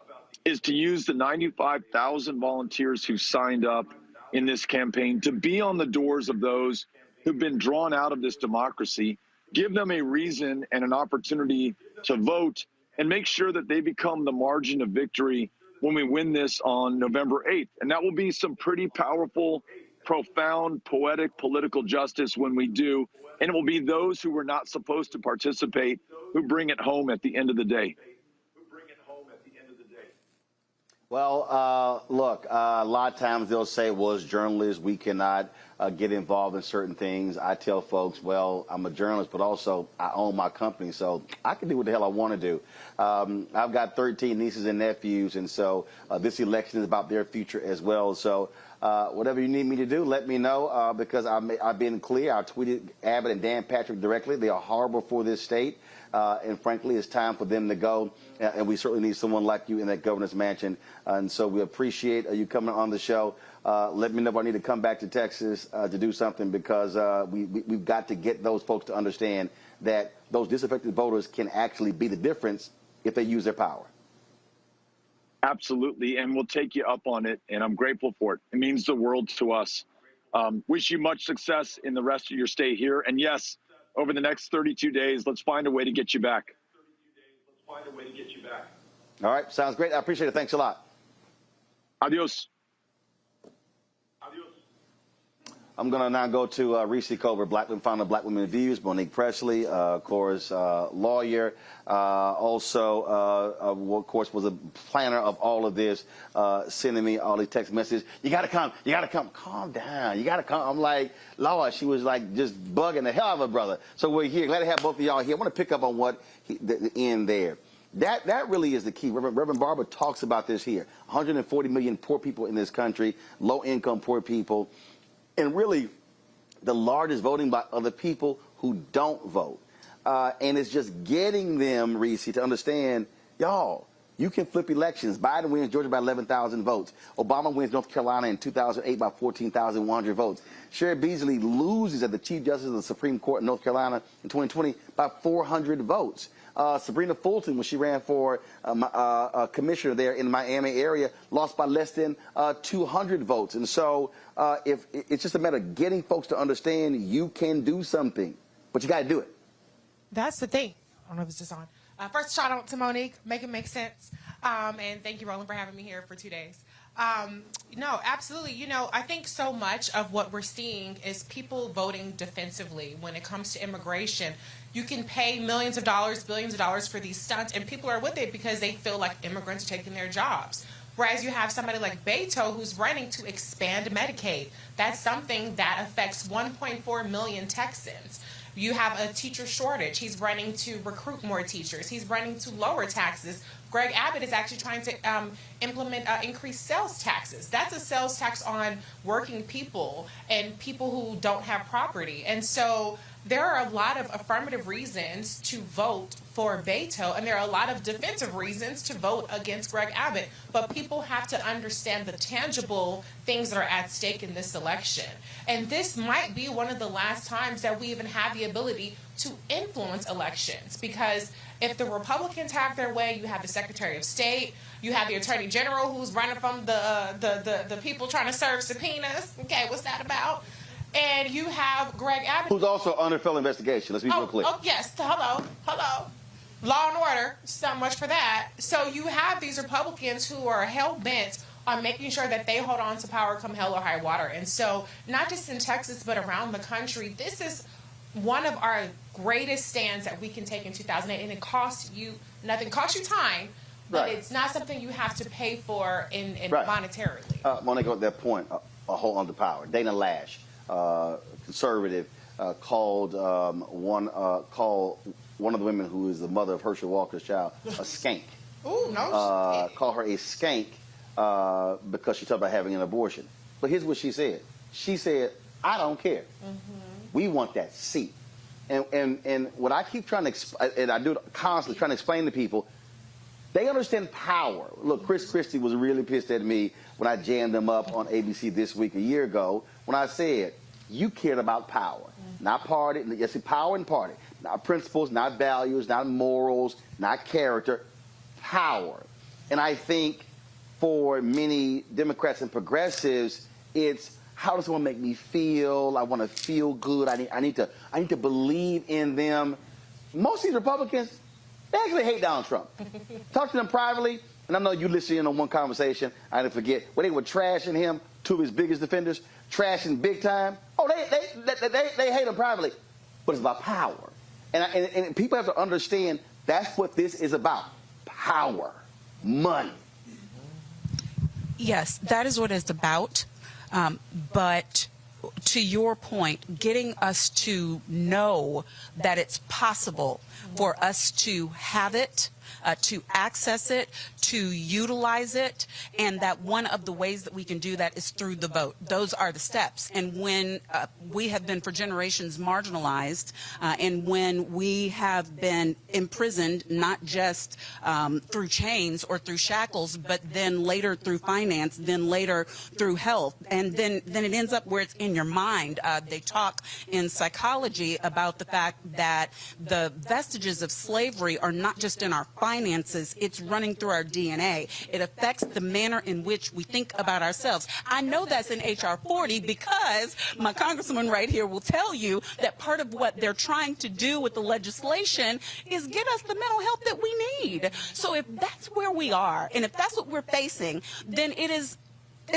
is to use the 95,000 volunteers who signed up in this campaign to be on the doors of those who've been drawn out of this democracy, give them a reason and an opportunity to vote, and make sure that they become the margin of victory when we win this on November 8th. And that will be some pretty powerful, profound, poetic political justice when we do. And it will be those who were not supposed to participate who bring it home at the end of the day. Well, look, a lot of times they'll say, well, as journalists, we cannot get involved in certain things. I tell folks, well, I'm a journalist, but also I own my company, so I can do what the hell I want to do. I've got 13 nieces and nephews, and so this election is about their future as well. So whatever you need me to do, let me know, because I've been clear. I tweeted Abbott and Dan Patrick directly. They are horrible for this state. And frankly, it's time for them to go. And we certainly need someone like you in that governor's mansion. And so we appreciate you coming on the show. Let me know if I need to come back to Texas to do something, because we've got to get those folks to understand that those disaffected voters can actually be the difference if they use their power. Absolutely. And we'll take you up on it. And I'm grateful for it. It means the world to us. Wish you much success in the rest of your stay here. And yes, over the next 32 days, let's find a way to get you back. All right. Sounds great. I appreciate it. Thanks a lot. Adios. I'm going to now go to Reese Colbert, founder of Black Women Views, Monique Presley, of course, lawyer, also, of course, was a planner of all of this, sending me all these text messages. You got to come. You got to come. Calm down. You got to come. I'm like, Lord, she was like just bugging the hell out of her brother. So we're here. Glad to have both of y'all here. I want to pick up on what the end there. That really is the key. Reverend Barber talks about this here. 140 million poor people in this country, low-income poor people. And really, the largest voting by other people who don't vote. And it's just getting them, Reese, to understand, y'all, you can flip elections. Biden wins Georgia by 11,000 votes. Obama wins North Carolina in 2008 by 14,100 votes. Sherry Beasley loses as the Chief Justice of the Supreme Court in North Carolina in 2020 by 400 votes. Sabrina Fulton, when she ran for commissioner there in the Miami area, lost by less than 200 votes. And so if it's just a matter of getting folks to understand you can do something, but you got to do it. That's the thing. I don't know if it's just on. First, shout out to Monique. Make it make sense. And thank you, Roland, for having me here for 2 days. No, absolutely. You know, I think so much of what we're seeing is people voting defensively when it comes to immigration. You can pay millions of dollars, billions of dollars for these stunts, and people are with it because they feel like immigrants are taking their jobs. Whereas you have somebody like Beto who's running to expand Medicaid. That's something that affects 1.4 million Texans. You have a teacher shortage. He's running to recruit more teachers. He's running to lower taxes. Greg Abbott is actually trying to implement increased sales taxes. That's a sales tax on working people and people who don't have property. And so there are a lot of affirmative reasons to vote for Beto, and there are a lot of defensive reasons to vote against Greg Abbott. But people have to understand the tangible things that are at stake in this election. And this might be one of the last times that we even have the ability to influence elections, because if the Republicans have their way, you have the Secretary of State, you have the Attorney General who's running from the people trying to serve subpoenas. Okay, what's that about? And you have Greg Abbott, who's also under federal investigation. Let's be real clear. Oh, yes. Hello. Law and order. So much for that. So you have these Republicans who are hell-bent on making sure that they hold on to power come hell or high water. And so not just in Texas, but around the country, this is one of our greatest stands that we can take in 2008. And it costs you nothing. It costs you time, but it's not something you have to pay for in monetarily. Monica, at that point, hold on to power. Dana Lash, conservative, called one of the women who is the mother of Herschel Walker's child a skank. Ooh, no. Call her a skank because she talked about having an abortion. But here's what she said. She said, I don't care. Mm-hmm. We want that seat. And what I keep trying to, and I do it constantly, trying to explain to people, they understand power. Look, Chris Christie was really pissed at me when I jammed him up on ABC This Week a year ago when I said, you cared about power, not party. Yes, power and party. Not principles, not values, not morals, not character, power. And I think for many Democrats and progressives, it's how does someone make me feel? I want to feel good. I need to believe in them. Most of these Republicans, they actually hate Donald Trump. Talk to them privately, and I know you listen in on one conversation. I didn't forget when they were trashing him, two of his biggest defenders, trashing big time. Oh, they hate him privately. but it's about power. And people have to understand that's what this is about. Power, money. Yes, that is what it's about. But to your point, getting us to know that it's possible for us to have it, to access it, to utilize it, and that one of the ways that we can do that is through the vote. Those are the steps. And when we have been for generations marginalized, and when we have been imprisoned, not just through chains or through shackles, but then later through finance, then later through health, and then it ends up where it's in your mind. They talk in psychology about the fact that the vestiges of slavery are not just in our finances, it's running through our DNA. It affects the manner in which we think about ourselves. I know that's in H.R. 40 because my congressman right here will tell you that part of what they're trying to do with the legislation is get us the mental health that we need. So if that's where we are, and if that's what we're facing, then it's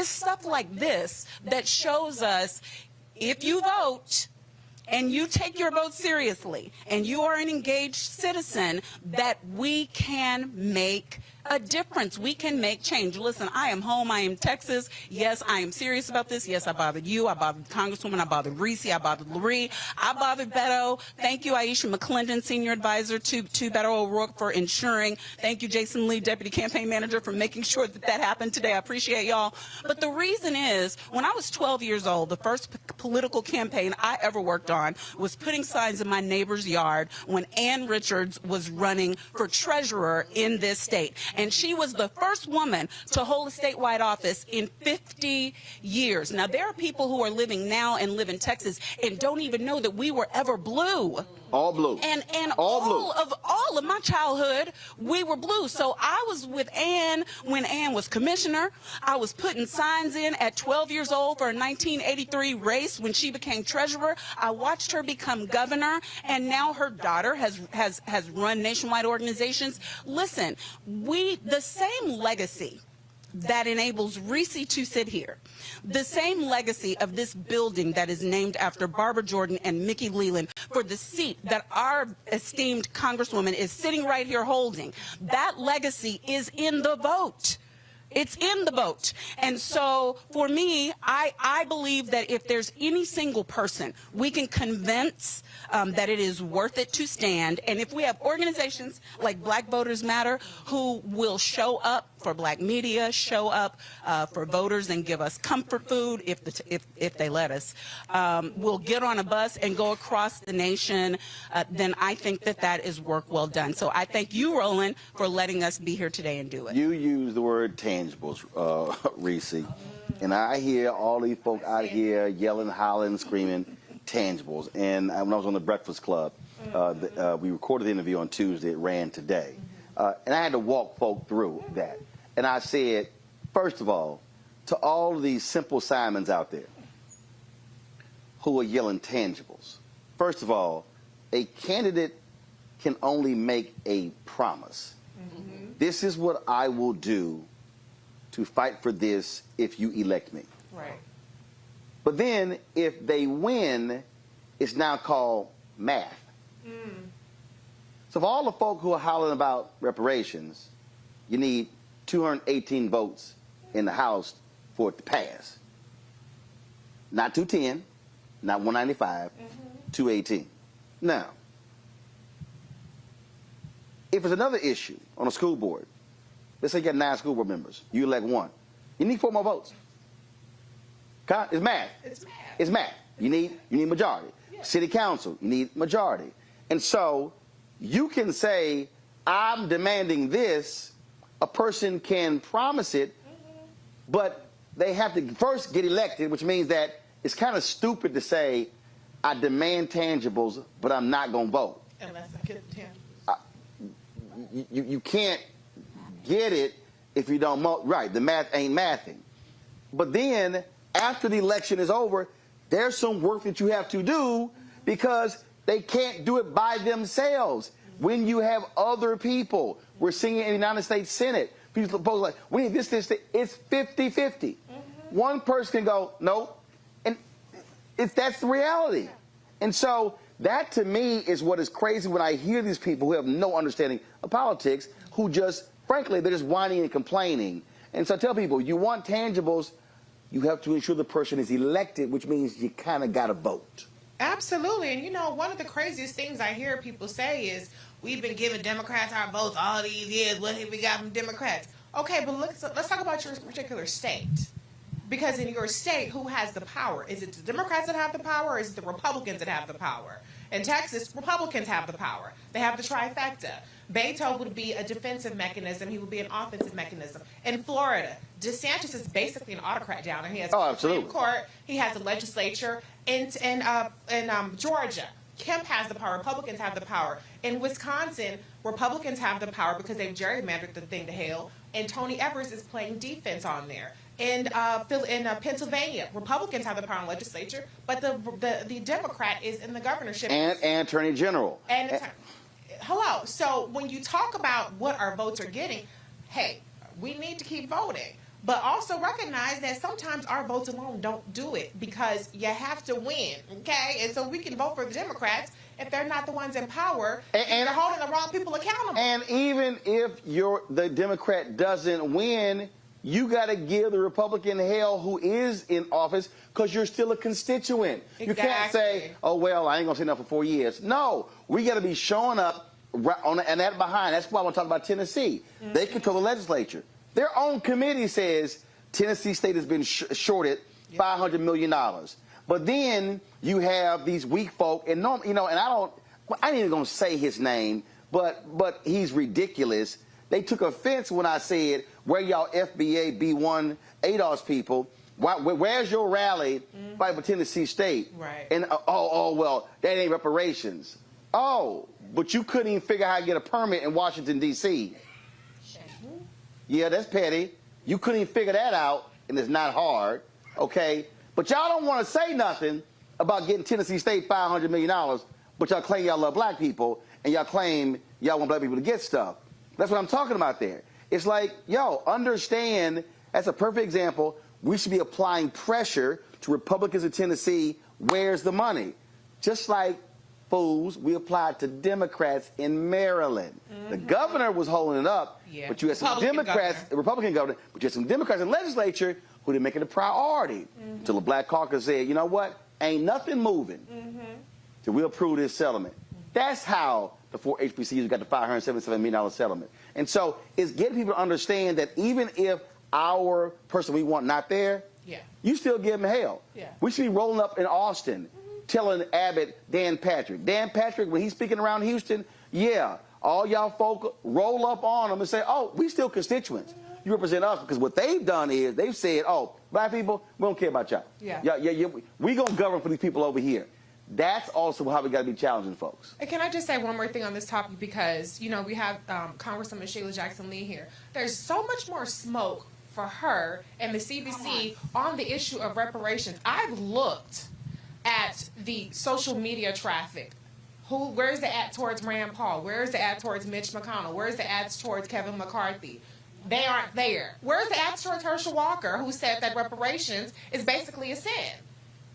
stuff like this that shows us if you vote and you take your vote seriously and you are an engaged citizen, that we can make a difference. We can make change. Listen, I am home. I am Texas. Yes, I am serious about this. Yes, I bothered you. I bothered Congresswoman. I bothered Reese. I bothered Lurie. I bothered Beto. Thank you, Aisha McClendon, Senior Advisor to Beto O'Rouke, for ensuring. Thank you, Jason Lee, Deputy Campaign Manager, for making sure that that happened today. I appreciate y'all. But the reason is, when I was 12 years old, the first political campaign I ever worked on was putting signs in my neighbor's yard when Ann Richards was running for treasurer in this state. And she was the first woman to hold a statewide office in 50 years. Now, there are people who are living now and live in Texas and don't even know that we were ever blue. All blue. And all of my childhood, we were blue. So I was with Ann when Ann was commissioner. I was putting signs in at 12 years old for a 1983 race when she became treasurer. I watched her become governor, and now her daughter has run nationwide organizations. Listen, the same legacy that enables Reese to sit here, the same legacy of this building that is named after Barbara Jordan and Mickey Leland for the seat that our esteemed Congresswoman is sitting right here holding, that legacy is in the vote. It's in the vote. And so for me, I believe that if there's any single person we can convince that it is worth it to stand, and if we have organizations like Black Voters Matter who will show up for Black media, show up for voters and give us comfort food if they let us, we'll get on a bus and go across the nation, then I think that is work well done. So I thank you, Roland, for letting us be here today and do it. You use the word tangibles, Reese, and I hear all these folk out here yelling, hollering, screaming tangibles. And when I was on the Breakfast Club, we recorded the interview on Tuesday. It ran today. And I had to walk folk through that. And I said, first of all, to all of these simple Simons out there who are yelling tangibles, first of all, a candidate can only make a promise. Mm-hmm. This is what I will do to fight for this if you elect me. Right. But then if they win, it's now called math. Mm. So for all the folk who are hollering about reparations, you need 218 votes in the House for it to pass. Not 210, not 195, 218. Now, if it's another issue on a school board, let's say you got 9 school board members, you elect 1, you need 4 more votes. It's math. It's math. You need majority. Yeah. City council, you need majority. And so you can say, I'm demanding this. A person can promise it, but they have to first get elected, which means that it's kind of stupid to say, I demand tangibles, but I'm not going to vote. Unless I get you can't get it if you don't vote. Right, the math ain't mathing. But then, after the election is over, there's some work that you have to do because they can't do it by themselves. When you have other people, we're seeing it in the United States Senate, people propose like, we need this, it's 50-50. One person can go, no, and that's the reality. And so that to me is what is crazy when I hear these people who have no understanding of politics, who just, frankly, they're just whining and complaining. And so I tell people, you want tangibles, you have to ensure the person is elected, which means you kind of got to vote. Absolutely. And, you know, one of the craziest things I hear people say is, we've been giving Democrats our votes all these years. What have we got from Democrats? Okay, but let's talk about your particular state. Because in your state, who has the power? Is it the Democrats that have the power, or is it the Republicans that have the power? In Texas, Republicans have the power. They have the trifecta. Beto would be a defensive mechanism. He would be an offensive mechanism. In Florida, DeSantis is basically an autocrat down there. He has the Supreme Court. He has the legislature. In Georgia, Kemp has the power. Republicans have the power. In Wisconsin, Republicans have the power because they've gerrymandered the thing to hell. And Tony Evers is playing defense on there. In Pennsylvania, Republicans have the power in the legislature, but the Democrat is in the governorship. And Attorney General. Hello. So when you talk about what our votes are getting, hey, we need to keep voting. But also recognize that sometimes our votes alone don't do it, because you have to win, okay? And so we can vote for the Democrats if they're not the ones in power, and they're holding the wrong people accountable. And even if the Democrat doesn't win, you got to give the Republican hell who is in office, because you're still a constituent. Exactly. You can't say, oh, well, I ain't going to say nothing for 4 years. No, we got to be showing up and that behind. That's why I want to talk about Tennessee. Mm-hmm. They control the legislature. Their own committee says Tennessee State has been shorted $500 million. But then you have these weak folk, and I ain't even going to say his name, but he's ridiculous. They took offense when I said, where y'all FBA B1 ADOS people, where's your rally fight for Tennessee State? Right. And, well, that ain't reparations. Oh, but you couldn't even figure out how to get a permit in Washington, D.C. Yeah, that's petty. You couldn't even figure that out, and it's not hard, okay? But y'all don't want to say nothing about getting Tennessee State $500 million, but y'all claim y'all love black people, and y'all claim y'all want black people to get stuff. That's what I'm talking about there. It's like, yo, understand, that's a perfect example. We should be applying pressure to Republicans in Tennessee. Where's the money? Just like, fools, we applied to Democrats in Maryland. Mm-hmm. The governor was holding it up, but you had some Republican governor, but you had some Democrats in the legislature who didn't make it a priority. Until the Black Caucus said, you know what, ain't nothing moving till we approve this settlement. That's how the 4 HBCUs got the $577 million settlement. And so it's getting people to understand that even if our person we want not there, you still give them hell. We should be rolling up in Austin telling Abbott, Dan Patrick, when he's speaking around Houston, all y'all folk roll up on him and say, oh, we still constituents. You represent us, because what they've done is they've said, oh, black people, we don't care about y'all. We going to govern for these people over here. That's also how we got to be challenging folks. And can I just say one more thing on this topic, because, you know, we have Congresswoman Sheila Jackson Lee here. There's so much more smoke for her and the CBC on the issue of reparations. I've looked at the social media traffic. Where's the ad towards Rand Paul? Where's the ad towards Mitch McConnell? Where's the ads towards Kevin McCarthy? They aren't there. Where's the ads towards Herschel Walker, who said that reparations is basically a sin?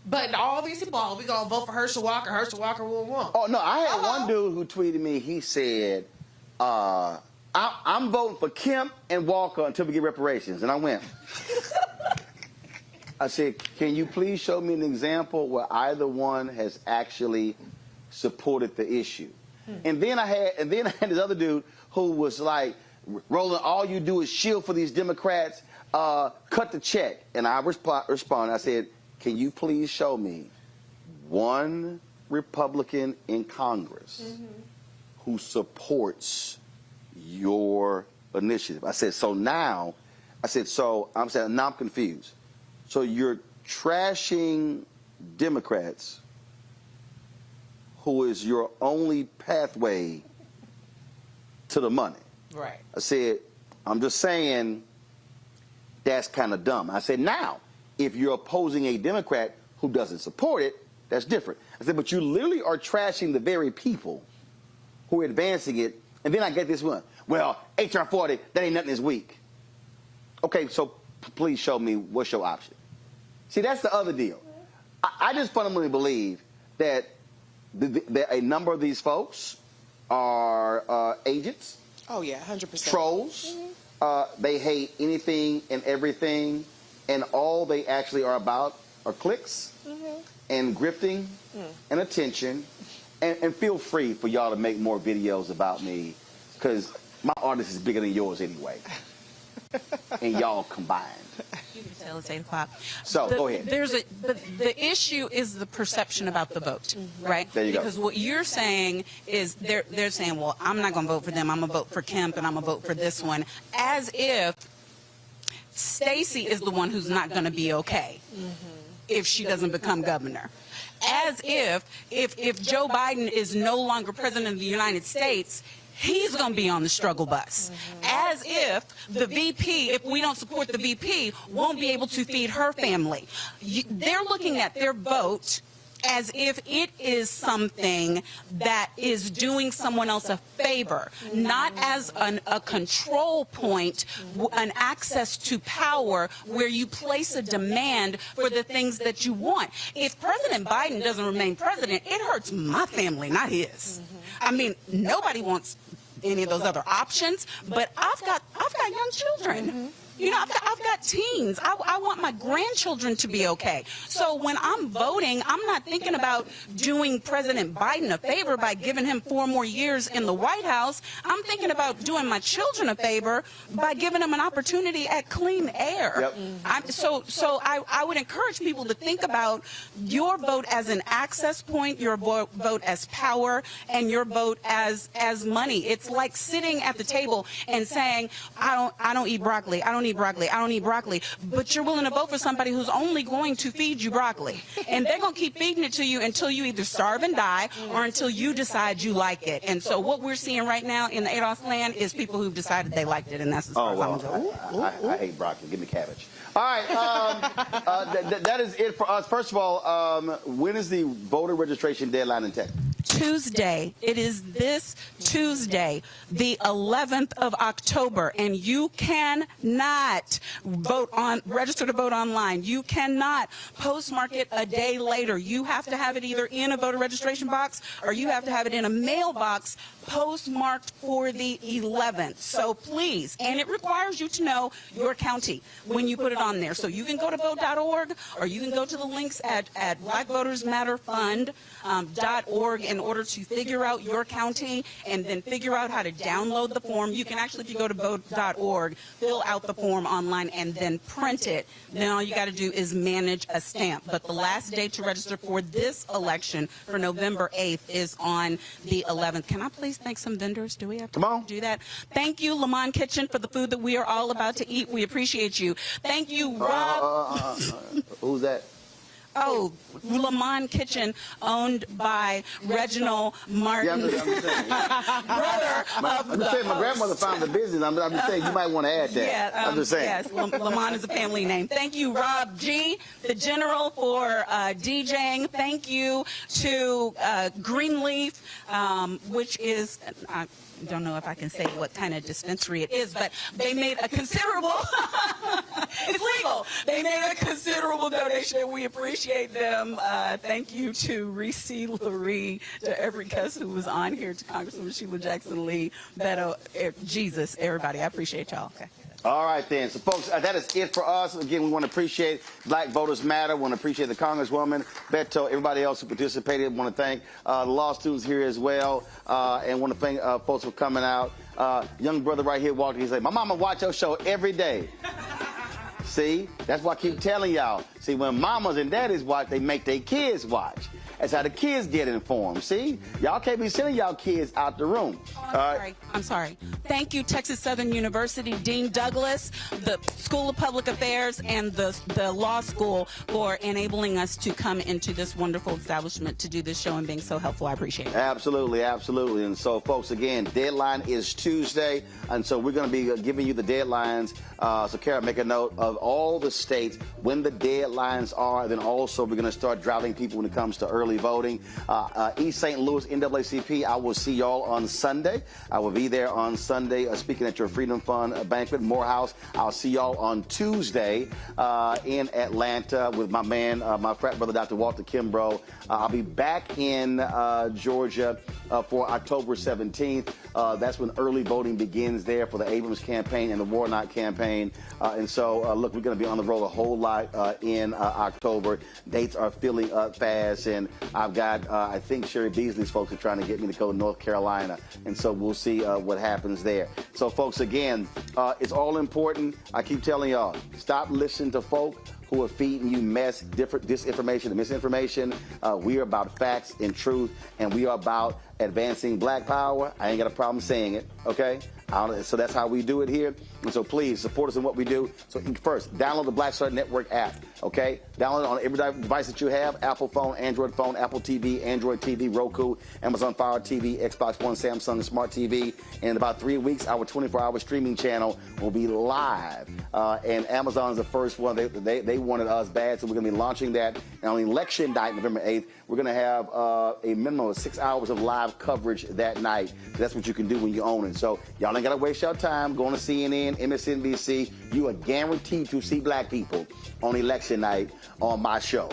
But all these people, we're going to vote for Herschel Walker will win. Oh, no, I had one dude who tweeted me, he said, I'm voting for Kemp and Walker until we get reparations. And I went, I said, can you please show me an example where either one has actually supported the issue? And then I had this other dude who was like, Roland, all you do is shield for these Democrats, cut the check. And I responded, I said, can you please show me one Republican in Congress who supports your initiative? I said, now I'm confused. So you're trashing Democrats, who is your only pathway to the money. Right. I said, I'm just saying that's kind of dumb. I said, now, if you're opposing a Democrat who doesn't support it, that's different. I said, but you literally are trashing the very people who are advancing it. And then I get this one. Well, H.R. 40, that ain't nothing this week. Okay, so please show me what's your option. See, that's the other deal. I just fundamentally believe that A number of these folks are agents. Oh, yeah, 100%. Trolls. They hate anything and everything, and all they actually are about are clicks and grifting and attention. And feel free for y'all to make more videos about me, because my audience is bigger than yours anyway. And y'all combined. You can tell it's 8 o'clock. So go ahead. The issue is the perception about the vote, right? There you go. Because what you're saying is they're saying, well, I'm not going to vote for them. I'm going to vote for Kemp, and I'm going to vote for this one, as if Stacey is the one who's not going to be okay if she doesn't become governor. As if Joe Biden is no longer president of the United States, he's going to be on the struggle bus. As if the VP, if we don't support the VP, won't be able to feed her family. They're looking at their vote as if it is something that is doing someone else a favor, not as a control point, an access to power where you place a demand for the things that you want. If President Biden doesn't remain president, it hurts my family, not his. I mean, nobody wants any of those other options, but I've got young children. You know, I've got teens. I want my grandchildren to be okay. So when I'm voting, I'm not thinking about doing President Biden a favor by giving him 4 more years in the White House. I'm thinking about doing my children a favor by giving them an opportunity at clean air. Yep. So I would encourage people to think about your vote as an access point, your vote as power, and your vote as money. It's like sitting at the table and saying, I don't eat broccoli. I don't eat broccoli, but you're willing to vote for somebody who's only going to feed you broccoli. And they're going to keep feeding it to you until you either starve and die or until you decide you like it. And so what we're seeing right now in the ADOS land is people who've decided they liked it, and that's as far as I'm going to go. I hate broccoli. Give me cabbage. All right, that is it for us. First of all, when is the voter registration deadline in Texas? Tuesday. It is this Tuesday, the 11th of October, and you cannot register to vote online. You cannot postmark it a day later. You have to have it either in a voter registration box or you have to have it in a mailbox postmarked for the 11th. So please, and it requires you to know your county when you put it on there. So you can go to vote.org or you can go to the links at blackvotersmatterfund.org in order to figure out your county and then figure out how to download the form. You can actually, if you go to vote.org, fill out the form online and then print it. Then all you got to do is manage a stamp. But the last day to register for this election for November 8th is on the 11th. Can I please thank some vendors? Do we have to do that? Thank you, Lamont Kitchen, for the food that we are all about to eat. We appreciate you. Thank you, Rob. Who's that? Oh, Lamont Kitchen, owned by Reginald Martin. Yeah, I'm just saying, my grandmother found the business. I'm just saying you might want to add that. Yeah, I'm just saying. Yes, Lamont is a family name. Thank you, Rob G., the General, for DJing. Thank you to Greenleaf, which is... I don't know if I can say what kind of dispensary it is, but they made a considerable, it's legal, they made a considerable donation, and we appreciate them. Thank you to Reese Lurie, to every guest who was on here, to Congresswoman Sheila Jackson Lee, Beto, Jesus, everybody. I appreciate y'all. Okay. All right, then. So, folks, that is it for us. Again, we want to appreciate Black Voters Matter. We want to appreciate the Congresswoman, Beto, everybody else who participated. We want to thank the law students here as well, and want to thank folks for coming out. Young brother right here walked in. He said, my mama watch your show every day. See? That's why I keep telling y'all. See, when mamas and daddies watch, they make their kids watch. That's how the kids get informed. See? Y'all can't be sending y'all kids out the room. I'm sorry. Thank you, Texas Southern University, Dean Douglas, the School of Public Affairs, and the law school for enabling us to come into this wonderful establishment to do this show and being so helpful. I appreciate it. Absolutely, absolutely. And so, folks, again, deadline is Tuesday, and so we're going to be giving you the deadlines. So, Kara, make a note of all the states, when the deadlines are. Then also we're going to start driving people when it comes to early voting. East St. Louis NAACP, I will see y'all on Sunday. I will be there on Sunday speaking at your Freedom Fund banquet, Morehouse. I'll see y'all on Tuesday in Atlanta with my man, my frat brother, Dr. Walter Kimbrough. I'll be back in Georgia for October 17th. That's when early voting begins there for the Abrams campaign and the Warnock campaign. And so, look, we're going to be on the road a whole lot in October. Dates are filling up fast. And I've got, I think Sherry Beasley's folks are trying to get me to go to North Carolina. And so we'll see what happens there. So, folks, again, it's all important. I keep telling y'all, stop listening to folk who are feeding you disinformation and misinformation. We are about facts and truth, and we are about advancing black power. I ain't got a problem saying it, okay? So that's how we do it here. And so please support us in what we do. So first, download the Black Star Network app, okay? Download it on every device that you have: Apple phone, Android phone, Apple TV, Android TV, Roku, Amazon Fire TV, Xbox One, Samsung Smart TV. And in about 3 weeks, our 24-hour streaming channel will be live. And Amazon is the first one. They wanted us bad, so we're going to be launching that. And on election night, November 8th, we're going to have a minimum of 6 hours of live coverage that night. That's what you can do when you own it. So y'all ain't got to waste your time going to CNN, MSNBC. You are guaranteed to see black people on election night on my show.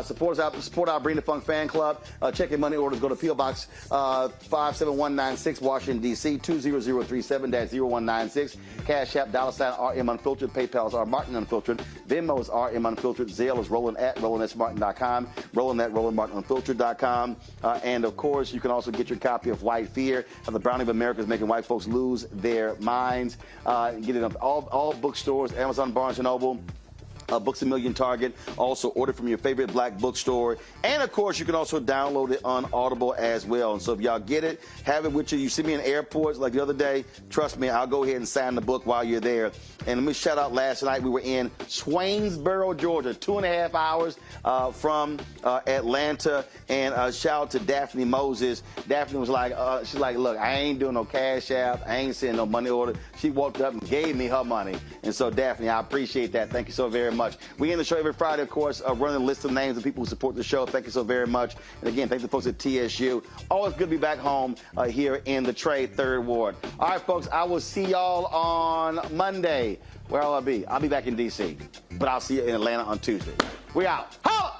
Support our Bring the Funk fan club. Check your money orders. Go to P.O. Box 57196, Washington, D.C. 20037-0196. Cash App, $RM Unfiltered. PayPal is R Martin Unfiltered. Venmo is RM Unfiltered. Zelle is Roland at RolandSMartin.com. Roland at RolandMartinUnfiltered.com. And of course, you can also get your copy of White Fear, How the Browning of America is Making White Folks Lose Their Minds. Get it on all bookstores, Amazon, Barnes & Noble. Books A Million, Target. Also order from your favorite black bookstore. And of course, you can also download it on Audible as well. And so if y'all get it, have it with you. You see me in airports like the other day, trust me, I'll go ahead and sign the book while you're there. And let me shout out last night, we were in Swainsboro, Georgia, 2.5 hours from Atlanta. And shout out to Daphne Moses. Daphne was like, she's like, look, I ain't doing no Cash App. I ain't sending no money order. She walked up and gave me her money. And so Daphne, I appreciate that. Thank you so very much. We end the show every Friday, of course, running a list of names of people who support the show. Thank you so very much. And again, thank the folks at TSU. Always good to be back home here in the Trade 3rd Ward. All right, folks, I will see y'all on Monday. Where will I be? I'll be back in D.C., but I'll see you in Atlanta on Tuesday. We out. Holla!